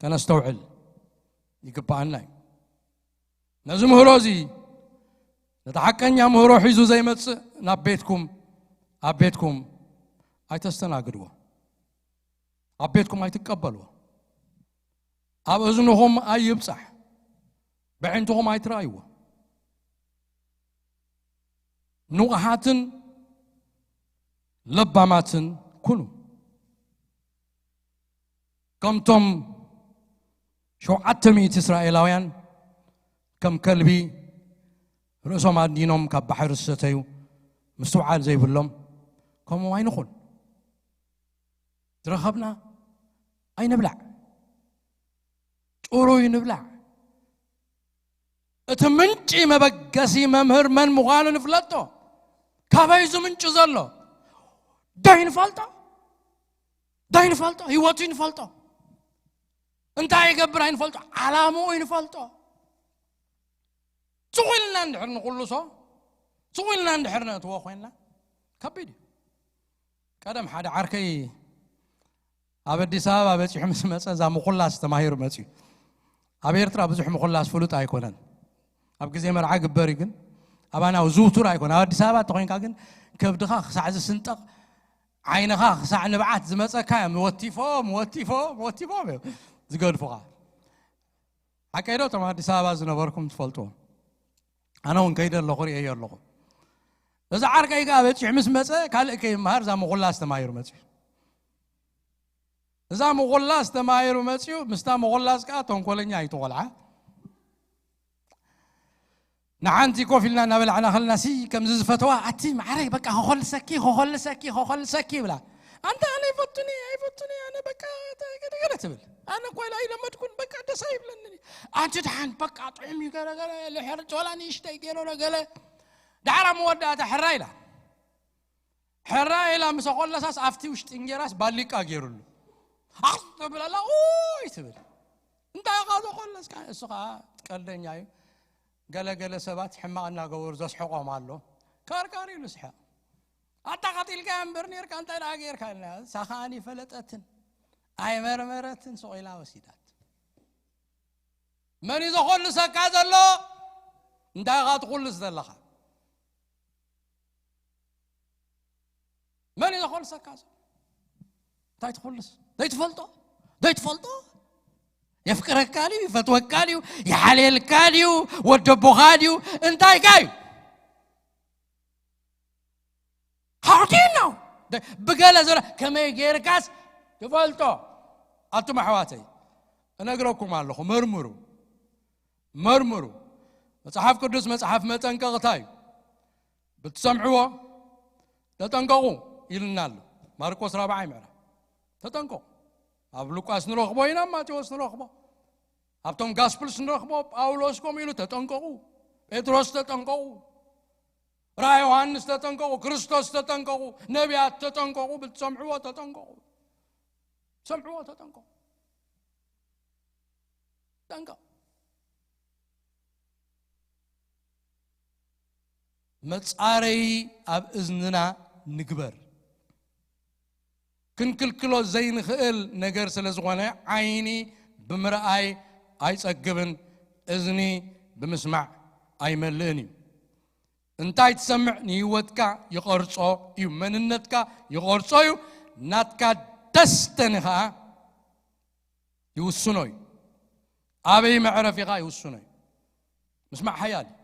ከነስተውዕል ይግባአና እዩ ነዚ ምህሮ እዚ ነተሐቀኛ ምህሮ ሒዙ ዘይመፅእ ናብ ቤትኩም ኣይተስተናግድዎ ኣብ ቤትኩም ኣይትቀበልዎ ኣብ እዝንኹም ኣይብፃሕ ብዕንትኹም ኣይትረአይዎ ንቑሓትን ለባማትን ኩኑ ከምቶም 700 እስራኤላውያን ከም ከልቢ ርእሶም ኣዲኖም ካብ ባሕሪ ዝሰተዩ ምስትውዓል ዘይብሎም ከምኡ ኣይንኹን ትረኸብና ኣይንብላዕ ጩሩይ ንብላዕ እቲ ምንጪ መበገሲ መምህር መን ምዃኑ ንፍለጦ ካበይ ዝምንጭ ዘሎ ዳይ ንፈልጦ ህይወቱ ይንፈልጦ እንታይ ይገብር ኣይንፈልጦ ዓላምኡ ይንፈልጦ ጽውልና እንድሕር ንኹሉ ሰው ጽውልና እንድሕር ነትዎ ኮይንና ከቢድ ቀደም ሓደ ዓርከይ ኣብ አዲስ አበባ በፂሑ ምስ መፀ እዛ ምኹላስ ተማሂሩ መፅዩ ኣብ ኤርትራ ብዙሕ ምኹላስ ፍሉጥ ኣይኮነን ኣብ ግዜ መርዓ ግበር ግን ኣባና ዝውቱር ኣይኮነ ኣብ አዲስ አበባ ተኾይንካ ግን ከብድኻ ክሳዕ ዝስንጠቕ ዓይንኻ ክሳዕ ንብዓት ዝመፀካ ወቲፎ ዝገድፉኻ ሓቀይዶ ቶም አዲስ አበባ ዝነበርኩም ትፈልጥዎ ኣነ እውን ከይደ ኣለኹ ሪአዮ ኣለኹ እዛ ዓርከይ ጋ በፂሑ ምስ መፀ ካልእ ከይመሃር እዛ ምኹላስ ተማሂሩ መፅዩ እዛ ምኹላስ ተማሂሩ መፅዩ ምስታ ምኹላስ ካ ተንኮለኛ ኣይትቆልዓ ንሓንቲ ኮፍ ኢልና እናበላዕና ኸልና ሲ ከምዚ ዝፈተዋ ኣቲ ማዕረይ በቃ ኸኸልሰኪ ብላ አንተ ኣነ ኣይፈቱኒ ኣነ በቃ ገለ ትብል ኣነ ቆይላ ይለመድኩን በቃ ደስ ኣይብለኒ አንቺ ድሓን በቃ ጥዕሚ ገለ ልሕር ጮላኒ ሽተይ ገይሮ ገለ ዳዕራ መወዳእታ ሕራ ኢላ ምስ ኸለሳስ ኣፍቲ ውሽጢ እንጀራስ ባሊቃ ገይሩሉ أخذ لا أوه يسبل أنت أخذ خلص كان السقاء تكلم جاي قال سبات حمانا جور زس حقه ماله كاري لسحة أعتقد الكام برنير كان ترى غير كان سخاني فلتتن أي مرتن سويلا وسيدات من إذا خلص كذا الله أنت أخذ خلص ذا الله من إذا خلص كذا تايت خلص دايت فلطو يفكرك كاليو يفتوك كاليو يحليل كاليو ودبو خاليو انتاي كايو حاطينو بقالة زولا كما يجير كاس يفلطو أنتم حواتي أنا أقرأكم على الله مرمرو مصحف قدس مصحف متنقغتاي بتسمعوه تتنقغوا يلنال ماركوس 4 معنا تتنقغ أب لوكاس نروخبو هنا ما تيوس نروخبو أبتم غاسبلس نروخبو باولوس كوميلو تتنقغوا بطرس تتنقغوا را يوحنس تتنقغوا كريستوس تتنقغوا نبيات تتنقغوا بتسمعوه تتنقغوا سمعوه تتنقغوا تنقغ متصاري أب إذننا نكبر كل كلو زين خيل نجار سلزوانا عيني بمرأي أي سجبن إذني بمسمع أي ملني أنتي تسمع نيوتك يقرصو يمننتك يقرصو ناتك دستنها يوسنوي أبي معرفي غا يوسنوي مسمع حيالي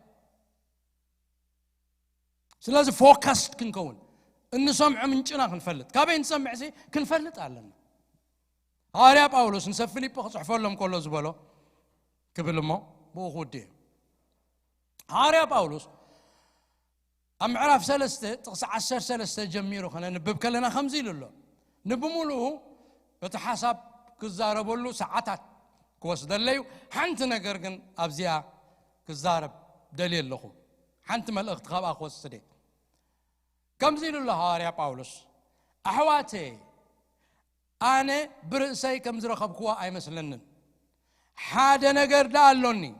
سلازم فوكست كنكون إن سمع من جنا كنفلت كابين نسمع زي كنفلت علنا هاريا باولوس نسفلي بخصح فلهم كله زبالو قبل ما بو خدي هاريا باولوس أم عرف سلسته تقص 10 سلسته جميرو خلينا نبب كلنا 50 لله نبمولو بتحسب كزارب له ساعات كوس دليو حنت نجرجن أبزيا كزارب دليل له حنت ملأخت خاب أخوس سدي كم زيلو الله هاريا باولوس أحواتي أنا برأسي كم زرو خبكوا أي مثلن حاجة نجر دالوني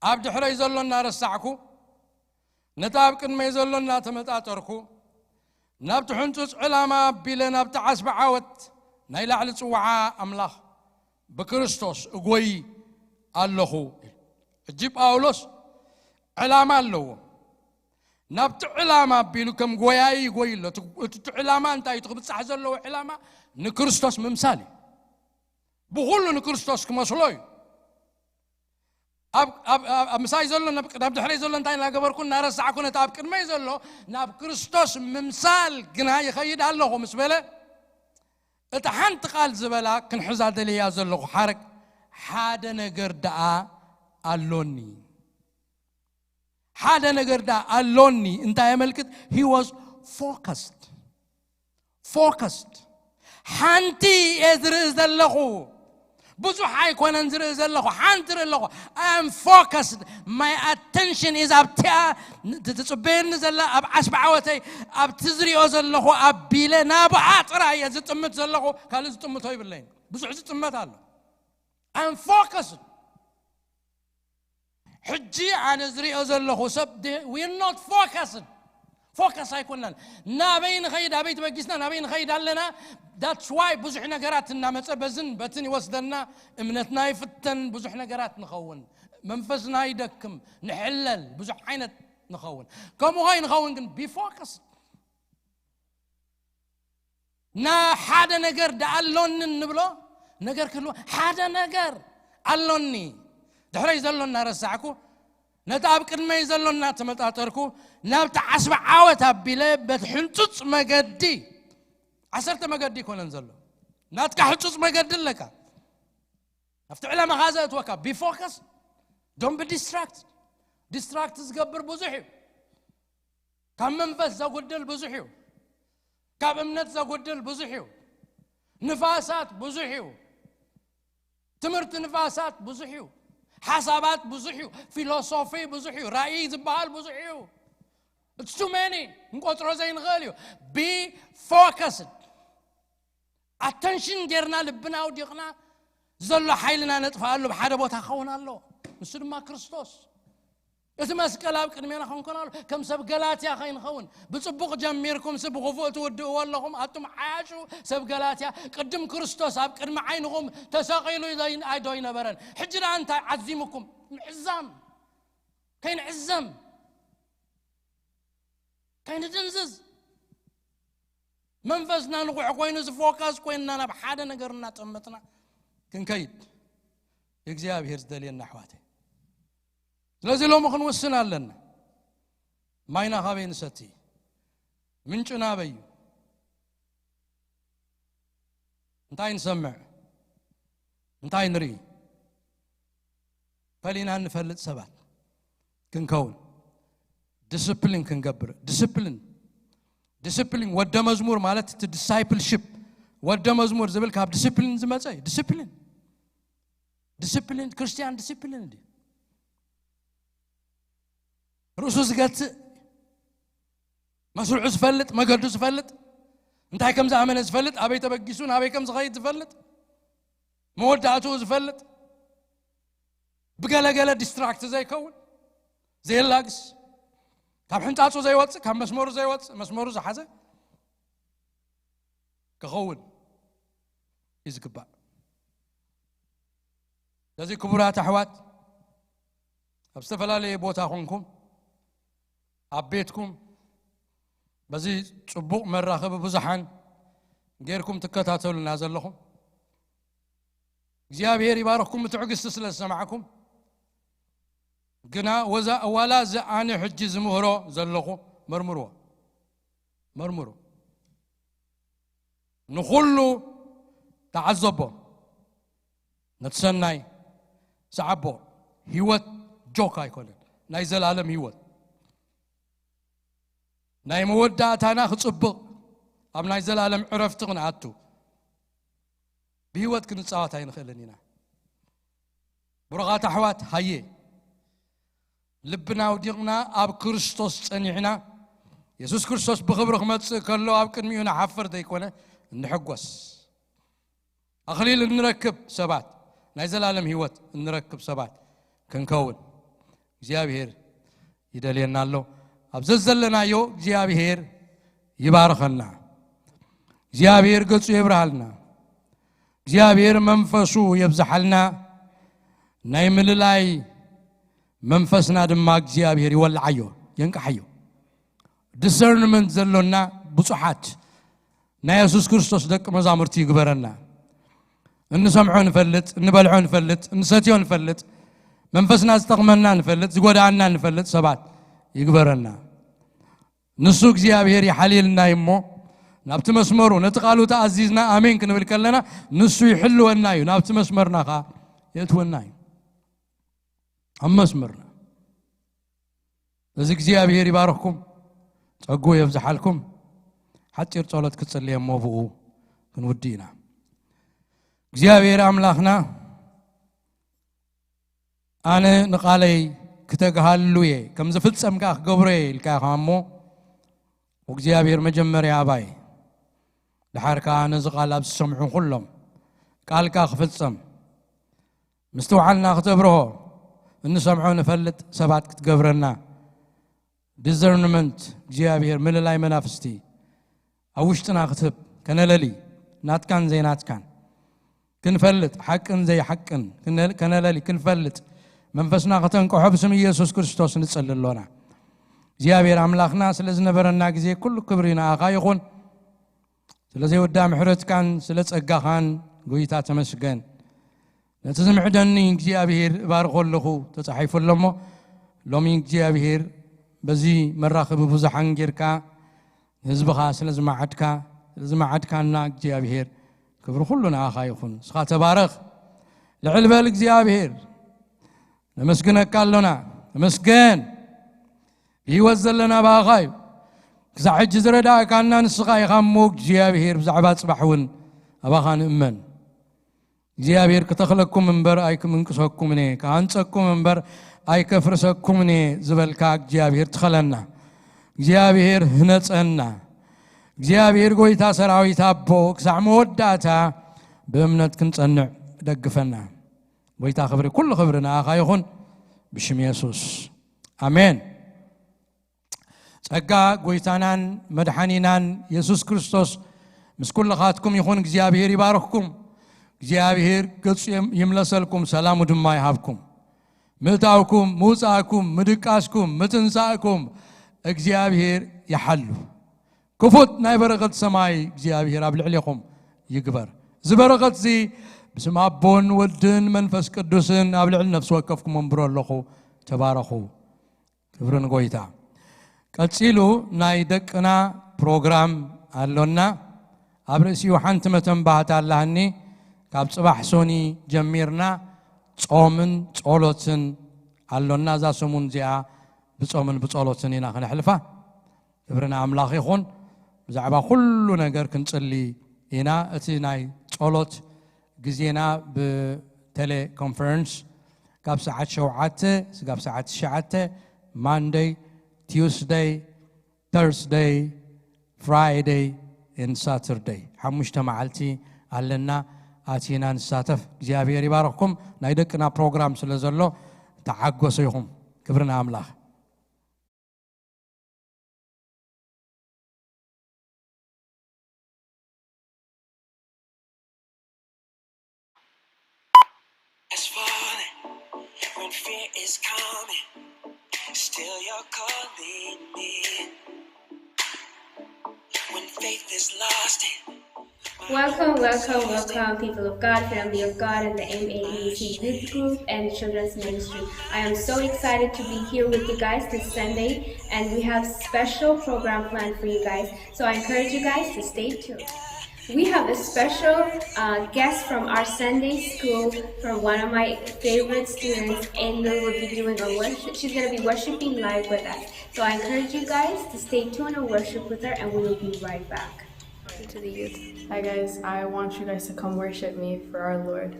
عبد حري زلون نار الساعكو نتابك ما يزلون لا تمتاتركو نبت حنتوس علامة بلا نبت عسب عوت نيل على صوعة أملاخ بكريستوس قوي الله جيب أولوس علامة له نبت علامة بيلو كم قوي قوي له علامة أنت يتقبل سحزل له علامة نكريستوس ممثالي بقول له نكريستوس كمسلوي أب مساي زلنا نبت حري زلنا تاين لا قبر كنا نرى الساعة كنا تاب كن ما يزلوا ناب كريستوس ممثال كنا يخيد الله مسبله اتحنت قال زبلا كن حزاد لي يزلوا حرك حدا نجر دعاء اللوني حدا نجر دعاء اللوني انت يا ملكت he was focused حنتي ازرز اللغو بزو حي كون انزر زلخو حانتر اللغو I am focused my attention is up تتصبين زلا اب عشب عوتي اب تزريو زلخو اب بيله نابعات رايه زطمت زلخو قال زطمت هي باللين بزو زطمت الله I am focused حجي عن زريو زلخو سب we are not focused فوكس هيكون نابين خيد أبيت بقيسنا نابين خيد لنا that's why بزحنا قراتنا متبزن بتني وصدنا امنتنا يفتن بزحنا قرات نخون منفسنا يدكم نحلل بزح حينت نخون كم هاي نخون be focused نا حدا نجر دعلون نبلا نجر كله حدا نجر علوني دحري يزلون نار الساعكو نتابك ما يزلون ناتمتاتركو نابت عسب عاوت بلا بتحنصص مقدي عسرت مقدي كون نزلو ناتك حنصص مقدي لك افتح لها مغازات وكا بي فوكس دون بي ديستراكت تقبر بزحيو كم منفس زغدل بزحيو كم امنت زغدل بزحيو نفاسات بزحيو تمرت نفاسات بزحيو حسابات بزحيو فيلوسوفي بزحيو رأي زبال بزحيو it's too many نقطرو زين غاليو be focused attention جرنا لبنا وديقنا زلو حيلنا نطفالو بحدا بوتا خونا له مسلم ما كريستوس اسمس كلاب قدمينا خون كنالو كم سب غلاتيا خين خون بصبق جميركم سب غفوت ودو والله اتم عاشو سب غلاتيا قدم كريستوس اب قدم عينهم تساقيلو زين ايدوي نبرن حجنا انت عزيمكم عزام كاين عزم كاين دنزز منفسنا نقع كوينو فوكس كويننا بحاده نغرنا طمتنا كنكيد እግዚአብሔር ዝደልየና አሕዋቴ ስለዚህ ሎሞ ክንወስናለን ማይና ኻቤን ሰቲ ምንጭና በዩ እንታይ ንሰምዕ እንታይ ንርኢ ፈሊና ንፈልጥ ሰባት ክንከውን ዲስፕሊን ክንገብር ዲስፕሊን ወደ መዝሙር ማለት ዲሳይፕልሺፕ ወደ መዝሙር ዝብል ካብ ዲስፕሊን ዝመፀ ዲስፕሊን ክርስቲያን ዲስፕሊን እንዴ رؤوس قالت مسرع زفلت ما قدو زفلت انتهي كم زعمل زفلت ابي تبقيسون ابي كم زغيت زفلت مودعته زفلت بقالا قالا ديستراكت زي كون زي اللاقس كم حنتاتو زي واتس كم مسمور زي واتس مسمور زي حزة كخون يزقبع لذي كبرات احوات ابستفلا لي بوتا خونكم عبيتكم بزي صبوق مراخب بزحان غيركم تكتاتلوا نازلكم እግዚአብሔር ይባርክኩም ትዕግስት ስለሰማዓኩም ግና ወላ ዘአነ ሕጂ ዝምህሮ ዘለኹ መርምሮ ንኹሉ ተዓዘቦ ነትሰናይ ሰዓቦ ህይወት ጆክ ኣይኮነን ናይ ዘላለም ህይወት ናይ መወዳእታና ክጽብቕ ኣብ ናይ ዘላለም ዕረፍቲ ክንኣቱ بهوت كنصاوات ينخلنينا برغات احوات هي لبنا وديقنا اب كريستوس صنيعنا ኢየሱስ ክርስቶስ ብኽብሪ ክመጽእ ከሎ ኣብ ቅድሚኡ ንሓፍር ዘይኮነ እንሕጎስ ኣኽሊል እንረክብ ሰባት ናይ ዘላለም ህይወት እንረክብ ሰባት ክንከውን እግዚአብሔር ይደልየና ኣሎ ኣብ ዘለናዮ እግዚአብሔር ይባርከና እግዚአብሔር ገጹ ይብራሃልና እግዚአብሔር መንፈሱ ይብዛሐልና ናይ ምልላይ መንፈስና ድማ እግዚአብሔር ይወልዓዮ የንቀሐዮ discernment ዘሎና ብፁሓት ናይ ኢየሱስ ክርስቶስ ደቀ መዛሙርቲ ይግበረና እንሰምዖ ንፈልጥ እንበልዖ ንፈልጥ እንሰትዮ ንፈልጥ መንፈስና ዝጠቕመና ንፈልጥ ዝጎዳኣና ንፈልጥ ሰባት ይግበረና ንሱ እግዚአብሔር ይሓሊልና ይሞ ናብቲ መስመሩ ነቲ ቃሉ ተኣዚዝና ኣሜን ክንብል ከለና ንሱ ይሕልወና እዩ ናብቲ መስመርና ኻ የእትወና እዩ ኣብ መስመርና እዚ እግዚአብሔር ይባርኽኩም ጸጉ ይብዛሐልኩም ሓጢር ጸሎት ክጸልይ እሞብኡ ክንውዲና እግዚአብሔር አምላኽና ኣነ ንቃለይ ክተግሃሉየ ከም ዝፍጸምካ ክገብሮየ ኢልካ ኻሞ እግዚአብሔር መጀመርያ ኣባይ ድሓርካ ነዚ ቃል ኣብ ዝሰምዑ ኩሎም ቃልካ ክፍጸም ምስተውዓልና ክትብርሆ እንሰምዖ ንፈልጥ ሰባት ክትገብረና discernment እግዚአብሔር ምልላይ መናፍስቲ ኣብ ውሽጥና ክትህብ ከነለሊ ናትካን ዘይናትካን ክንፈልጥ ሓቅን ዘይሓቅን ከነለሊ ክንፈልጥ መንፈስና ከተንቀሖ ብስም ኢየሱስ ክርስቶስ ንጸልሎና እግዚአብሔር አምላኽና ስለ ዝነበረና ጊዜ ኩሉ ክብሪና ኣኻ ይኹን ስለ ዘይወዳ ምሕረትካን ስለ ጸጋኻን ጎይታ ተመስገን ነቲ ዝምዕደኒ እግዚአብሔር ባርኾለኹ ተጻሒፉሎሞ ሎሚ እግዚአብሔር በዚ መራኸቢ ብዙሓን ጌርካ ህዝብኻ ስለ ዝመዓድካና እግዚአብሔር ክብሪ ኩሉ ንኣኻ ይኹን ስኻ ተባረኽ ልዕል በል እግዚአብሔር ነመስግነካ ኣሎና ተመስገን ህይወት ዘለና ባኻ እዩ ክሳብ ሕጂ ዝረዳእካና ንስኻ ኢኻ እሞ እግዚአብሔር ብዛዕባ ጽባሕ እውን ኣባኻ ንእመን እግዚአብሔር ከተኽለኩም እምበር ኣይክምንቅሰኩም እኔ ካንጸኩም እምበር ኣይከፍርሰኩም እኔ ዝበልካ እግዚአብሔር ትኸለና እግዚአብሔር ህነጸና እግዚአብሔር ጎይታ ሰራዊት ኣቦ ክሳዕ መወዳእታ ብእምነት ክንጸንዕ ደግፈና ጎይታ ክብሪ ኩሉ ክብሪ ንኣኻ ይኹን ብሽም ኢየሱስ ኣሜን ጸጋ ጎይታናን መድሓኒናን ኢየሱስ ክርስቶስ ምስ ኩልኻትኩም ይኹን እግዚአብሔር ይባርኽኩም እግዚአብሔር ገጹ ይምለሰልኩም ሰላሙ ድማ ይሃብኩም ምእታውኩም ምውፃእኩም ምድቃስኩም ምትንሳእኩም እግዚአብሔር ይሓሉ ክፉት ናይ በረኸት ሰማይ እግዚአብሔር ኣብ ልዕሊኹም ይግበር ዝበረኸት እዚ ብስም ኣቦን ወድን መንፈስ ቅዱስን ኣብ ልዕሊ ነፍሲ ወከፍኩም እምብሮ ኣለኹ ተባረኹ ክብርን ጎይታ ቀፂሉ ናይ ደቅና ፕሮግራም ኣሎና ኣብ ርእሲኡ ሓንቲ መተንባህት ኣላህኒ ካብ ጽባሕ ሶኒ ጀሚርና ጾምን ጸሎትን ኣሎና እዛ ሰሙን እዚኣ ብጾምን ብጸሎትን ኢና ክንሕልፋ ክብርና ኣምላኽ ይኹን ብዛዕባ ኩሉ ነገር ክንጽሊ ኢና እቲ ናይ ጸሎት ጊዜና ብቴሌኮንፈረንስ ካብ ሰዓት 7 እስካብ ሰዓት 9 ማንደይ ቲውስደይ ተርስደይ ፍራይደይ and Saturday ሓሙሽተ መዓልቲ ኣለና ኣቲና ንሳተፍ እግዚአብሔር ይባርኽኩም ናይ ደቅና ፕሮግራም ስለ ዘሎ ተዓገሱ ይኹም ክብርና ኣምላኽ When fear is coming, still you're calling me. When faith is lost. Welcome, people of God, family of God, and the MAET Youth Group and Children's Ministry. I am so excited to be here with you guys this Sunday, and we have special program planned for you guys. So I encourage you guys to stay tuned. We have a special guest from our Sunday school, from one of my favorite students, and will be doing a worship. She's going to be worshiping live with us. So I encourage you guys to stay tuned and worship with her, and we will be right back. To the youth. Hi guys, I want you guys to come worship me for our Lord.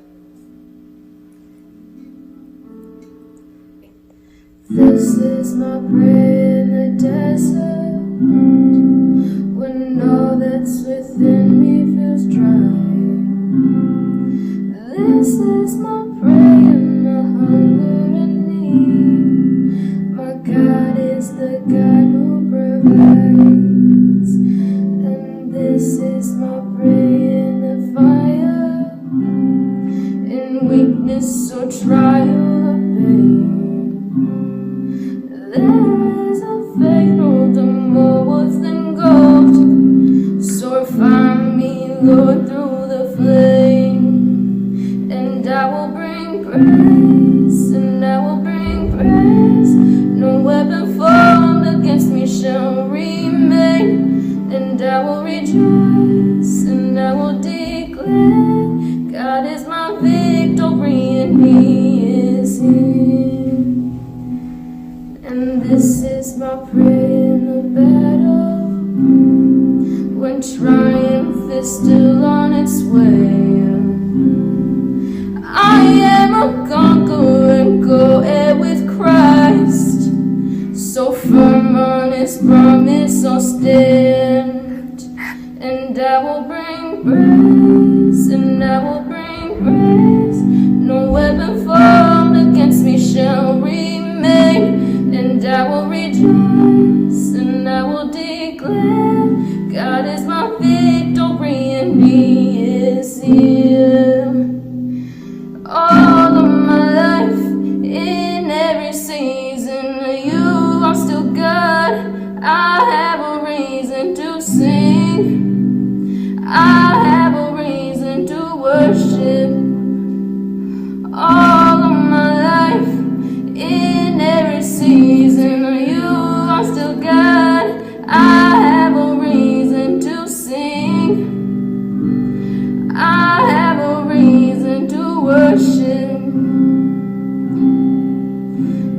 This is my prayer in the desert. when all that's within me feels dry. This is my prayer, my hunger and need. My God is the God who provides, and this is my prayer in the fire, in weakness or trial or pain. There is a faith no more worth than gold, so refine me, Lord, through the flame. And I will bring praise, and I will bring praise. No weapon formed against me shall remain. And I will rejoice, and I will declare, God is my victory, and He is here. And this is my prayer in the battle, when triumph is still on its way. I am a conqueror and co-heir with Christ, so firm on His promise I'll stand. And I will bring praise, and I will bring praise. No weapon formed against me shall remain. And I will rejoice, and I will declare, God is my victory, and He is here. All of my life, in every season, You are still God. I have a reason to sing. I have a reason to worship. All of my life, in every season, You are still God. I have a reason to sing. I have a reason to worship.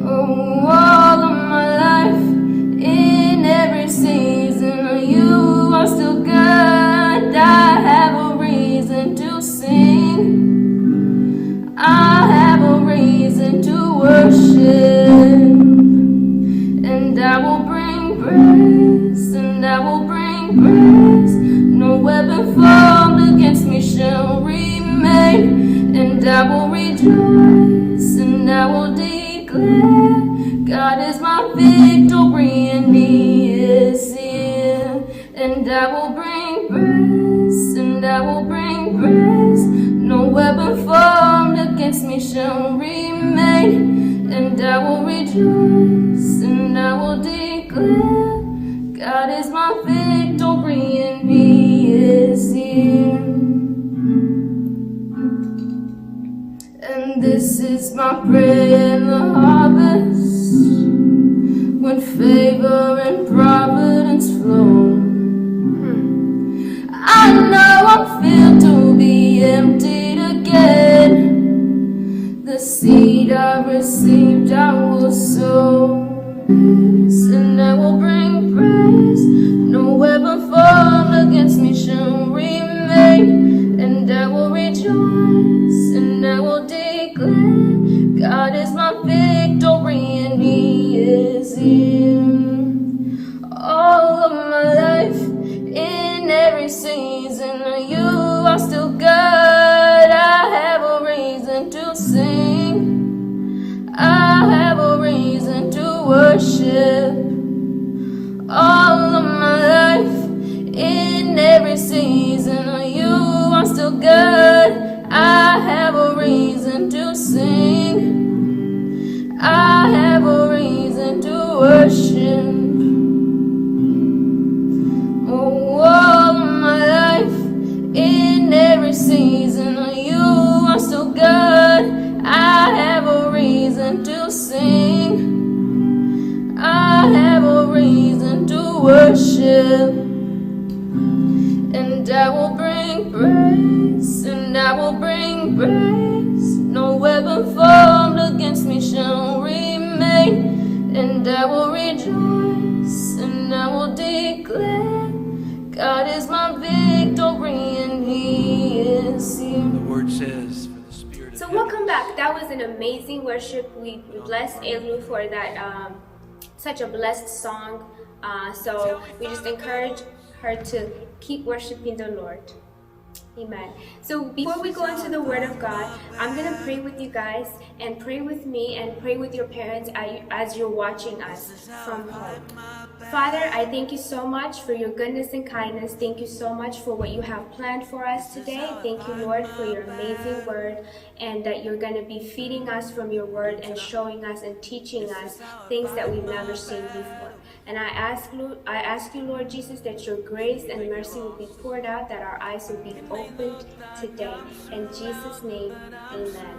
Oh, all of my life, in every season, You are still God. I have a reason to sing. I have a reason to worship. And I will bring praise, and I will bring praise. No weapon formed against me shall remain. And I will rejoice, and I will declare, God is my victory, and He is here. And I will bring praise, and I will bring praise. No weapon formed against me shall remain. And I will rejoice, and I will declare, God is my victory, and He is here. And this is my prayer in the harvest, when favor and providence flow. I know I'm filled to be emptied again. The seed I've received I will sow, and I will bring praise. No weapon formed against me shall remain. And I will rejoice, and I will declare, God is my victory, and He is here. All of my life, in every season, You are still God. I have a reason to sing. I have a reason to worship. All of my life, in every season, You are still God. I have a reason to sing. I have a reason to worship. Oh, all of my life, in every season, You are still God. I have a reason to sing. I have a reason to worship. And I will bring praise, and I will bring praise. No weapon formed against me shall remain. And I will rejoice, and I will declare, God is my victory, and He is here. The word says, for the Spirit. So welcome back. That was an amazing worship. We blessed Elu for that such a blessed song. So we just encourage her to keep worshiping the Lord. Amen. So before we go into the Word of God, I'm going to pray with you guys, and pray with me, and pray with your parents as you're watching us from home. Father, I thank you so much for your goodness and kindness. Thank you so much for what you have planned for us today. Thank you, Lord, for your amazing Word, and that you're going to be feeding us from your Word and showing us and teaching us things that we've never seen before. And I ask you, Lord Jesus, that your grace and mercy will be poured out, that our eyes will be opened today. In Jesus' name, amen.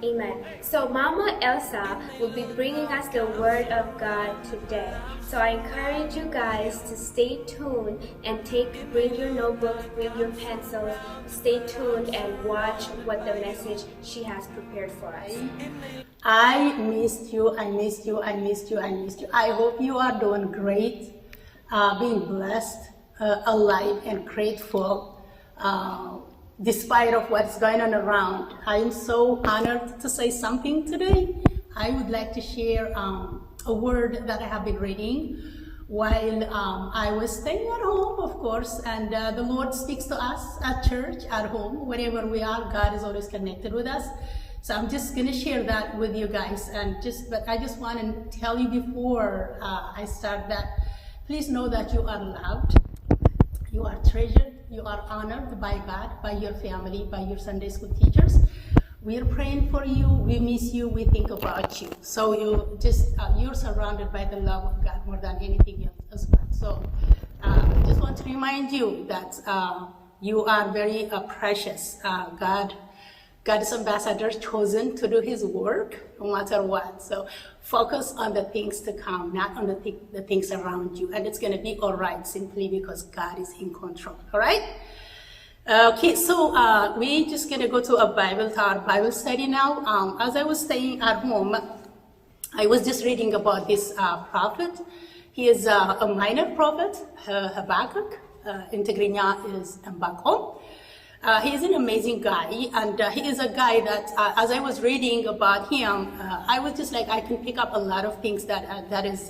Amen. So Mama Elsa will be bringing us the Word of God today. So I encourage you guys to stay tuned and bring your notebooks, bring your pencils, stay tuned and watch what the message she has prepared for us. I missed you, I missed you, I missed you, I missed you. I hope you are doing great, being blessed, alive and grateful, despite of what's going on around. I am so honored to say something today. I would like to share a word that I have been reading while I was staying at home, of course, and the Lord speaks to us at church, at home, wherever we are. God is always connected with us. So I'm just going to share that with you guys, but I just want to tell you before I start that please know that you are loved, you are treasured, you are honored by God, by your family, by your Sunday school teachers. We are praying for you, we miss you, we think about you. So you're surrounded by the love of God more than anything else as well. So I just want to remind you that you are very precious. God's ambassador chosen to do his work no matter what. So focus on the things to come, not on the things around you. And it's going to be all right simply because God is in control. All right? Okay, so we're just going to go to our Bible study now. As I was staying at home, I was just reading about this prophet. He is a minor prophet, Habakkuk. In Tigrinya is Mbako. He is an amazing guy, and he is a guy that, as I was reading about him, I was just like, I can pick up a lot of things that is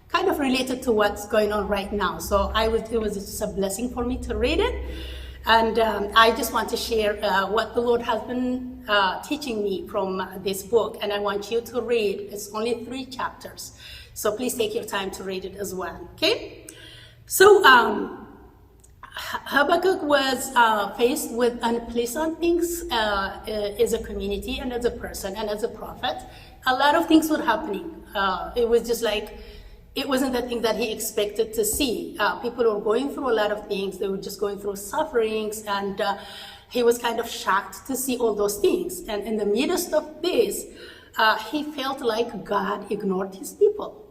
kind of related to what's going on right now. So it was just a blessing for me to read it, and I just want to share what the Lord has been teaching me from this book, and I want you to read. It's only 3 chapters, so please take your time to read it as well. Okay, so Habakkuk was faced with unpleasant things as a community and as a person and as a prophet. A lot of things were happening. It was just like, it wasn't the thing that he expected to see. People were going through a lot of things. They were just going through sufferings, and he was kind of shocked to see all those things. And in the midst of this, he felt like God ignored his people.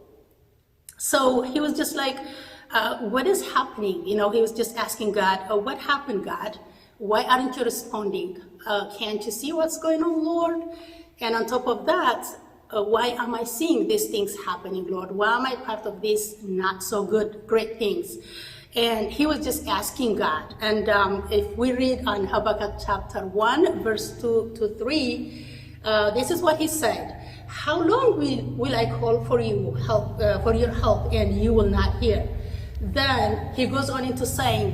So he was just like, what is happening? You know, he was just asking God, what happened, God? Why aren't you responding? Can't you see what's going on, Lord? And on top of that, why am I seeing these things happening, Lord? Why am I part of these not so good, great things? And he was just asking God. And if we read on Habakkuk chapter 1, verse 2 to 3, this is what he said. How long will I call for you, for your help, and you will not hear? Then he goes on into saying,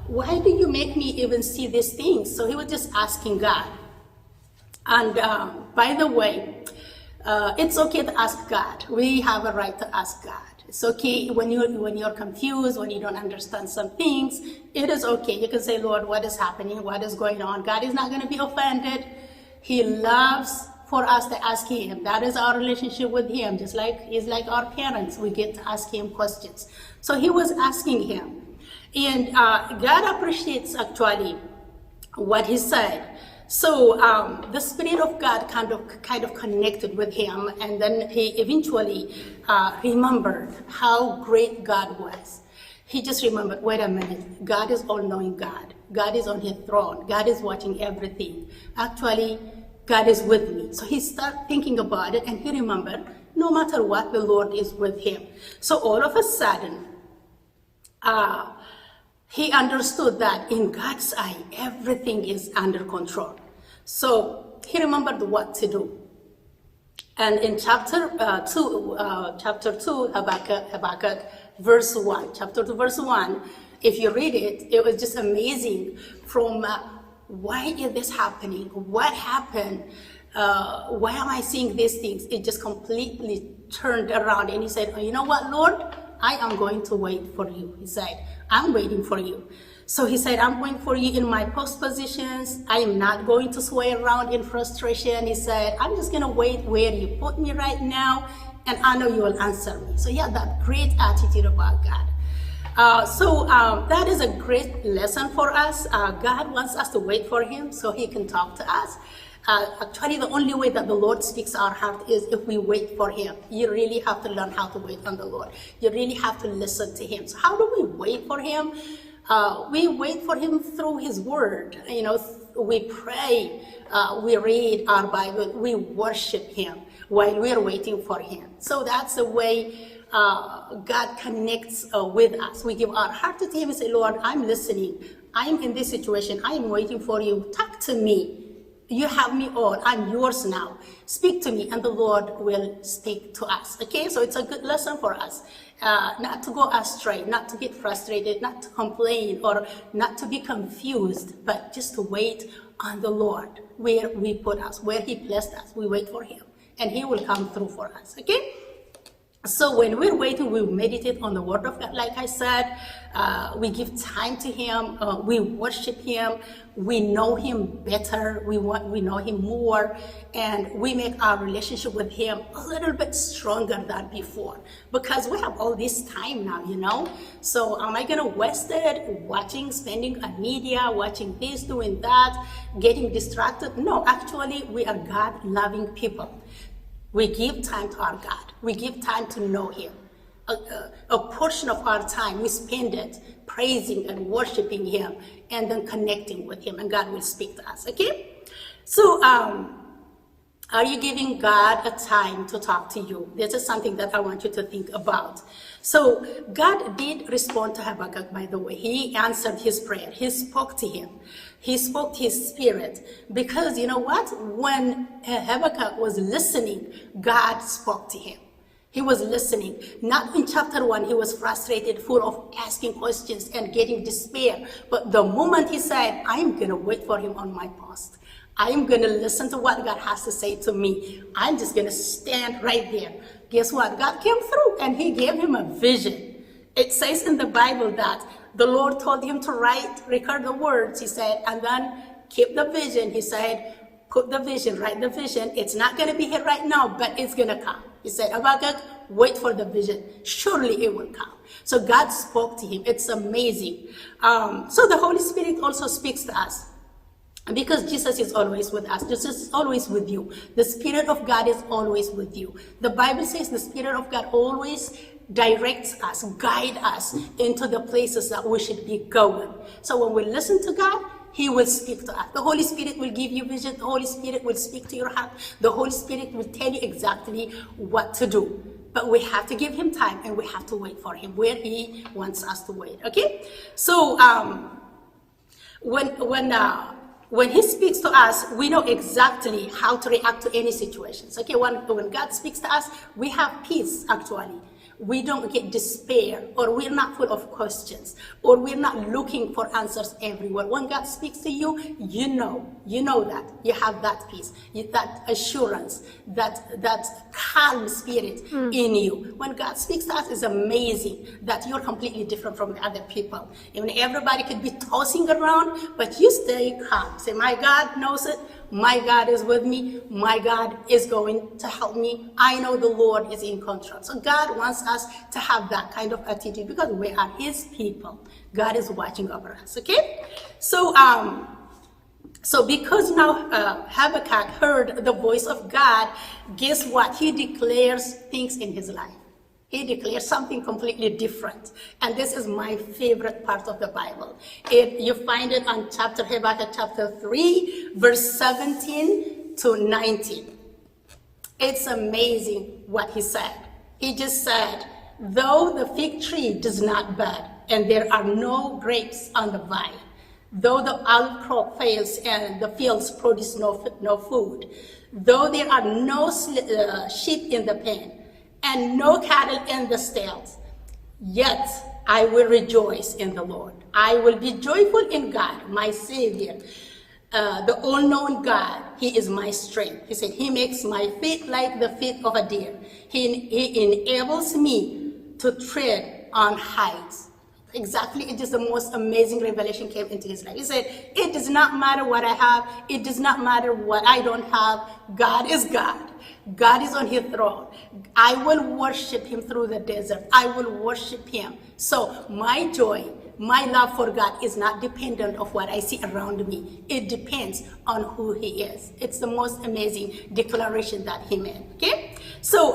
why do you make me even see these things? So he was just asking God. And by the way, it's okay to ask God. We have a right to ask God. It's okay when you're confused, when you don't understand some things, it is okay. You can say, Lord, what is happening? What is going on? God is not going to be offended. He loves for us to ask him. That is our relationship with him. Just like he's like our parents, we get to ask him questions. So he was asking him, and God appreciates actually what he said. So the Spirit of God kind of connected with him, and then he eventually remembered how great God was. He just remembered, wait a minute, God is all-knowing God. God is on his throne. God is watching everything. Actually, God is with me. So he started thinking about it, and he remembered, no matter what, the Lord is with him. So all of a sudden, he understood that in God's eye, everything is under control. So he remembered what to do. And in chapter 2, Habakkuk, verse 1, chapter 2, verse 1, if you read it, it was just amazing from why is this happening? What happened? Why am I seeing these things? It just completely turned around, and he said, oh, you know what, Lord? I am going to wait for you. He said, I'm waiting for you. So he said, I'm waiting for you in my post positions. I am not going to sway around in frustration. He said, I'm just going to wait where you put me right now, and I know you will answer me. So he had that great attitude about God. That is a great lesson for us. God wants us to wait for him so he can talk to us. Actually, the only way that the Lord speaks our heart is if we wait for him. You really have to learn how to wait on the Lord. You really have to listen to him. So how do we wait for him? We wait for him through his word. You know, we pray, we read our Bible, we worship him while we're waiting for him. So that's the way God connects with us. We give our heart to him and say, Lord, I'm listening. I'm in this situation. I am waiting for you. Talk to me. You have me all. I'm yours now. Speak to me, and the Lord will speak to us. Okay, so it's a good lesson for us. Not to go astray, not to get frustrated, not to complain, or not to be confused, but just to wait on the Lord where we put us, where he placed us. We wait for him, and he will come through for us. Okay? So when we're waiting, we meditate on the word of God. Like I said, we give time to him. We worship him. We know him better. We know him more, and we make our relationship with him a little bit stronger than before, because we have all this time now, you know. So am I gonna waste it spending on media, watching this, doing that, getting distracted? No, actually, we are God-loving people. We give time to our God. We give time to know him. A portion of our time, we spend it praising and worshiping him, and then connecting with him, and God will speak to us, okay? So, are you giving God a time to talk to you? This is something that I want you to think about. So, God did respond to Habakkuk, by the way. He answered his prayer. He spoke to him. He spoke to his spirit. Because you know what? When Habakkuk was listening, God spoke to him. He was listening. Not in chapter 1, he was frustrated, full of asking questions and getting despair. But the moment he said, I'm going to wait for him on my post. I'm going to listen to what God has to say to me. I'm just going to stand right there. Guess what? God came through, and he gave him a vision. It says in the Bible that the Lord told him to record the words, he said, and then keep the vision. He said, put the vision, write the vision. It's not going to be here right now, but it's going to come. He said, Habakkuk, wait for the vision. Surely it will come. So God spoke to him. It's amazing. So the Holy Spirit also speaks to us, because Jesus is always with us. Jesus is always with you. The Spirit of God is always with you. The Bible says the Spirit of God always directs us, guide us into the places that we should be going. So when we listen to God, he will speak to us. The Holy Spirit will give you vision. The Holy Spirit will speak to your heart. The Holy Spirit will tell you exactly what to do. But we have to give him time, and we have to wait for him where he wants us to wait. Okay? So when he speaks to us, we know exactly how to react to any situations. Okay? When God speaks to us, we have peace, actually. We don't get despair, or we're not full of questions, or we're not looking for answers everywhere. When God speaks to you, you know that you have that peace, that assurance, that calm spirit in you. When God speaks to us, it's amazing that you're completely different from the other people. Even everybody could be tossing around, but you stay calm. Say, my God knows it. My God is with me. My God is going to help me. I know the Lord is in control. So God wants us to have that kind of attitude, because we are his people. God is watching over us, okay? So because now Habakkuk heard the voice of God, guess what? He declares things in his life. He declares something completely different. And this is my favorite part of the Bible. You find it on Habakkuk chapter 3, verse 17 to 19. It's amazing what he said. He just said, though the fig tree does not bud, and there are no grapes on the vine, Though the olive crop fails and the fields produce no food, though there are no sheep in the pen and no cattle in the stalls, yet I will rejoice in the Lord. I will be joyful in God, my Savior, the all-known God. He is my strength. He said, he makes my feet like the feet of a deer. He enables me to tread on heights. Exactly, it is the most amazing revelation came into his life. He said, it does not matter what I have. It does not matter what I don't have. God is God. God is on his throne. I will worship him through the desert. I will worship him. So my joy, my love for God is not dependent on what I see around me. It depends on who he is. It's the most amazing declaration that he made. Okay? So,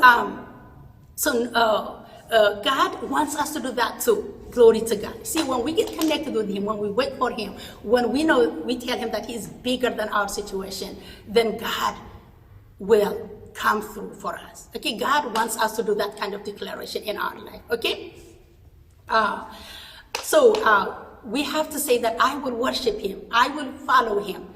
God wants us to do that too. Glory to God. See, when we get connected with him, when we wait for him, when we tell him that he is bigger than our situation, then God will come through for us. Okay, God wants us to do that kind of declaration in our life. Okay, we have to say that I will worship him. I will follow him.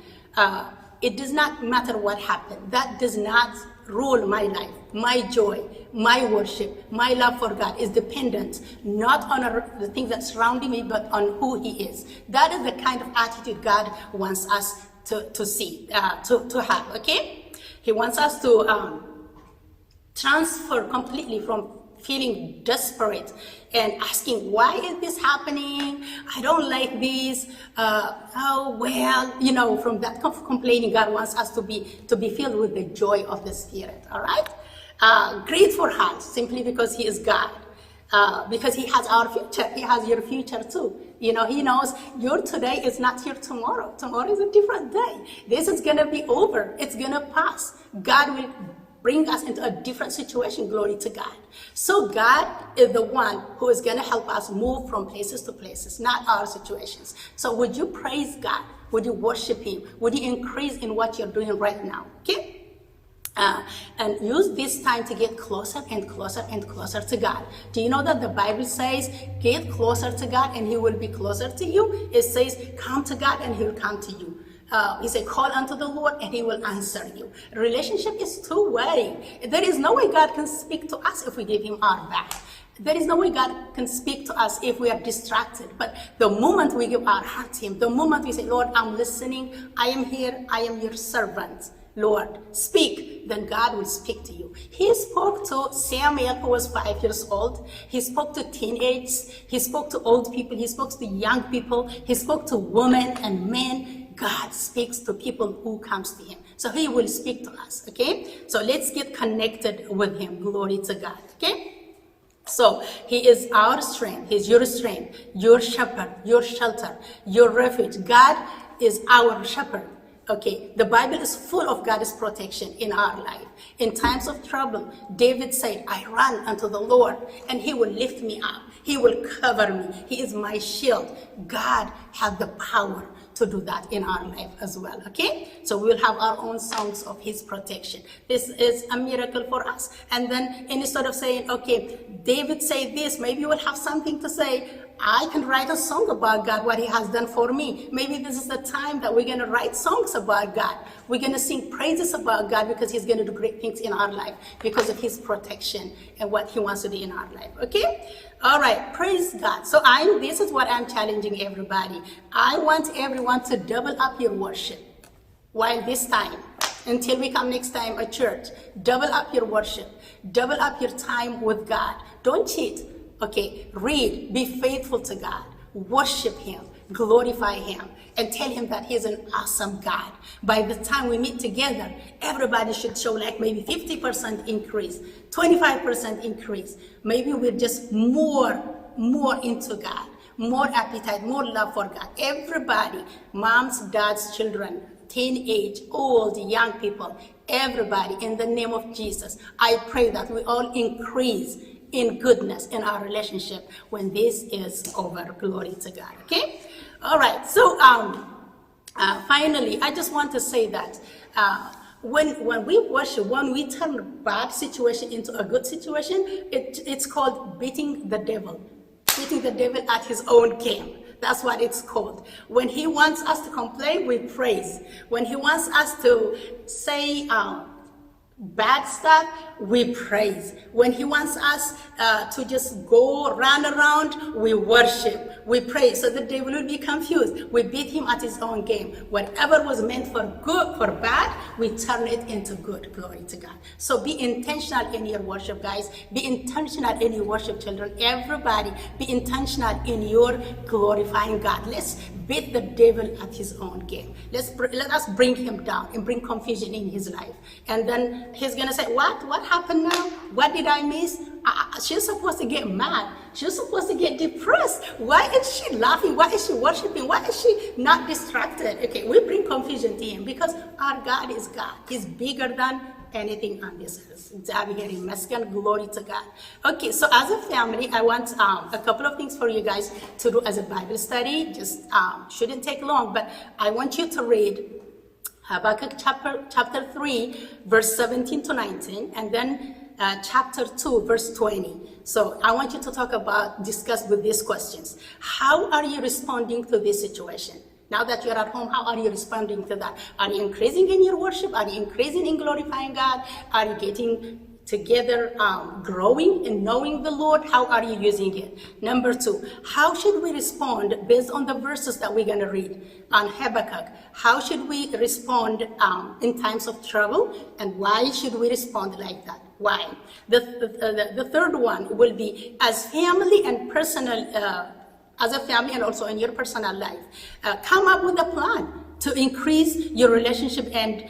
It does not matter what happened. That does not rule my life. My joy, my worship, my love for God is dependent not on the things that surround me, but on who he is. That is the kind of attitude God wants us to see, to have, okay? He wants us to transfer completely from feeling desperate and asking, why is this happening? I don't like this. From that kind of complaining, God wants us to be filled with the joy of the Spirit, all right? Grateful heart, simply because he is God. Because he has our future. He has your future too. He knows your today is not your tomorrow. Tomorrow is a different day. This is going to be over. It's going to pass. God will bring us into a different situation. Glory to God. So God is the one who is going to help us move from places to places, not our situations. So would you praise God? Would you worship him? Would you increase in what you're doing right now? Okay? And use this time to get closer and closer and closer to God. Do you know that the Bible says, get closer to God and he will be closer to you? It says, come to God and he'll come to you. He said, call unto the Lord and he will answer you. Relationship is two-way. There is no way God can speak to us if we give him our back. There is no way God can speak to us if we are distracted. But the moment we give our heart to him, the moment we say, Lord, I'm listening, I am here, I am your servant. Lord, speak, then God will speak to you. He spoke to Samuel, who was 5 years old. He spoke to teenagers. He spoke to old people. He spoke to young people. He spoke to women and men. God speaks to people who comes to him. So he will speak to us, okay? So let's get connected with him. Glory to God, okay? So he is our strength. He's your strength, your shepherd, your shelter, your refuge. God is our shepherd. Okay, the Bible is full of God's protection in our life. In times of trouble, David said, I run unto the Lord and he will lift me up. He will cover me. He is my shield. God has the power to do that in our life as well, okay? So we'll have our own songs of his protection. This is a miracle for us. And then instead of saying, okay, David said this, maybe we'll have something to say, I can write a song about God, what he has done for me. Maybe this is the time that we're going to write songs about God. We're going to sing praises about God because he's going to do great things in our life because of his protection and what he wants to do in our life. Okay? All right. Praise God. So this is what I'm challenging everybody. I want everyone to double up your worship while this time, until we come next time at church. Double up your worship. Double up your time with God. Don't cheat. Okay, read, be faithful to God, worship him, glorify him, and tell him that he's an awesome God. By the time we meet together, everybody should show like maybe 50% increase, 25% increase. Maybe we're just more into God, more appetite, more love for God. Everybody, moms, dads, children, teenage, old, young people, everybody, in the name of Jesus, I pray that we all increase in goodness in our relationship when this is over. Glory to God. Okay? All right. So finally, I just want to say that when we worship, when we turn a bad situation into a good situation, it's called beating the devil at his own game. That's what it's called. When he wants us to complain, we praise. When he wants us to say bad stuff, we praise. When he wants us to just go run around, we worship, we praise. So the devil will be confused. We beat him at his own game. Whatever was meant for good, for bad, we turn it into good. Glory to God. So be intentional in your worship, guys. Be intentional in your worship, children. Everybody, be intentional in your glorifying God. Let's beat the devil at his own game. Let us bring him down and bring confusion in his life. And then he's gonna say, what happened now? What did I miss? She's supposed to get mad. She's supposed to get depressed. Why is she laughing? Why is she worshiping? Why is she not distracted? Okay, we bring confusion to him because our God is God. He's bigger than anything on this earth. Glory to God. Okay, so as a family, I want a couple of things for you guys to do as a Bible study. Just shouldn't take long, but I want you to read Habakkuk chapter 3, verse 17 to 19, and then chapter 2, verse 20. So I want you to discuss with these questions. How are you responding to this situation? Now that you're at home, how are you responding to that? Are you increasing in your worship? Are you increasing in glorifying God? Are you getting together, growing and knowing the Lord? How are you using it? Number 2, how should we respond based on the verses that we're going to read on Habakkuk? How should we respond in times of trouble? And why should we respond like that? Why? The third one will be as family and personal, as a family and also in your personal life. Come up with a plan to increase your relationship and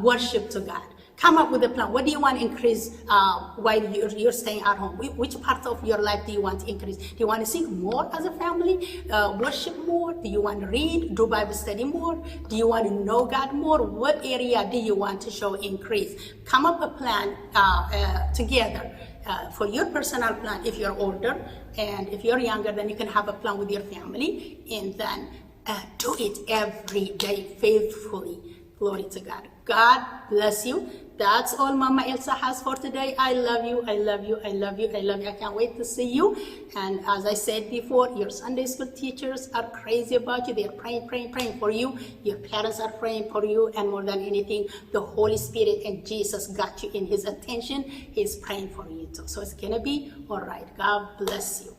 worship to God. Come up with a plan. What do you want to increase while you're staying at home? Which part of your life do you want to increase? Do you want to sing more as a family? Worship more? Do you want to read? Do Bible study more? Do you want to know God more? What area do you want to show increase? Come up a plan together. For your personal plan, if you're older, and if you're younger, then you can have a plan with your family, and then do it every day faithfully. Glory to God. God bless you. That's all Mama Elsa has for today. I love you. I love you. I love you. I love you. I can't wait to see you. And as I said before, your Sunday school teachers are crazy about you. They're praying for you. Your parents are praying for you. And more than anything, the Holy Spirit and Jesus got you in his attention. He's praying for you too. So it's going to be all right. God bless you.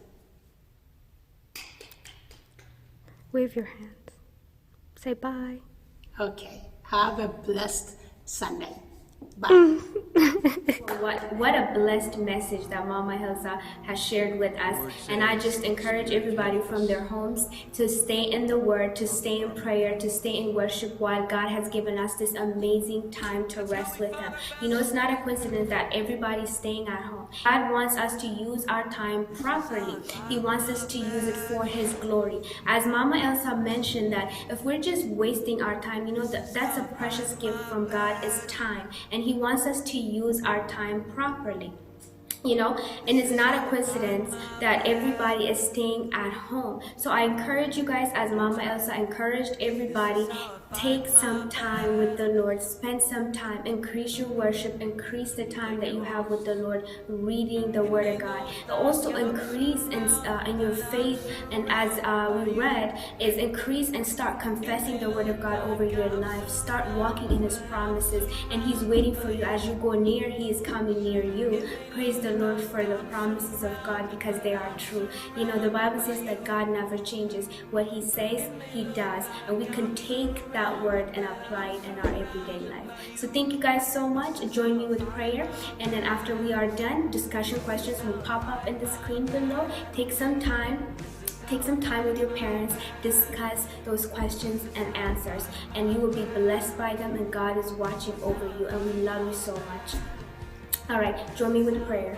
Wave your hands. Say bye. Okay. Have a blessed Sunday. Bye. What a blessed message that Mama Elsa has shared with us. And I just encourage everybody from their homes to stay in the Word, to stay in prayer, to stay in worship while God has given us this amazing time to rest with Him. You know, it's not a coincidence that everybody's staying at home. God wants us to use our time properly. He wants us to use it for His glory. As Mama Elsa mentioned, that if we're just wasting our time, you know, that's a precious gift from God, is time. And He wants us to use our time properly. You know, and it's not a coincidence that everybody is staying at home. So I encourage you guys, as Mama Elsa encouraged everybody, take some time with the Lord. Spend some time. Increase your worship. Increase the time that you have with the Lord, reading the Word of God. Also increase in your faith. And as we read, is increase and start confessing the Word of God over your life. Start walking in His promises. And He's waiting for you. As you go near, He is coming near you. Praise the Lord for the promises of God, because they are true. You know, the Bible says that God never changes. What He says, He does. And we can take that word and apply it in our everyday life. So thank you guys so much. Join me with prayer, and then after we are done, discussion questions will pop up in the screen below. Take some time with your parents, discuss those questions and answers, and you will be blessed by them, and God is watching over you, and we love you so much. All right, join me with prayer.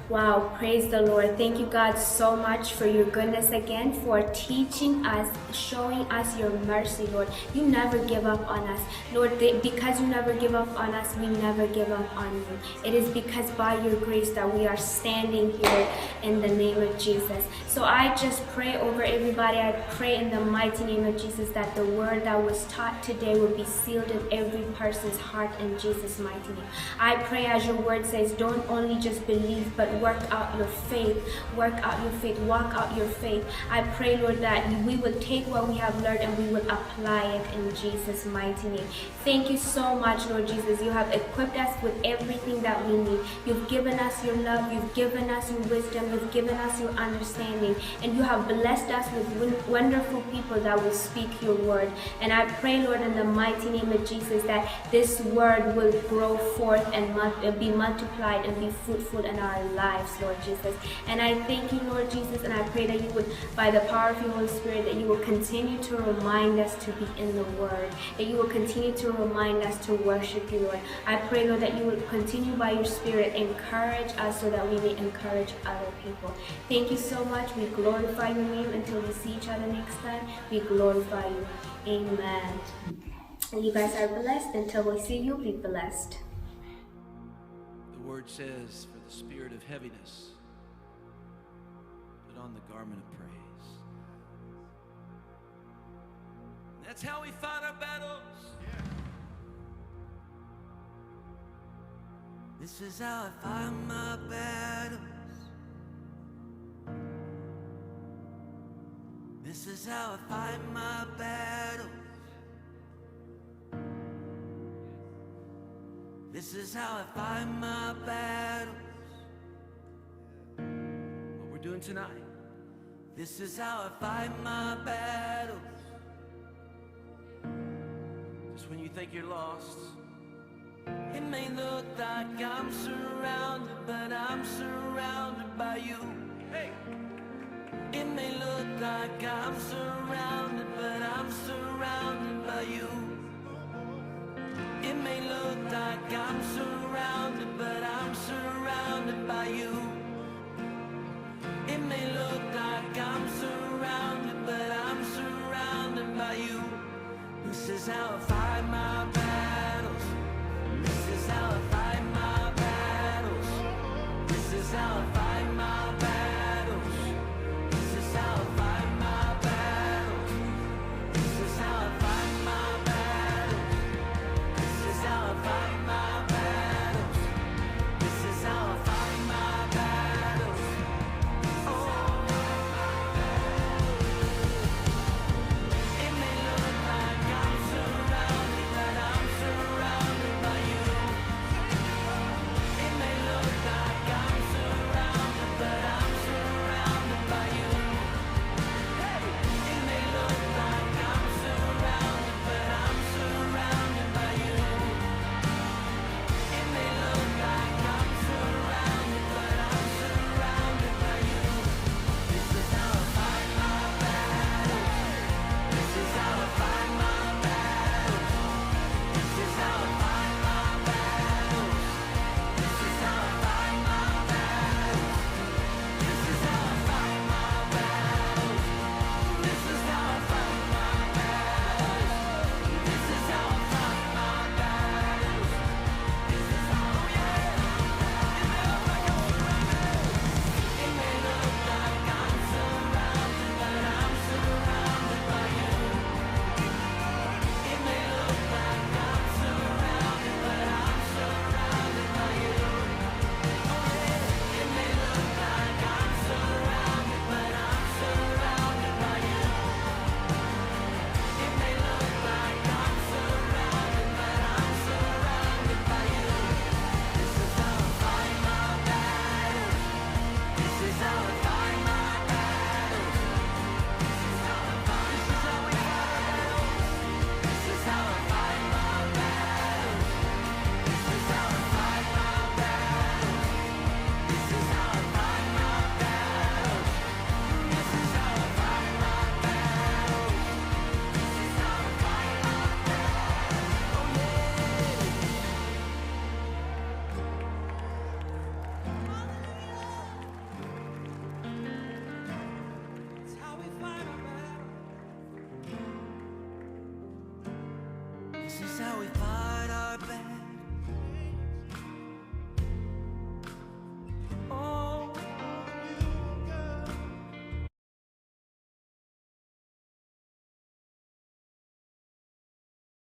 Wow, praise the Lord. Thank you, God, so much for your goodness again, for teaching us, showing us your mercy, Lord. You never give up on us. Lord, because you never give up on us, we never give up on you. It is because by your grace that we are standing here in the name of Jesus. So I just pray over everybody. I pray in the mighty name of Jesus that the word that was taught today will be sealed in every person's heart in Jesus' mighty name. I pray, as your word says, don't only just believe, but work out your faith, walk out your faith. I pray, Lord, that we will take what we have learned and we will apply it in Jesus' mighty name. Thank you so much, Lord Jesus. You have equipped us with everything that we need. You've given us your love, you've given us your wisdom, you've given us your understanding, and you have blessed us with wonderful people that will speak your word. And I pray, Lord, in the mighty name of Jesus, that this word will grow forth and be multiplied and be fruitful in our lives, Lord Jesus. And I thank you, Lord Jesus, and I pray that you would, by the power of your Holy Spirit, that you will continue to remind us to be in the word, that you will continue to remind us to worship you, Lord. I pray, Lord, that you will continue by your Spirit encourage us so that we may encourage other people. Thank you so much. We glorify your name until we see each other next time. We glorify you. Amen. And you guys are blessed. Until we see you, be blessed. The word says, for the spirit of heaviness, put on the garment of praise. That's how we fight our battles. This is how I fight my battles. This is how I fight my battles. This is how I fight my battles. What we're doing tonight. This is how I fight my battles. Just when you think you're lost, it may look like I'm surrounded, but I'm surrounded by you. Hey! It may look like I'm surrounded, but I'm surrounded by you. It may look like I'm surrounded, but I'm surrounded by you. It may look like I'm surrounded, but I'm surrounded by you. This is how I fight my battles. This is how I fight my battles. This is how I fight my battles. This is how I fight my battles. This is how I fight my battles. This is how I fight my battles. This is how I fight my battles. It may look like I'm surrounded, but I'm surrounded by you. It may look like I'm surrounded, but I'm surrounded by you. It may look like I'm surrounded, but I'm surrounded by you. It may look like I'm surrounded, but I'm surrounded by you. This is how I fight my battles. This is how I fight my battles. This is how I fight my battles. This is how I fight my battles. This is how I fight my battles. This is how I fight my battles. This is how I fight my battles. This is how, it may look like I'm surrounded, but I'm surrounded by you. It may look like I'm surrounded, but I'm surrounded by you. It may look like I'm surrounded, but I'm surrounded by you. It may look like I'm surrounded, but I'm surrounded by you. This is how I fight my battles. This is how I fight my battles. This is how I fight. This is how we fight our battles. This is how I fight my battles. This is how I fight my battles. This is how I fight my battles. This is how I fight my battles. This is how I fight my battles. Oh yeah. It's how we fight our battles. This is how we fight.